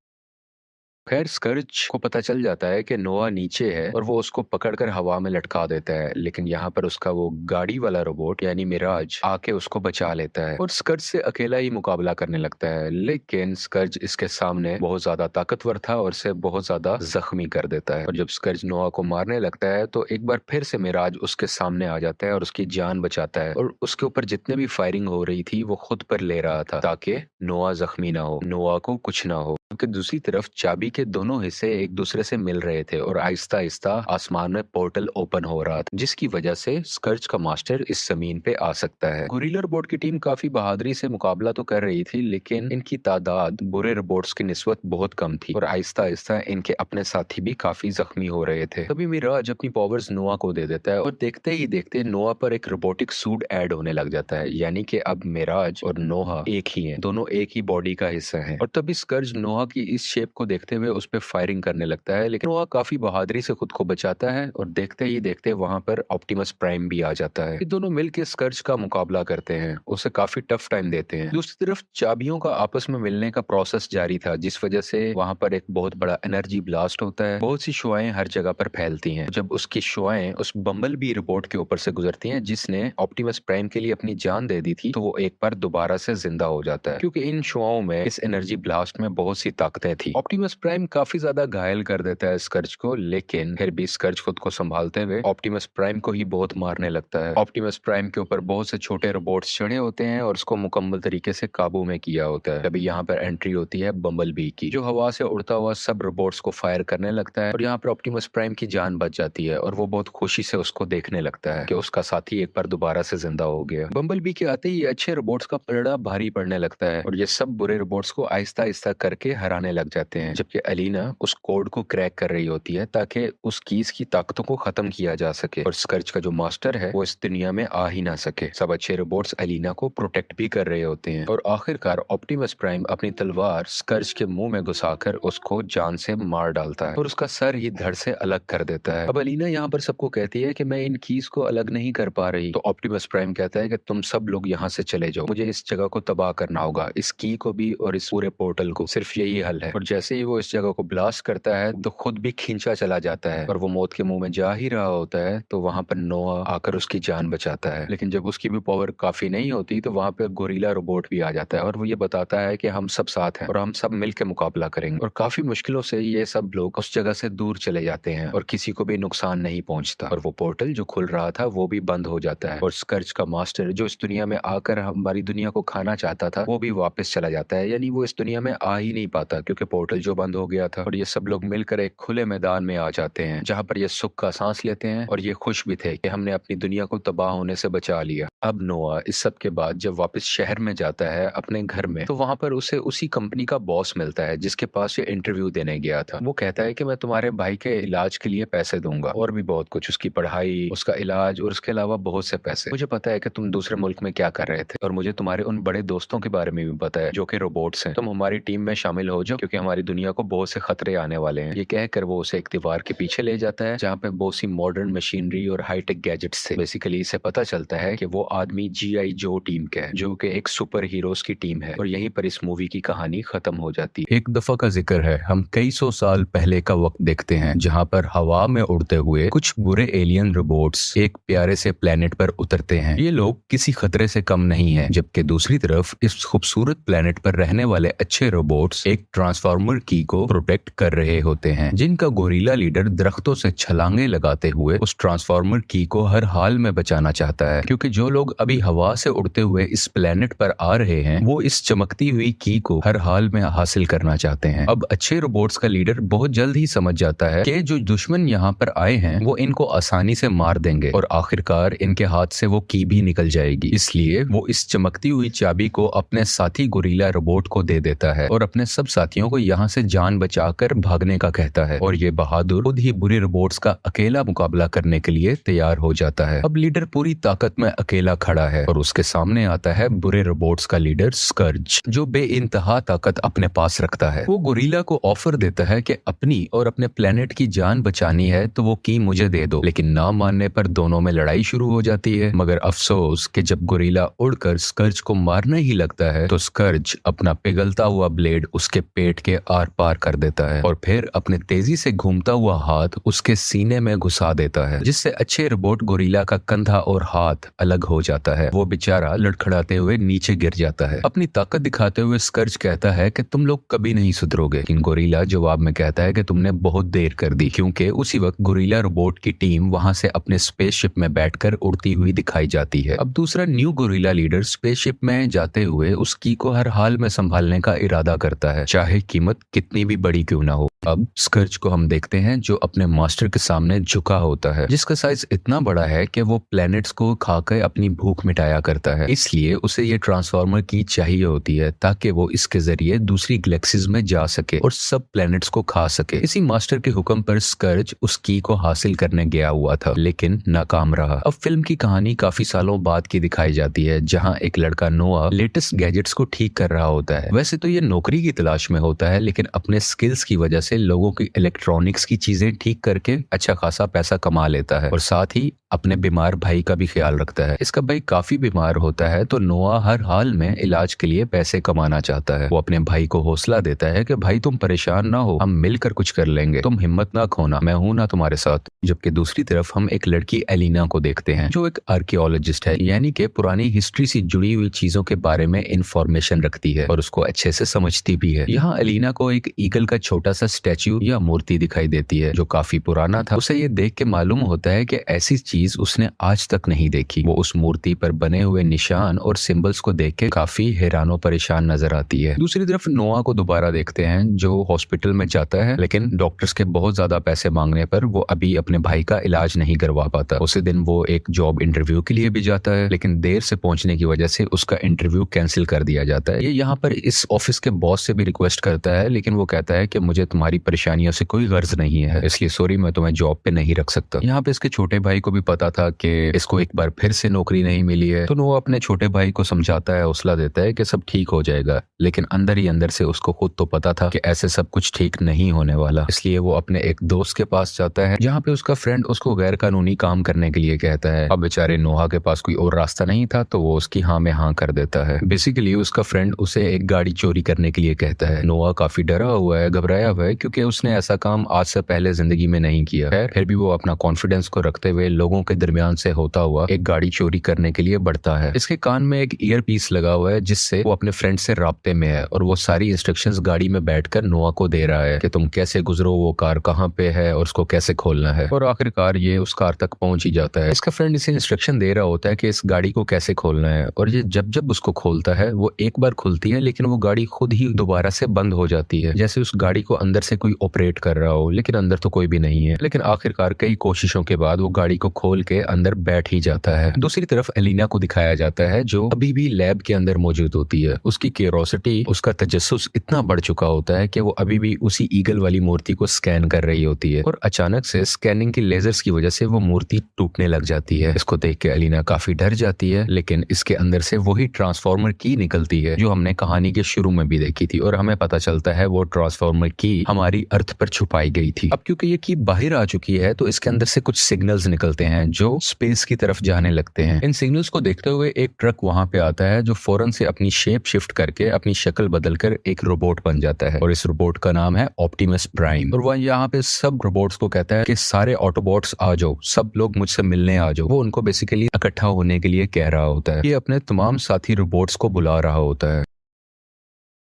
खैर स्कर्ज को पता चल जाता है कि नोआ नीचे है और वो उसको पकड़कर हवा में लटका देता है, लेकिन यहाँ पर उसका वो गाड़ी वाला रोबोट यानी मिराज आके उसको बचा लेता है और स्कर्ज से अकेला ही मुकाबला करने लगता है। लेकिन स्कर्ज इसके सामने बहुत ज्यादा ताकतवर था और इसे बहुत ज्यादा जख्मी कर देता है। और जब स्कर्ज नोआ को मारने लगता है तो एक बार फिर से मिराज उसके सामने आ जाता है और उसकी जान बचाता है और उसके ऊपर जितने भी फायरिंग हो रही थी वो खुद पर ले रहा था ताकि नोआ जख्मी ना हो, नोआ को कुछ ना हो। क्योंकि दूसरी तरफ चाबी के दोनों हिस्से एक दूसरे से मिल रहे थे और आहिस्ता आहिस्ता आसमान में पोर्टल ओपन हो रहा था, जिसकी वजह से स्कर्ज का मास्टर इस जमीन पे आ सकता है। गोरिल्ला रोबोट की टीम काफी बहादुरी से मुकाबला तो कर रही थी, लेकिन इनकी तादाद बुरे रोबोट्स की निस्बत बहुत कम थी और आहिस्ता आहिस्ता इनके अपने साथी भी काफी जख्मी हो रहे थे। तभी मिराज अपनी पावर्स नोआ को दे देता है और देखते ही देखते नोआ पर एक रोबोटिक सूट ऐड होने लग जाता है। यानी कि अब मिराज और नोआ एक ही है, दोनों एक ही बॉडी का हिस्सा है। और तभी स्कर्ज नोआ की इस शेप को देखते हुए उस पर फायरिंग करने लगता है, लेकिन वो काफी बहादुरी से खुद को बचाता है और देखते ही देखते वहां पर ऑप्टिमस प्राइम भी आ जाता है। ये दोनों मिलकर स्कर्ज का मुकाबला करते हैं, उसे काफी टफ टाइम देते हैं। दूसरी तरफ चाबियों का आपस में मिलने का प्रोसेस जारी था, जिस वजह से वहां पर एक बहुत बड़ा एनर्जी ब्लास्ट होता है। बहुत सी शुआएं हर जगह पर फैलती हैं। जब उसकी शुआएं उस बम्बल बी रोबोट के ऊपर से गुजरती हैं जिसने ऑप्टिमस प्राइम के लिए अपनी जान दे दी थी, तो वो एक बार दोबारा से जिंदा हो जाता है, क्योंकि इन शुआओं में, इस एनर्जी ब्लास्ट में बहुत सी ताकतें थी। ऑप्टिमस प्राइम काफी ज्यादा घायल कर देता है स्कर्ज को, लेकिन फिर भी स्कर्ज खुद को संभालते हुए ऑप्टिमस प्राइम को ही बहुत मारने लगता है। ऑप्टिमस प्राइम के ऊपर बहुत से छोटे रोबोट्स चढ़े होते हैं और उसको मुकम्मल तरीके से काबू में किया होता है। तभी यहाँ पर एंट्री होती है बम्बल बी की, जो हवा से उड़ता हुआ सब रोबोट्स को फायर करने लगता है और यहाँ पर ऑप्टिमस प्राइम की जान बच जाती है और वो बहुत खुशी से उसको देखने लगता है कि उसका साथी एक बार दोबारा से जिंदा हो गया। बम्बल बी के आते ही अच्छे रोबोट्स का पलड़ा भारी पड़ने लगता है और ये सब बुरे रोबोट्स को आहिस्ता आहिस्ता करके हराने लग जाते हैं। जबकि अलीना उस कोड को क्रैक कर रही होती है ताकि उस कीज की ताकतों को खत्म किया जा सके और स्कर्ज का जो मास्टर है वो इस दुनिया में आ ही ना सके। सब अच्छे रोबोट्स अलीना को प्रोटेक्ट भी कर रहे होते हैं और आखिरकार ऑप्टिमस प्राइम अपनी तलवार स्कर्ज के मुंह में घुसाकर उसको जान से मार डालता है और उसका सर ही धड़ से अलग कर देता है। अब अलीना यहाँ पर सबको कहती है कि मैं इन कीज को अलग नहीं कर पा रही, तो ऑप्टिमस प्राइम कहता है कि तुम सब लोग यहाँ से चले जाओ, मुझे इस जगह को तबाह करना होगा, इस की को भी और इस पूरे पोर्टल को, सिर्फ यही हल है। और जैसे ही वो इस जगह को ब्लास्ट करता है तो खुद भी खींचा चला जाता है और वो मौत के मुंह में जा ही रहा होता है तो वहां पर नोआ आकर उसकी जान बचाता है। लेकिन जब उसकी भी पावर काफी नहीं होती तो वहां पे गोरिल्ला रोबोट भी आ जाता है और वो ये बताता है कि हम सब साथ हैं और हम सब मिलकर मुकाबला करेंगे। और काफी मुश्किलों से ये सब लोग उस जगह से दूर चले जाते हैं और किसी को भी नुकसान नहीं पहुंचता और वो पोर्टल जो खुल रहा था वो भी बंद हो जाता है और स्कर्ज का मास्टर जो इस दुनिया में आकर हमारी दुनिया को खाना चाहता था वो भी वापस चला जाता है। यानी वो इस दुनिया में आ ही नहीं पाता क्योंकि पोर्टल जो बंद बंद हो गया था और ये सब लोग मिलकर एक खुले मैदान में आ जाते हैं जहाँ पर ये सुख का सांस लेते हैं और ये खुश भी थे कि हमने अपनी दुनिया को तबाह होने से बचा लिया। अब नोआ इस सब के बाद जब वापस शहर में जाता है अपने घर में, तो वहां पर उसे उसी कंपनी का बॉस मिलता है जिसके पास ये इंटरव्यू देने गया था। वो कहता है कि मैं तुम्हारे भाई के इलाज के लिए पैसे दूंगा और भी बहुत कुछ, उसकी पढ़ाई, उसका इलाज और उसके अलावा बहुत से पैसे। मुझे पता है कि तुम दूसरे मुल्क में क्या कर रहे थे और मुझे तुम्हारे उन बड़े दोस्तों के बारे में भी पता है जो कि रोबोट्स हैं। तुम हमारी टीम में शामिल हो जाओ क्योंकि हमारी दुनिया को बहुत से खतरे आने वाले हैं। ये कहकर वो उसे एक दीवार के पीछे ले जाता है जहाँ पे बहुत सी मॉडर्न मशीनरी और हाईटेक गैजेट्स थे। बेसिकली इसे पता चलता है कि वो आदमी GI जो टीम का है जो कि एक सुपर हीरोज की टीम है और यहीं पर इस मूवी की कहानी खत्म हो जाती है। एक दफा का जिक्र है, हम कई सौ साल पहले का वक्त देखते हैं जहाँ पर हवा में उड़ते हुए कुछ बुरे एलियन रोबोट्स एक प्यारे से प्लेनेट पर उतरते हैं। ये लोग किसी खतरे से कम नहीं है, जबकि दूसरी तरफ इस खूबसूरत प्लेनेट पर रहने वाले अच्छे रोबोट्स एक ट्रांसफॉर्मर की को प्रोटेक्ट कर रहे होते हैं, जिनका गोरिल्ला लीडर दरख्तों से छलांगे लगाते हुए उस ट्रांसफॉर्मर की को हर हाल में बचाना चाहता है, क्योंकि जो लोग अभी हवा से उड़ते हुए इस प्लेनेट पर आ रहे हैं वो इस चमकती हुई की को हर हाल में हासिल करना चाहते हैं। अब अच्छे रोबोट्स का लीडर बहुत जल्द ही समझ जाता है कि जो दुश्मन यहाँ पर आए हैं वो इनको आसानी से मार देंगे और आखिरकार इनके हाथ से वो की भी निकल जाएगी। इसलिए वो इस चमकती हुई चाबी को अपने साथी गोरिल्ला रोबोट को दे देता है और अपने सब साथियों को यहाँ से जान बचाकर भागने का कहता है और ये बहादुर खुद ही बुरे रोबोट्स का अकेला मुकाबला करने के लिए तैयार हो जाता है। अब लीडर पूरी ताकत में अकेला खड़ा है और उसके सामने आता है बुरे रोबोट्स का लीडर स्कर्ज, जो बेइंतहा ताकत अपने पास रखता है। वो गोरिल्ला को ऑफर देता है कि अपनी और अपने प्लेनेट की जान बचानी है तो वो की मुझे दे दो, लेकिन ना मानने पर दोनों में लड़ाई शुरू हो जाती है। मगर अफसोस कि जब गोरिल्ला उड़कर स्कर्ज को मारने ही लगता है तो स्कर्ज अपना पिघलता हुआ ब्लेड उसके पेट के आर पार कर देता है और फिर अपने तेजी से घूमता हुआ हाथ उसके सीने में घुसा देता है, जिससे अच्छे रोबोट गोरिल्ला का कंधा और हाथ अलग हो जाता है। वो बेचारा लड़खड़ाते हुए नीचे गिर जाता है। अपनी ताकत दिखाते हुए स्कर्ज कहता है कि तुम लोग कभी नहीं सुधरोगे, लेकिन गोरिल्ला जवाब में कहता है कि तुमने बहुत देर कर दी, क्योंकि उसी वक्त गोरिल्ला रोबोट की टीम वहां से अपने स्पेसशिप में बैठकर उड़ती हुई दिखाई जाती है। अब दूसरा न्यू गोरिल्ला लीडर स्पेसशिप में जाते हुए उस की को हर हाल में संभालने का इरादा करता है, चाहे कीमत कितनी भी बड़ी क्यों ना हो। अब स्कर्ज को हम देखते हैं जो अपने मास्टर के सामने झुका होता है, जिसका साइज इतना बड़ा है कि वो प्लैनेट्स को खाकर अपनी भूख मिटाया करता है। इसलिए उसे ये ट्रांसफॉर्मर की चाहिए होती है ताकि वो इसके जरिए दूसरी गैलेक्सीज में जा सके और सब प्लैनेट्स को खा सके। इसी मास्टर के हुक्म पर स्कर्ज उस की को हासिल करने गया हुआ था, लेकिन नाकाम रहा। अब फिल्म की कहानी काफी सालों बाद की दिखाई जाती है, जहाँ एक लड़का नोआ लेटेस्ट गैजेट्स को ठीक कर रहा होता है। वैसे तो ये नौकरी की तलाश में होता है, लेकिन अपने स्किल्स की वजह से लोगों की इलेक्ट्रॉनिक्स की चीजें ठीक करके अच्छा खासा पैसा कमा लेता है और साथ ही अपने बीमार भाई का भी ख्याल रखता है। इसका भाई काफी बीमार होता है तो नोआ हर हाल में इलाज के लिए पैसे कमाना चाहता है। वो अपने भाई को हौसला देता है कि भाई तुम परेशान ना हो, हम मिलकर कुछ कर लेंगे, तुम हिम्मत ना खोना, मैं हूं ना तुम्हारे साथ। जबकि दूसरी तरफ हम एक लड़की एलिना को देखते हैं जो एक आर्कियोलॉजिस्ट है, यानी कि पुरानी हिस्ट्री से जुड़ी हुई चीजों के बारे में इंफॉर्मेशन रखती है और उसको अच्छे से समझती भी है। यहाँ एलिना को एक ईगल का छोटा सा स्टैच्यू या मूर्ति दिखाई देती है जो काफी पुराना था। उसे ये देख के मालूम होता है कि ऐसी चीज उसने आज तक नहीं देखी। वो उस मूर्ति पर बने हुए निशान और सिंबल्स को देख के काफी हैरानो परेशान नजर आती है। दूसरी तरफ नोआ को दोबारा देखते हैं जो हॉस्पिटल में जाता है, लेकिन डॉक्टर्स के बहुत ज्यादा पैसे मांगने पर वो अभी अपने भाई का इलाज नहीं करवा पाता। उसी दिन वो एक जॉब इंटरव्यू के लिए भी जाता है, लेकिन देर से पहुंचने की वजह से उसका इंटरव्यू कैंसिल कर दिया जाता है। ये यहाँ पर इस ऑफिस के बॉस से भी रिक्वेस्ट करता है, लेकिन वो कहता है कि मुझे तुम्हारी परेशानियों से कोई गर्ज नहीं है, इसलिए सॉरी, मैं तुम्हें जॉब पे नहीं रख सकता। यहाँ पे इसके छोटे भाई को भी पता था कि इसको एक बार फिर से नौकरी नहीं मिली है, तो वो अपने छोटे भाई को समझाता है, हौसला देता है कि सब ठीक हो जाएगा, लेकिन अंदर ही अंदर से उसको खुद तो पता था कि ऐसे सब कुछ ठीक नहीं होने वाला। इसलिए वो अपने एक दोस्त के पास जाता है जहाँ पे उसका फ्रेंड उसको गैर कानूनी काम करने के लिए कहता है। अब बेचारे नोहा के पास कोई और रास्ता नहीं था तो वो उसकी हाँ में हाँ कर देता है। बेसिकली उसका फ्रेंड उसे एक गाड़ी चोरी करने के लिए कहता है। नोहा काफी डरा हुआ है, घबराया हुआ है, क्योंकि उसने ऐसा काम आज से पहले जिंदगी में नहीं किया है। फिर भी वो अपना कॉन्फिडेंस को रखते हुए लोगों के दरमियान से होता हुआ एक गाड़ी चोरी करने के लिए बढ़ता है। इसके कान में एक ईयर पीस लगा हुआ है जिससे वो अपने फ्रेंड से राब्ते में है और वो सारी इंस्ट्रक्शंस गाड़ी में बैठकर नोआ को दे रहा है कि तुम कैसे गुजरो, वो कार कहाँ पे है और उसको कैसे खोलना है। और आखिरकार ये उस कार तक पहुंच ही जाता है। इसका फ्रेंड इसे इंस्ट्रक्शन दे रहा होता है कि इस गाड़ी को कैसे खोलना है और ये जब जब उसको खोलता है वो एक बार खुलती है, लेकिन वो गाड़ी खुद ही दोबारा से बंद हो जाती है, जैसे उस गाड़ी को अंदर से कोई ऑपरेट कर रहा हो, लेकिन अंदर तो कोई भी नहीं है। लेकिन आखिरकार कई कोशिशों के बाद वो गाड़ी को खोल के अंदर बैठ ही जाता है। दूसरी तरफ एलिना को दिखाया जाता है जो अभी भी लैब के अंदर मौजूद होती है। उसकी क्यूरोसिटी, उसका तजस्सुस इतना बढ़ चुका होता है कि वो अभी भी उसी ईगल वाली मूर्ति को स्कैन कर रही होती है और अचानक से स्कैनिंग की लेजर्स की वजह से वो मूर्ति टूटने लग जाती है। इसको देख के एलिना काफी डर जाती है, लेकिन इसके अंदर से वही ट्रांसफॉर्मर की निकलती है जो हमने कहानी के शुरू में भी देखी थी और हमें पता चलता है वो ट्रांसफॉर्मर की हमारी अर्थ पर छुपाई गई थी। अब क्योंकि ये की बाहर आ चुकी है तो इसके अंदर से कुछ सिग्नल्स निकलते हैं जो स्पेस की तरफ जाने लगते हैं। इन सिग्नल्स को देखते हुए एक ट्रक वहां पे आता है जो फौरन से अपनी शेप शिफ्ट करके अपनी शक्ल बदलकर एक रोबोट बन जाता है और इस रोबोट का नाम है ऑप्टिमस प्राइम। और वह यहाँ पे सब रोबोट्स को कहता है कि सारे ऑटोबॉट्स आ जाओ, सब लोग मुझसे मिलने आ जाओ। वो उनको बेसिकली इकट्ठा होने के लिए कह रहा होता है। ये अपने तमाम साथी रोबोट्स को बुला रहा होता है।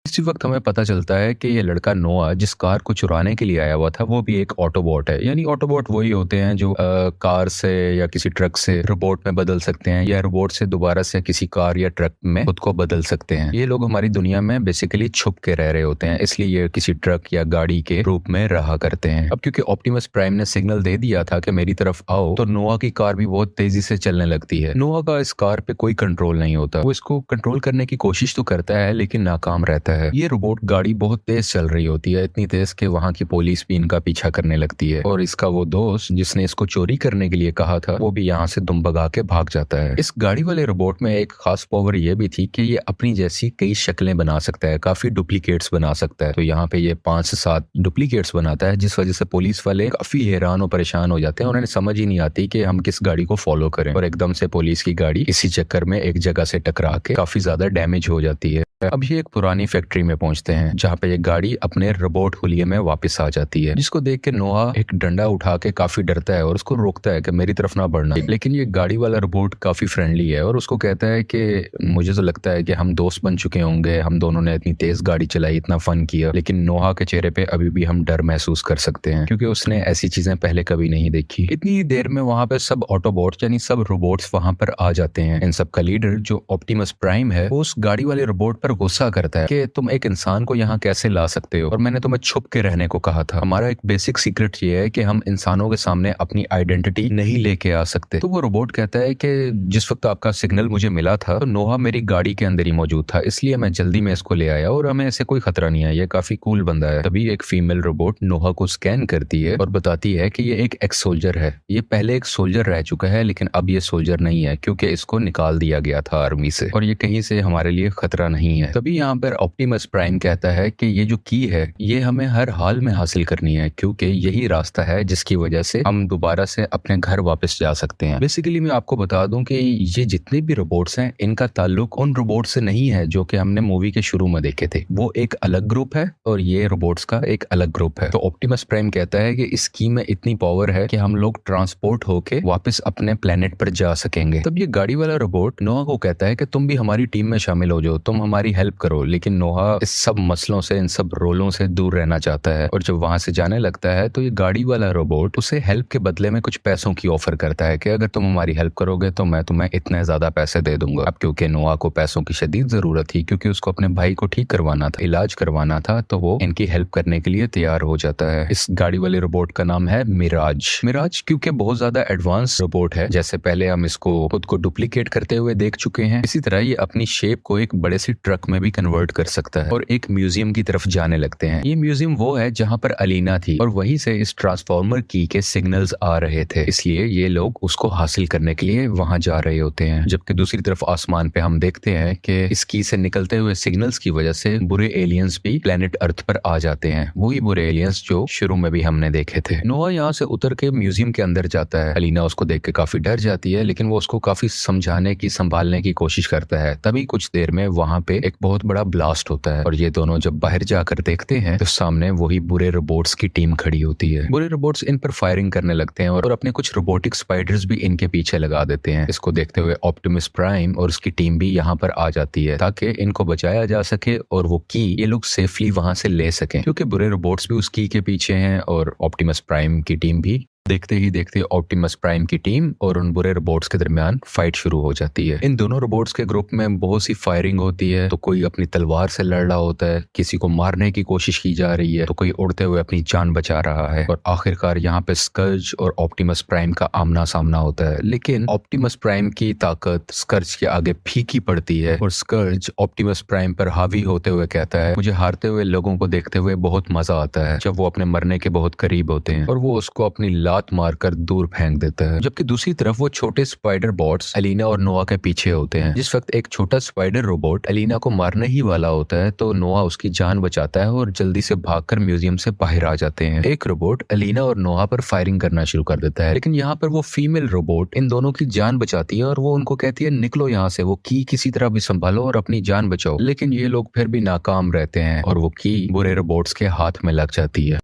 इसी वक्त हमें पता चलता है कि ये लड़का नोआ जिस कार को चुराने के लिए आया हुआ था वो भी एक ऑटोबॉट है। यानी ऑटोबॉट वही होते हैं जो कार से या किसी ट्रक से रोबोट में बदल सकते हैं या रोबोट से दोबारा से किसी कार या ट्रक में खुद को बदल सकते हैं। ये लोग हमारी दुनिया में बेसिकली छुप के रह रहे होते हैं, इसलिए ये किसी ट्रक या गाड़ी के रूप में रहा करते हैं। अब क्योंकि ऑप्टिमस प्राइम ने सिग्नल दे दिया था कि मेरी तरफ आओ, तो नोआ की कार भी बहुत तेजी से चलने लगती है। नोआ का इस कार पे कोई कंट्रोल नहीं होता। वो इसको कंट्रोल करने की कोशिश तो करता है लेकिन नाकाम रहता है। ये रोबोट गाड़ी बहुत तेज चल रही होती है, इतनी तेज कि वहां की पुलिस भी इनका पीछा करने लगती है और इसका वो दोस्त जिसने इसको चोरी करने के लिए कहा था वो भी यहाँ से दुम भगा के भाग जाता है। इस गाड़ी वाले रोबोट में एक खास पावर ये भी थी कि ये अपनी जैसी कई शक्लें बना सकता है, काफी डुप्लीकेट्स बना सकता है। तो यहाँ पे ये 5 से 7 डुप्लीकेट्स बनाता है, जिस वजह से पुलिस वाले काफी हैरान और परेशान हो जाते हैं। उन्हें समझ ही नहीं आती कि हम किस गाड़ी को फॉलो करें और एकदम से पुलिस की गाड़ी इसी चक्कर में एक जगह से टकरा के काफी ज्यादा डैमेज हो जाती है। अब ये एक पुरानी फैक्ट्री में पहुंचते हैं जहाँ पे ये गाड़ी अपने रोबोट हुलिये में वापस आ जाती है, जिसको देख के नोआ एक डंडा उठा के काफी डरता है और उसको रोकता है कि मेरी तरफ ना बढ़ना। लेकिन ये गाड़ी वाला रोबोट काफी फ्रेंडली है और उसको कहता है कि मुझे तो लगता है कि हम दोस्त बन चुके होंगे, हम दोनों ने इतनी तेज गाड़ी चलाई, इतना फन किया। लेकिन नोआ के चेहरे पे अभी भी हम डर महसूस कर सकते हैं क्योंकि उसने ऐसी चीजें पहले कभी नहीं देखी। इतनी देर में वहां पे सब ऑटोबॉट्स यानी सब रोबोट्स वहां पर आ जाते हैं। इन सब का लीडर जो ऑप्टिमस प्राइम है वो उस गाड़ी वाले रोबोट पर गुस्सा करता है कि तुम एक इंसान को यहाँ कैसे ला सकते हो और मैंने तुम्हें छुप के रहने को कहा था। हमारा एक बेसिक सीक्रेट ये है कि हम इंसानों के सामने अपनी आइडेंटिटी नहीं लेके आ सकते। तो वो रोबोट कहता है कि जिस वक्त आपका सिग्नल मुझे मिला था तो नोहा मेरी गाड़ी के अंदर ही मौजूद था, इसलिए मैं जल्दी में इसको ले आया और हमें ऐसे कोई खतरा नहीं है, ये काफी कूल बंदा है। तभी एक फीमेल रोबोट नोहा को स्कैन करती है और बताती है कि ये एक एक्स सोल्जर है। ये पहले एक सोल्जर रह चुका है लेकिन अब ये सोल्जर नहीं है क्योंकि इसको निकाल दिया गया था आर्मी से और ये कहीं से हमारे लिए खतरा नहीं है। तभी यहाँ पर ऑप्टिमस प्राइम कहता है कि ये जो की है ये हमें हर हाल में हासिल करनी है क्योंकि यही रास्ता है जिसकी वजह से हम दोबारा से अपने घर वापस जा सकते हैं। बेसिकली मैं आपको बता दूं कि ये जितने भी रोबोट्स हैं इनका ताल्लुक उन रोबोट से नहीं है जो कि हमने मूवी के शुरू में देखे थे। वो एक अलग ग्रुप है और ये रोबोट्स का एक अलग ग्रुप है। तो ऑप्टिमस प्राइम कहता है कि इस की में इतनी पावर है कि हम लोग ट्रांसपोर्ट होके वापस अपने प्लेनेट पर जा सकेंगे। तब ये गाड़ी वाला रोबोट नोहा को कहता है कि तुम भी हमारी टीम में शामिल हो जाओ, तुम हमारी हेल्प करो। लेकिन नोहा इस सब मसलों से, इन सब रोलों से दूर रहना चाहता है और जब वहां से जाने लगता है तो ये गाड़ी वाला रोबोट उसे हेल्प के बदले में कुछ पैसों की ऑफर करता है कि अगर तुम हमारी हेल्प करोगे तो मैं तुम्हें इतने ज्यादा पैसे दे दूंगा। अब क्योंकि नोआ को पैसों की शदीद जरूरत थी क्योंकि उसको अपने भाई को ठीक करवाना था, इलाज करवाना था, तो वो इनकी हेल्प करने के लिए तैयार हो जाता है। इस गाड़ी वाले रोबोट का नाम है मिराज। मिराज क्योंकि बहुत ज्यादा एडवांस रोबोट है, जैसे पहले हम इसको खुद को डुप्लीकेट करते हुए देख चुके हैं, इसी तरह ये अपनी शेप को एक बड़े से ट्रक में भी कन्वर्ट कर सकता है और एक म्यूजियम की तरफ जाने लगते हैं। ये म्यूजियम वो है जहाँ पर अलीना थी और वहीं से इस ट्रांसफॉर्मर की के सिग्नल्स आ रहे थे, इसलिए ये लोग उसको हासिल करने के लिए वहां जा रहे होते हैं। जबकि दूसरी तरफ आसमान पे हम देखते हैं कि इस की से निकलते हुए सिग्नल्स की वजह से बुरे एलियंस भी प्लेनेट अर्थ पर आ जाते हैं, वही बुरे एलियंस जो शुरू में भी हमने देखे थे। नोआ यहाँ से उतर के म्यूजियम के अंदर जाता है। अलीना उसको देख के काफी डर जाती है लेकिन वो उसको काफी समझाने की, संभालने की कोशिश करता है। तभी कुछ देर में वहां पे एक बहुत बड़ा ब्लास्ट होता है और ये दोनों जब बाहर जाकर देखते हैं तो सामने वही बुरे रोबोट्स की टीम खड़ी होती है। बुरे रोबोट्स इन पर फायरिंग करने लगते हैं और अपने कुछ रोबोटिक स्पाइडर्स भी इनके पीछे लगा देते हैं। इसको देखते हुए ऑप्टिमस प्राइम और उसकी टीम भी यहाँ पर आ जाती है ताकि इनको बचाया जा सके और वो की ये लोग सेफली वहां से ले सकें, क्योंकि बुरे रोबोट्स भी उस की के पीछे हैं और ऑप्टिमस प्राइम की टीम भी देखते ही देखते ऑप्टिमस प्राइम की टीम और उन बुरे रोबोट्स के दरमियान फाइट शुरू हो जाती है। इन दोनों रोबोट्स के ग्रुप में बहुत सी फायरिंग होती है, तो कोई अपनी तलवार से लड़ रहा होता है, किसी को मारने की कोशिश की जा रही है, तो कोई उड़ते हुए अपनी जान बचा रहा है, और आखिरकार यहाँ पे स्कर्ज और ऑप्टिमस प्राइम का आमना सामना होता है। लेकिन ऑप्टिमस प्राइम की ताकत स्कर्ज के आगे फीकी पड़ती है और स्कर्ज ऑप्टिमस प्राइम पर हावी होते हुए कहता है, मुझे हारते हुए लोगों को देखते हुए बहुत मजा आता है जब वो अपने मरने के बहुत करीब होते हैं, और वो उसको अपनी लात मारकर दूर फेंक देता है। जबकि दूसरी तरफ वो छोटे स्पाइडर बॉट्स एलिना और नोआ के पीछे होते हैं। जिस वक्त एक छोटा स्पाइडर रोबोट एलिना को मारने ही वाला होता है तो नोआ उसकी जान बचाता है और जल्दी से भागकर म्यूजियम से बाहर आ जाते हैं। एक रोबोट एलिना और नोआ पर फायरिंग करना शुरू कर देता है, लेकिन यहाँ पर वो फीमेल रोबोट इन दोनों की जान बचाती है और वो उनको कहती है निकलो यहाँ से, वो की किसी तरह भी संभालो और अपनी जान बचाओ। लेकिन ये लोग फिर भी नाकाम रहते हैं और वो की बुरे रोबोट्स के हाथ में लग जाती है।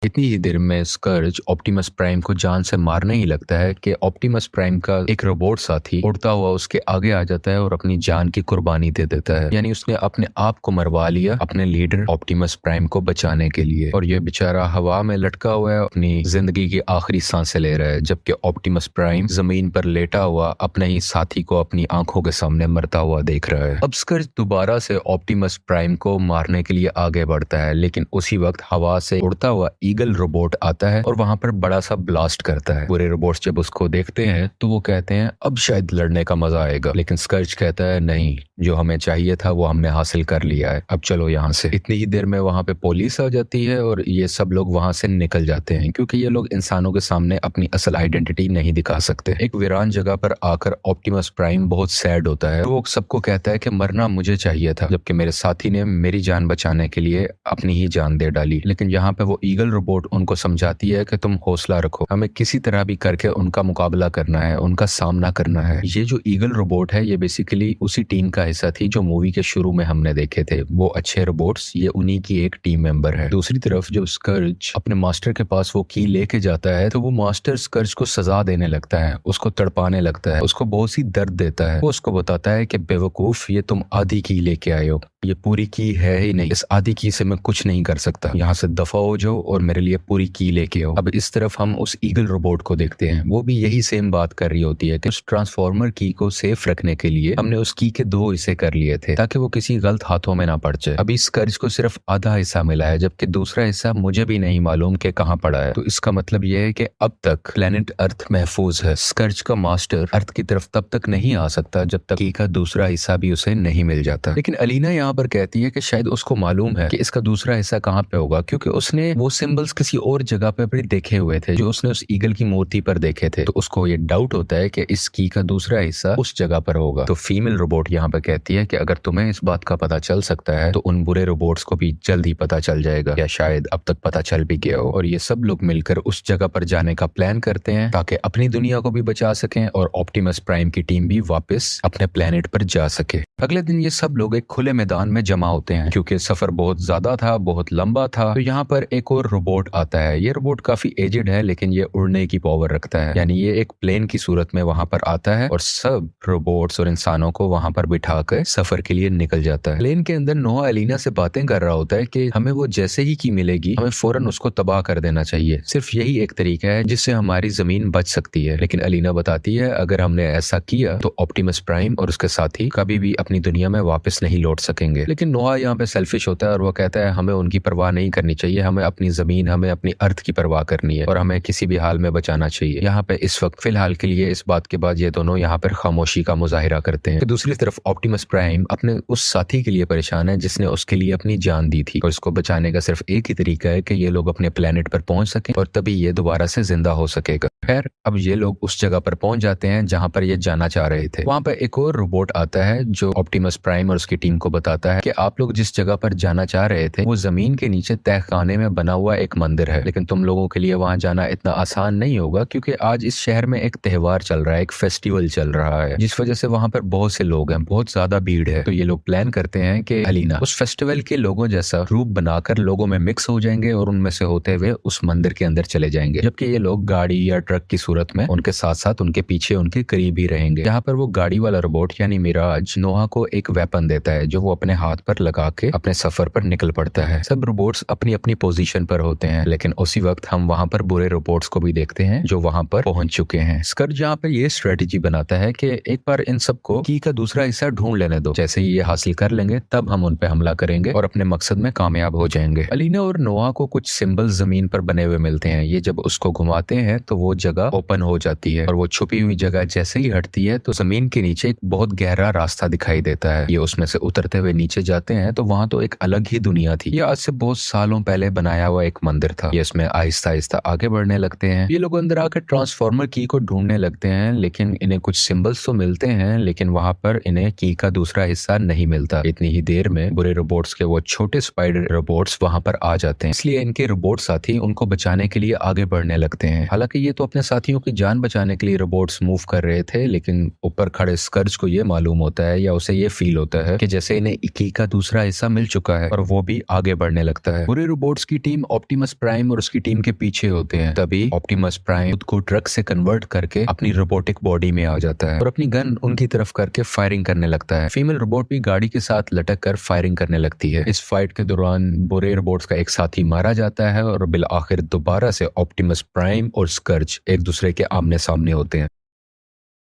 इतनी ही देर में स्कर्ज ऑप्टिमस प्राइम को जान से मारने ही लगता है कि ऑप्टिमस प्राइम का एक रोबोट साथी उड़ता हुआ उसके आगे आ जाता है और अपनी जान की कुर्बानी दे देता है। यानी उसने अपने आप को मरवा लिया अपने लीडर ऑप्टिमस प्राइम को बचाने के लिए, और ये बेचारा हवा में लटका हुआ है, अपनी जिंदगी की आखिरी सांसें ले रहा है, जबकि ऑप्टिमस प्राइम जमीन पर लेटा हुआ अपने ही साथी को अपनी आंखों के सामने मरता हुआ देख रहा है। अब स्कर्ज दोबारा से ऑप्टिमस प्राइम को मारने के लिए आगे बढ़ता है, लेकिन उसी वक्त हवा से उड़ता हुआ ईगल रोबोट आता है और वहां पर बड़ा सा ब्लास्ट करता है। बुरे रोबोट्स जब उसको देखते हैं तो वो कहते हैं अब शायद लड़ने का मजा आएगा, लेकिन स्कर्ज कहता है नहीं, जो हमें चाहिए था वो हमने हासिल कर लिया है, अब चलो यहाँ से। इतनी ही देर में वहां पे पुलिस आ जाती है और ये सब लोग वहां से निकल जाते हैं, क्योंकि ये लोग इंसानों के सामने अपनी असल आइडेंटिटी नहीं दिखा सकते। एक वीरान जगह पर आकर ऑप्टिमस प्राइम बहुत सैड होता है, वो सबको कहता है कि मरना मुझे चाहिए था, जबकि मेरे साथी ने मेरी जान बचाने के लिए अपनी ही जान दे डाली। लेकिन यहाँ पे वो ईगल रोबोट उनको समझाती है कि तुम हौसला रखो, हमें किसी तरह भी करके उनका मुकाबला करना है, उनका सामना करना है। ये जो ईगल रोबोट है ये बेसिकली उसी टीम का हिस्सा थी जो मूवी के शुरू में हमने देखे थे। वो अच्छे रोबोट्स ये उन्हीं की एक टीम मेंबर है। दूसरी तरफ जब स्कर्ज अपने मास्टर के पास वो की लेके जाता है तो वो मास्टर स्कर्ज को सजा देने लगता है, उसको तड़पाने लगता है, उसको बहुत सी दर्द देता है। वो उसको बताता है कि बेवकूफ, ये तुम आधी की लेके आए हो, ये पूरी की है ही नहीं, इस आधी की से मैं कुछ नहीं कर सकता, यहाँ से दफा हो जाओ और मेरे लिए पूरी की लेके आओ। अब इस तरफ हम उस ईगल रोबोट को देखते हैं, वो भी यही सेम बात कर रही होती है कि उस ट्रांसफॉर्मर की को सेफ रखने के लिए हमने उस की के 2 हिस्से कर लिए थे ताकि वो किसी गलत हाथों में ना पड़ जाए। अभी स्कर्ज को सिर्फ आधा हिस्सा मिला है, जबकि दूसरा हिस्सा मुझे भी नहीं मालूम कि कहाँ पड़ा है। तो इसका मतलब यह है कि अब तक प्लेनेट अर्थ महफूज है। स्कर्ज का मास्टर अर्थ की तरफ तब तक नहीं आ सकता जब तक की का दूसरा हिस्सा भी उसे नहीं मिल जाता। लेकिन अलीना यहाँ पर कहती है कि शायद उसको मालूम है कि इसका दूसरा हिस्सा कहाँ पे होगा, क्योंकि उसने वो सिंबल्स किसी और जगह पे भी देखे हुए थे जो उसने उस ईगल की मूर्ति पर देखे थे। तो उसको ये डाउट होता है कि इस की का दूसरा हिस्सा उस जगह पर होगा। तो फीमेल रोबोट यहाँ पर कहती है कि अगर तुम्हें इस बात का पता चल सकता है तो उन बुरे रोबोट्स को भी जल्द ही पता चल जाएगा, या शायद अब तक पता चल भी गया हो। और ये सब लोग मिलकर उस जगह पर जाने का प्लान करते हैं ताकि अपनी दुनिया को भी बचा सकें और ऑप्टिमस प्राइम की टीम भी वापस अपने प्लेनेट पर जा सके। अगले दिन ये सब लोग एक खुले मैदान में जमा होते हैं। क्योंकि सफर बहुत ज्यादा था, बहुत लंबा था, तो यहाँ पर एक और रोबोट आता है। ये रोबोट काफी एजेड है लेकिन ये उड़ने की पावर रखता है, यानी ये एक प्लेन की सूरत में वहां पर आता है और सब रोबोट्स और इंसानों को वहां पर बिठाकर सफर के लिए निकल जाता है। प्लेन के अंदर नोआ एलिना से बातें कर रहा होता है कि हमें वो जैसे ही की मिलेगी हमें फौरन उसको तबाह कर देना चाहिए, सिर्फ यही एक तरीका है जिससे हमारी जमीन बच सकती है। लेकिन एलिना बताती है अगर हमने ऐसा किया तो ऑप्टिमस प्राइम और उसके साथी कभी भी अपनी दुनिया में वापस नहीं लौट सकेंगे। लेकिन नोआ यहाँ पे सेल्फिश होता है और वो कहता है हमें उनकी परवाह नहीं करनी चाहिए, हमें अपनी जमीन, हमें अपनी अर्थ की परवाह करनी है और हमें किसी भी हाल में बचाना चाहिए। यहाँ पे इस वक्त फिलहाल के लिए इस बात के बाद ये दोनों यहाँ पर खामोशी का मुजाहिरा करते हैं। दूसरी तरफ ऑप्टिमस प्राइम अपने उस साथी के लिए परेशान है जिसने उसके लिए अपनी जान दी थी और इसको बचाने का सिर्फ एक ही तरीका है कि ये लोग अपने प्लेनेट पर पहुंच सकें और तभी ये दोबारा से जिंदा हो सकेगा। खैर अब ये लोग उस जगह पर पहुंच जाते हैं जहां पर ये जाना चाह रहे थे। वहां पर एक और रोबोट आता है जो ऑप्टिमस प्राइम और उसकी टीम को बताता है कि आप लोग जिस जगह पर जाना चाह रहे थे वो जमीन के नीचे तहखाने में बना हुआ एक मंदिर है, लेकिन तुम लोगों के लिए वहां जाना इतना आसान नहीं होगा क्योंकि आज इस शहर में एक त्योहार चल रहा है, एक फेस्टिवल चल रहा है, जिस वजह से वहां पर बहुत से लोग हैं, बहुत ज्यादा भीड़ है। तो ये लोग प्लान करते हैं कि अलीना उस फेस्टिवल के लोगों जैसा रूप बनाकर लोगों में मिक्स हो जाएंगे और उनमें से होते हुए उस मंदिर के अंदर चले जाएंगे, जबकि ये लोग गाड़ी या ट्रक ट्रक की सूरत में उनके साथ साथ उनके पीछे उनके करीब ही रहेंगे। यहाँ पर वो गाड़ी वाला रोबोट यानी मिराज नोआ को एक वेपन देता है जो वो अपने हाथ पर लगा के अपने सफर पर निकल पड़ता है। सब रोबोट्स अपनी अपनी पोजीशन पर होते हैं, लेकिन उसी वक्त हम वहाँ पर बुरे रोबोट्स को भी देखते हैं जो वहाँ पर पहुंच चुके हैं। स्कर्ज यहाँ पर ये स्ट्रेटेजी बनाता है कि एक बार इन सबको की का दूसरा हिस्सा ढूंढ लेने दो, जैसे ही ये हासिल कर लेंगे तब हम उन पे हमला करेंगे और अपने मकसद में कामयाब हो जाएंगे। अलीना और नोआ को कुछ सिंबल जमीन पर बने हुए मिलते हैं। ये जब उसको घुमाते हैं तो वो जगह ओपन हो जाती है और वो छुपी हुई जगह जैसे ही हटती है तो जमीन के नीचे एक बहुत गहरा रास्ता दिखाई देता है। ये उसमें से उतरते हुए नीचे जाते हैं तो वहां तो एक अलग ही दुनिया थी। ये आज से बहुत सालों पहले बनाया हुआ एक मंदिर था। ये इसमें आहिस्ता आहिस्ता आगे बढ़ने लगते हैं। ये लोग अंदर आकर ट्रांसफॉर्मर की को ढूंढने लगते हैं, लेकिन इन्हें कुछ सिंबल्स तो मिलते हैं, लेकिन वहां पर इन्हें की का दूसरा हिस्सा नहीं मिलता। इतनी ही देर में बुरे रोबोट्स के वो छोटे स्पाइडर रोबोट्स वहां पर आ जाते हैं, इसलिए इनके रोबोट साथी उनको बचाने के लिए आगे बढ़ने लगते हैं। हालांकि ये तो अपने साथियों की जान बचाने के लिए रोबोट्स मूव कर रहे थे, लेकिन ऊपर खड़े स्कर्ज को ये मालूम होता है या उसे ये फील होता है कि जैसे इन्हें की का दूसरा हिस्सा मिल चुका है और वो भी आगे बढ़ने लगता है। बुरे रोबोट्स की टीम ऑप्टिमस प्राइम और उसकी टीम के पीछे होते हैं। तभी ऑप्टिमस प्राइम खुद को ट्रक से कन्वर्ट करके अपनी रोबोटिक बॉडी में आ जाता है और अपनी गन उनकी तरफ करके फायरिंग करने लगता है। फीमेल रोबोट भी गाड़ी के साथ लटक कर फायरिंग करने लगती है। इस फाइट के दौरान बुरे रोबोट्स का एक साथी मारा जाता है और बिल आखिर दोबारा से ऑप्टिमस प्राइम और स्कर्ज एक दूसरे के आमने सामने होते हैं।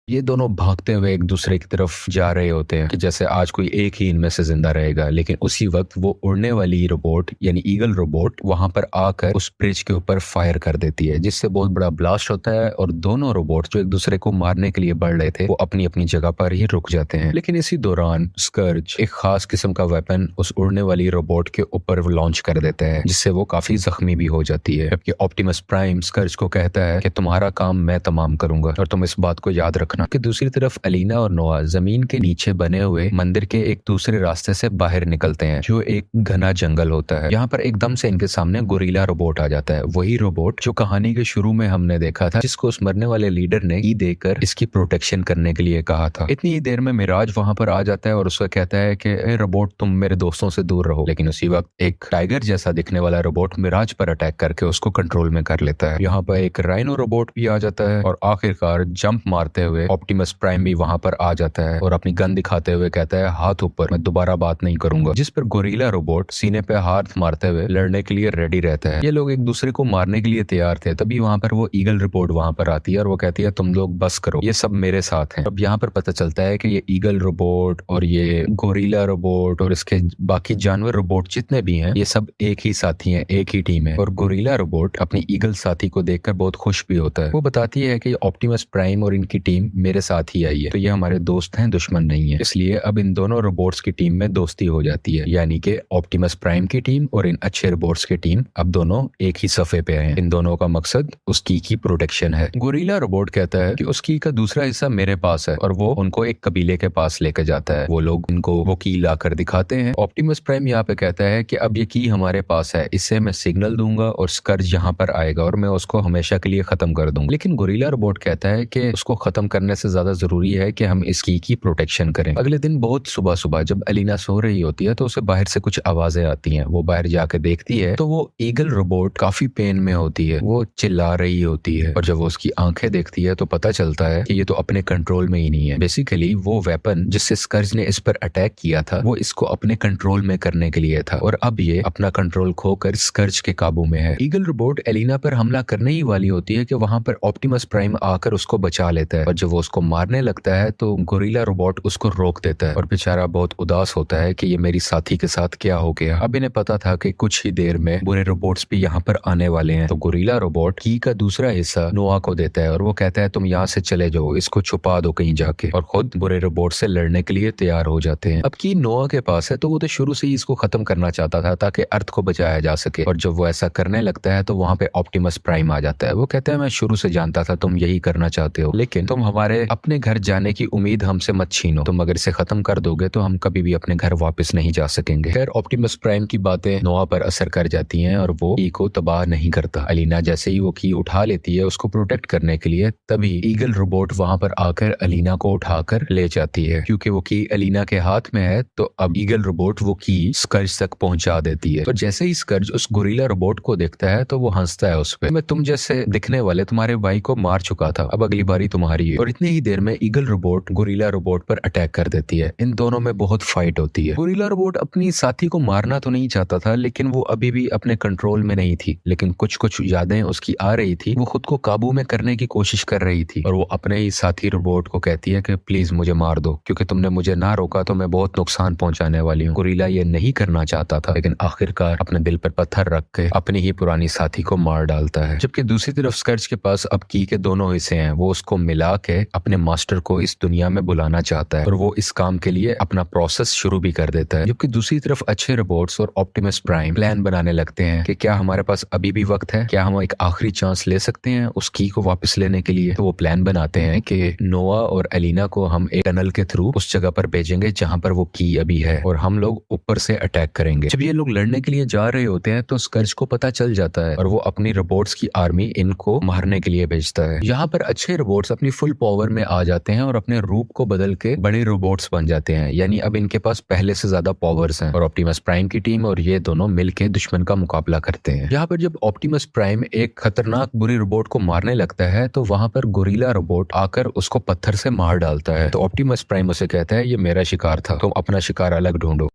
ये दोनों भागते हुए एक दूसरे की तरफ जा रहे होते हैं कि जैसे आज कोई एक ही इनमें से जिंदा रहेगा, लेकिन उसी वक्त वो उड़ने वाली रोबोट यानी ईगल रोबोट वहां पर आकर उस ब्रिज के ऊपर फायर कर देती है, जिससे बहुत बड़ा ब्लास्ट होता है और दोनों रोबोट जो एक दूसरे को मारने के लिए बढ़ रहे थे वो अपनी अपनी जगह पर ही रुक जाते हैं। लेकिन इसी दौरान स्कर्ज एक खास किस्म का वेपन उस उड़ने वाली रोबोट के ऊपर लॉन्च कर देता है, जिससे वो काफी जख्मी भी हो जाती है। जबकि ऑप्टिमस प्राइम स्कर्ज को कहता है कि तुम्हारा काम मैं तमाम करूंगा और तुम इस बात को याद रखना। कि दूसरी तरफ अलीना और नोआ जमीन के नीचे बने हुए मंदिर के एक दूसरे रास्ते से बाहर निकलते हैं, जो एक घना जंगल होता है। यहाँ पर एकदम से इनके सामने गोरिल्ला रोबोट आ जाता है, वही रोबोट जो कहानी के शुरू में हमने देखा था, जिसको उस मरने वाले लीडर ने की देकर इसकी प्रोटेक्शन करने के लिए कहा था। इतनी ही देर में मिराज वहां पर आ जाता है और उसको कहता है कि रोबोट तुम मेरे दोस्तों से दूर रहो। लेकिन उसी वक्त एक टाइगर जैसा दिखने वाला रोबोट मिराज पर अटैक करके उसको कंट्रोल में कर लेता है। यहाँ पर एक राइनो रोबोट भी आ जाता है और आखिरकार जंप मारते हुए ऑप्टिमस प्राइम भी वहां पर आ जाता है और अपनी गन दिखाते हुए कहता है हाथ ऊपर, मैं दोबारा बात नहीं करूंगा। जिस पर गोरिल्ला रोबोट सीने पे हाथ मारते हुए लड़ने के लिए रेडी रहता है। ये लोग एक दूसरे को मारने के लिए तैयार थे। तभी वहां पर वो ईगल रोबोट वहां पर आती है और वो कहती है तुम लोग बस करो, ये सब मेरे साथ हैं। अब यहाँ पर पता चलता है कि ये ईगल रोबोट और ये गोरिल्ला रोबोट और इसके बाकी जानवर रोबोट जितने भी हैं ये सब एक ही साथी हैं, एक ही टीम है। और गोरिल्ला रोबोट अपनी ईगल साथी को देखकर बहुत खुश भी होता है। वो बताती है कि ऑप्टिमस प्राइम और इनकी टीम मेरे साथ ही आई है, तो ये हमारे दोस्त हैं, दुश्मन नहीं है। इसलिए अब इन दोनों रोबोट्स की टीम में दोस्ती हो जाती है, यानी कि ऑप्टिमस प्राइम की टीम और इन अच्छे रोबोट्स की टीम अब दोनों एक ही सफे पे हैं। इन दोनों का मकसद उस की प्रोटेक्शन है। गोरिल्ला रोबोट कहता है कि उस की का दूसरा हिस्सा मेरे पास है और वो उनको एक कबीले के पास लेकर जाता है। वो लोग उनको वो की लाकर दिखाते हैं। ऑप्टिमस प्राइम यहाँ पे कहता है कि अब ये की हमारे पास है, इससे मैं सिग्नल दूंगा और स्कर्ज यहाँ पर आएगा और मैं उसको हमेशा के लिए खत्म कर दूंगा। लेकिन गोरिल्ला रोबोट कहता है कि उसको खत्म करने से ज्यादा जरूरी है कि हम इस की प्रोटेक्शन करें। अगले दिन बहुत सुबह सुबह जब अलीना सो रही होती है तो उसे बाहर से कुछ आवाजें आती हैं। वो बाहर जाकर देखती है तो वो ईगल रोबोट काफी पेन में होती है, वो चिल्ला रही होती है और जब वो उसकी आंखें देखती है तो पता चलता है कि ये तो अपने कंट्रोल में ही नहीं है। बेसिकली वो वेपन जिससे स्कर्ज ने इस पर अटैक किया था वो इसको अपने कंट्रोल में करने के लिए था और अब ये अपना कंट्रोल खोकर स्कर्ज के काबू में है। ईगल रोबोट एलिना पर हमला करने ही वाली होती है कि वहां पर ऑप्टिमस प्राइम आकर उसको बचा लेता है और जब वो उसको मारने लगता है तो गोरिल्ला रोबोट उसको रोक देता है और बेचारा बहुत उदास होता है कि ये मेरी साथी के साथ क्या हो गया। अब इन्हें पता था कि कुछ ही देर में बुरे रोबोट्स भी यहाँ पर आने वाले हैं, तो गोरिल्ला रोबोट की का दूसरा हिस्सा नोआ को देता है और वो कहता है तुम यहाँ से चले जाओ, इसको छुपा दो कहीं जाके, और खुद बुरे रोबोट से लड़ने के लिए तैयार हो जाते हैं। अब की नोआ के पास है तो वो तो शुरू से ही इसको खत्म करना चाहता था ताकि अर्थ को बचाया जा सके, और जब वो ऐसा करने लगता है तो वहां पे ऑप्टिमस प्राइम आ जाता है। वो कहता है मैं शुरू से जानता था तुम यही करना चाहते हो, लेकिन तुम हमारे हमारे अपने घर जाने की उम्मीद हमसे मत छीनो। तुम अगर इसे खत्म कर दोगे तो हम कभी भी अपने घर वापस नहीं जा सकेंगे। खैर, ऑप्टिमस प्राइम की बातें नोआ पर असर कर जाती हैं और वो की को तबाह नहीं करता। अलीना जैसे ही वो की उठा लेती है उसको प्रोटेक्ट करने के लिए, तभी ईगल रोबोट वहां पर आकर अलीना को उठाकर ले जाती है। क्योंकि वो की अलीना के हाथ में है तो अब ईगल रोबोट वो की स्कर्ज तक पहुंचा देती है। तो जैसे ही स्कर्ज उस गोरिल्ला रोबोट को देखता है तो वो हंसता है उस पर। मैं तुम जैसे दिखने वाले तुम्हारे भाई को मार चुका था, अब अगली बारी तुम्हारी है। और इतनी ही देर में ईगल रोबोट गोरिल्ला रोबोट पर अटैक कर देती है। इन दोनों में बहुत फाइट होती है। गोरिल्ला रोबोट अपनी साथी को मारना तो नहीं चाहता था, लेकिन वो अभी भी अपने कंट्रोल में नहीं थी। लेकिन कुछ कुछ यादें उसकी आ रही थी, वो खुद को काबू में करने की कोशिश कर रही थी। और वो अपने ही साथी रोबोट को कहती है कि प्लीज मुझे मार दो, क्योंकि तुमने मुझे ना रोका तो मैं बहुत नुकसान पहुंचाने वाली हूँ। गोरिल्ला ये नहीं करना चाहता था, लेकिन आखिरकार अपने दिल पर पत्थर रख के अपनी ही पुरानी साथी को मार डालता है। जबकि दूसरी तरफ स्कर्ज के पास अब की के दोनों हिस्से हैं। वो उसको मिला के अपने मास्टर को इस दुनिया में बुलाना चाहता है और वो इस काम के लिए अपना प्रोसेस शुरू भी कर देता है। जबकि दूसरी तरफ अच्छे रोबोट्स और ऑप्टिमस प्राइम प्लान बनाने लगते हैं कि क्या हमारे पास अभी भी वक्त है, क्या हम एक आखिरी चांस ले सकते हैं उस की को वापस लेने के लिए। तो वो प्लान बनाते हैं कि नोआ और अलीना को हम एक टनल के थ्रू उस जगह पर भेजेंगे जहां पर वो की अभी है, और हम लोग ऊपर से अटैक करेंगे। जब ये लोग लड़ने के लिए जा रहे होते हैं तो स्कर्ज को पता चल जाता है और वो अपनी रोबोट्स की आर्मी इनको मारने के लिए भेजता है। यहाँ पर अच्छे रोबोट्स अपनी फुल पावर में आ जाते हैं और अपने रूप को बदल के बड़े रोबोट्स बन जाते हैं। यानी अब इनके पास पहले से ज्यादा पावर्स हैं और ऑप्टिमस प्राइम की टीम और ये दोनों मिलके दुश्मन का मुकाबला करते हैं। यहाँ पर जब ऑप्टिमस प्राइम एक खतरनाक बुरी रोबोट को मारने लगता है तो वहां पर गोरिल्ला रोबोट आकर उसको पत्थर से मार डालता है। तो ऑप्टिमस प्राइम उसे कहता है ये मेरा शिकार था, तुम अपना शिकार अलग ढूंढो।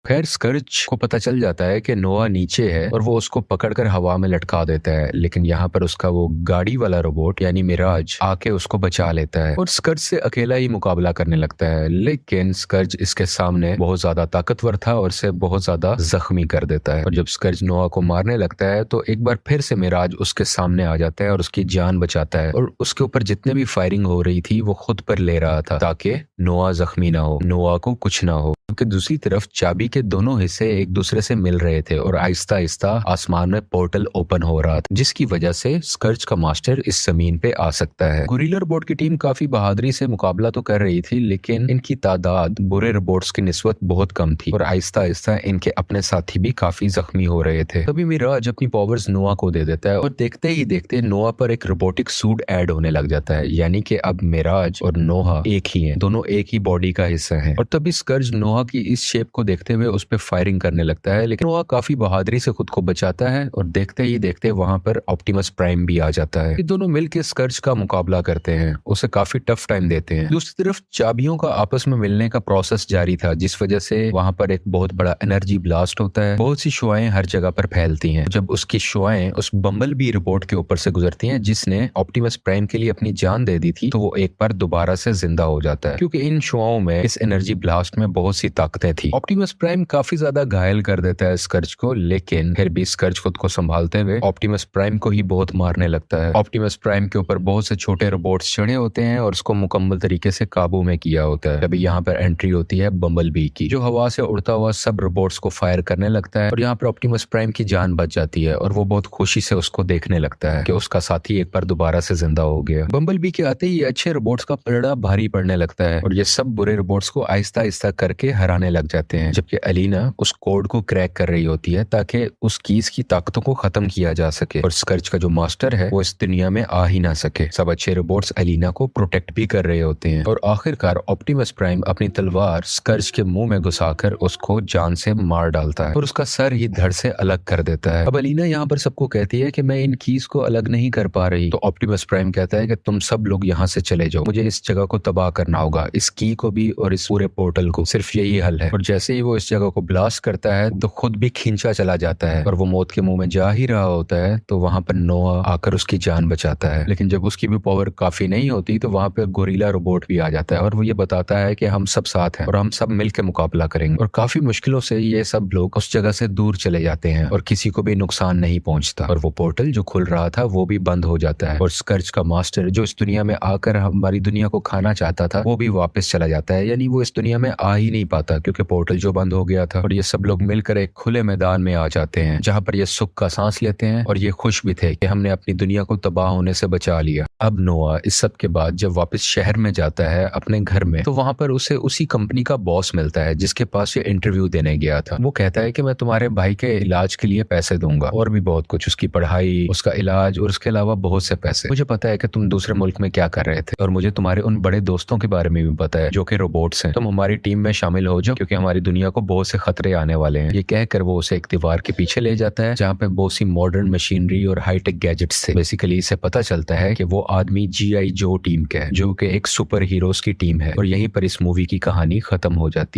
खैर, स्कर्ज को पता चल जाता है कि नोआ नीचे है और वो उसको पकड़कर हवा में लटका देता है। लेकिन यहाँ पर उसका वो गाड़ी वाला रोबोट यानी मिराज आके उसको बचा लेता है और स्कर्ज से अकेला ही मुकाबला करने लगता है। लेकिन स्कर्ज इसके सामने बहुत ज्यादा ताकतवर था और इसे बहुत ज्यादा जख्मी कर देता है। और जब स्कर्ज नोआ को मारने लगता है तो एक बार फिर से मिराज उसके सामने आ जाता है और उसकी जान बचाता है। और उसके ऊपर जितने भी फायरिंग हो रही थी वो खुद पर ले रहा था ताकि नोआ जख्मी ना हो, नोआ को कुछ ना हो। क्योंकि दूसरी तरफ चाबी के दोनों हिस्से एक दूसरे से मिल रहे थे और आहिस्ता आहिस्ता आसमान में पोर्टल ओपन हो रहा था, जिसकी वजह से स्कर्ज का मास्टर इस जमीन पे आ सकता है। गोरिल्ला रोबोट की टीम काफी बहादुरी से मुकाबला तो कर रही थी, लेकिन इनकी तादाद बुरे रोबोट्स की निस्बत बहुत कम थी और आहिस्ता आहिस्ता इनके अपने साथी भी काफी जख्मी हो रहे थे। तभी मिराज अपनी पावर्स नोआ को दे देता है और देखते ही देखते नोआ पर एक रोबोटिक सूट ऐड होने लग जाता है। यानी कि अब मिराज और नोआ एक ही हैं, दोनों एक ही बॉडी का हिस्सा हैं। और तभी स्कर्ज नोआ की इस शेप को देखते हुए उस पर फायरिंग करने लगता है, लेकिन वो काफी बहादुरी से खुद को बचाता है और देखते ही देखते वहां पर ऑप्टिमस प्राइम भी आ जाता है। ये दोनों मिलकर स्कर्ज का मुकाबला करते हैं, उसे काफी टफ टाइम देते हैं। दूसरी तरफ चाबियों का आपस में मिलने का प्रोसेस जारी था, जिस वजह से वहां पर एक बहुत बड़ा एनर्जी ब्लास्ट होता है। बहुत सी शुआएं हर जगह पर फैलती हैं। जब उसकी शुआएं उस बम्बल बी रोबोट के ऊपर से गुजरती हैं जिसने ऑप्टिमस प्राइम के लिए अपनी जान दे दी थी, तो वो एक बार दोबारा से जिंदा हो जाता है, क्योंकि इन शुआओं में, इस एनर्जी ब्लास्ट में बहुत सी ताकतें थी। ऑप्टिमस प्राइम काफी ज्यादा घायल कर देता है स्कर्ज को, लेकिन फिर भी स्कर्ज खुद को संभालते हुए ऑप्टिमस प्राइम को ही बहुत मारने लगता है। ऑप्टिमस प्राइम के ऊपर बहुत से छोटे रोबोट्स चढ़े होते हैं और उसको मुकम्मल तरीके से काबू में किया होता है। तभी यहाँ पर एंट्री होती है बम्बल बी की, जो हवा से उड़ता हुआ सब रोबोट्स को फायर करने लगता है और यहाँ पर ऑप्टिमस प्राइम की जान बच जाती है और वो बहुत खुशी से उसको देखने लगता है कि उसका साथी एक बार दोबारा से जिंदा हो गया। बम्बल बी के आते ही अच्छे रोबोट्स का पलड़ा भारी पड़ने लगता है और ये सब बुरे रोबोट्स को आहिस्ता आहिस्ता करके हराने लग जाते हैं। जबकि अलीना उस कोड को क्रैक कर रही होती है ताकि उस कीज की ताकतों को खत्म किया जा सके और स्कर्ज का जो मास्टर है वो इस दुनिया में आ ही ना सके। सब अच्छे रोबोट्स अलीना को प्रोटेक्ट भी कर रहे होते हैं और आखिरकार ऑप्टिमस प्राइम अपनी तलवार स्कर्ज के मुंह में घुसाकर उसको जान से मार डालता है और उसका सर ही धड़ से अलग कर देता है। अब अलीना यहाँ पर सबको कहती है कि मैं इन कीज को अलग नहीं कर पा रही, तो ऑप्टिमस प्राइम कहता है कि तुम सब लोग यहाँ से चले जाओ, मुझे इस जगह को तबाह करना होगा, इस की को भी और इस पूरे पोर्टल को, सिर्फ यही हल है। और जैसे ही वो इस जगह को ब्लास्ट करता है तो खुद भी खींचा चला जाता है और वो मौत के मुंह में जा ही रहा होता है तो वहां पर नोआ आकर उसकी जान बचाता है। लेकिन जब उसकी भी पावर काफी नहीं होती तो वहां पे गोरिल्ला रोबोट भी आ जाता है और वो ये बताता है कि हम सब साथ हैं और हम सब मिलकर मुकाबला करेंगे। और काफी मुश्किलों से ये सब लोग उस जगह से दूर चले जाते हैं और किसी को भी नुकसान नहीं पहुंचता और वो पोर्टल जो खुल रहा था वो भी बंद हो जाता है और स्कर्ज का मास्टर जो इस दुनिया में आकर हमारी दुनिया को खाना चाहता था वो भी वापस चला जाता है। यानी वो इस दुनिया में आ ही नहीं पाता क्योंकि पोर्टल जो बंद हो गया था और ये सब लोग मिलकर एक खुले मैदान में आ जाते हैं जहाँ पर ये सुख का सांस लेते हैं और ये खुश भी थे कि हमने अपनी दुनिया को तबाह होने से बचा लिया। अब नोआ इस सब के बाद जब वापस शहर में जाता है अपने घर में, तो वहां पर उसे उसी कंपनी का बॉस मिलता है जिसके पास ये इंटरव्यू देने गया था। वो कहता है कि मैं तुम्हारे भाई के इलाज के लिए पैसे दूंगा और भी बहुत कुछ, उसकी पढ़ाई, उसका इलाज और उसके अलावा बहुत से पैसे। मुझे पता है कि तुम दूसरे मुल्क में क्या कर रहे थे और मुझे तुम्हारे उन बड़े दोस्तों के बारे में भी पता है जो कि रोबोट्स हैं। तुम हमारी टीम में शामिल हो जाओ क्योंकि हमारी दुनिया को बहुत से खतरे आने वाले हैं। ये कहकर वो उसे एक दीवार के पीछे ले जाता है जहाँ पे बहुत सी मॉडर्न मशीनरी और हाईटेक गैजेट्स थे। बेसिकली इसे पता चलता है कि वो आदमी GI जो टीम का है, जो कि एक सुपर हीरोज की टीम है। और यहीं पर इस मूवी की कहानी खत्म हो जाती है।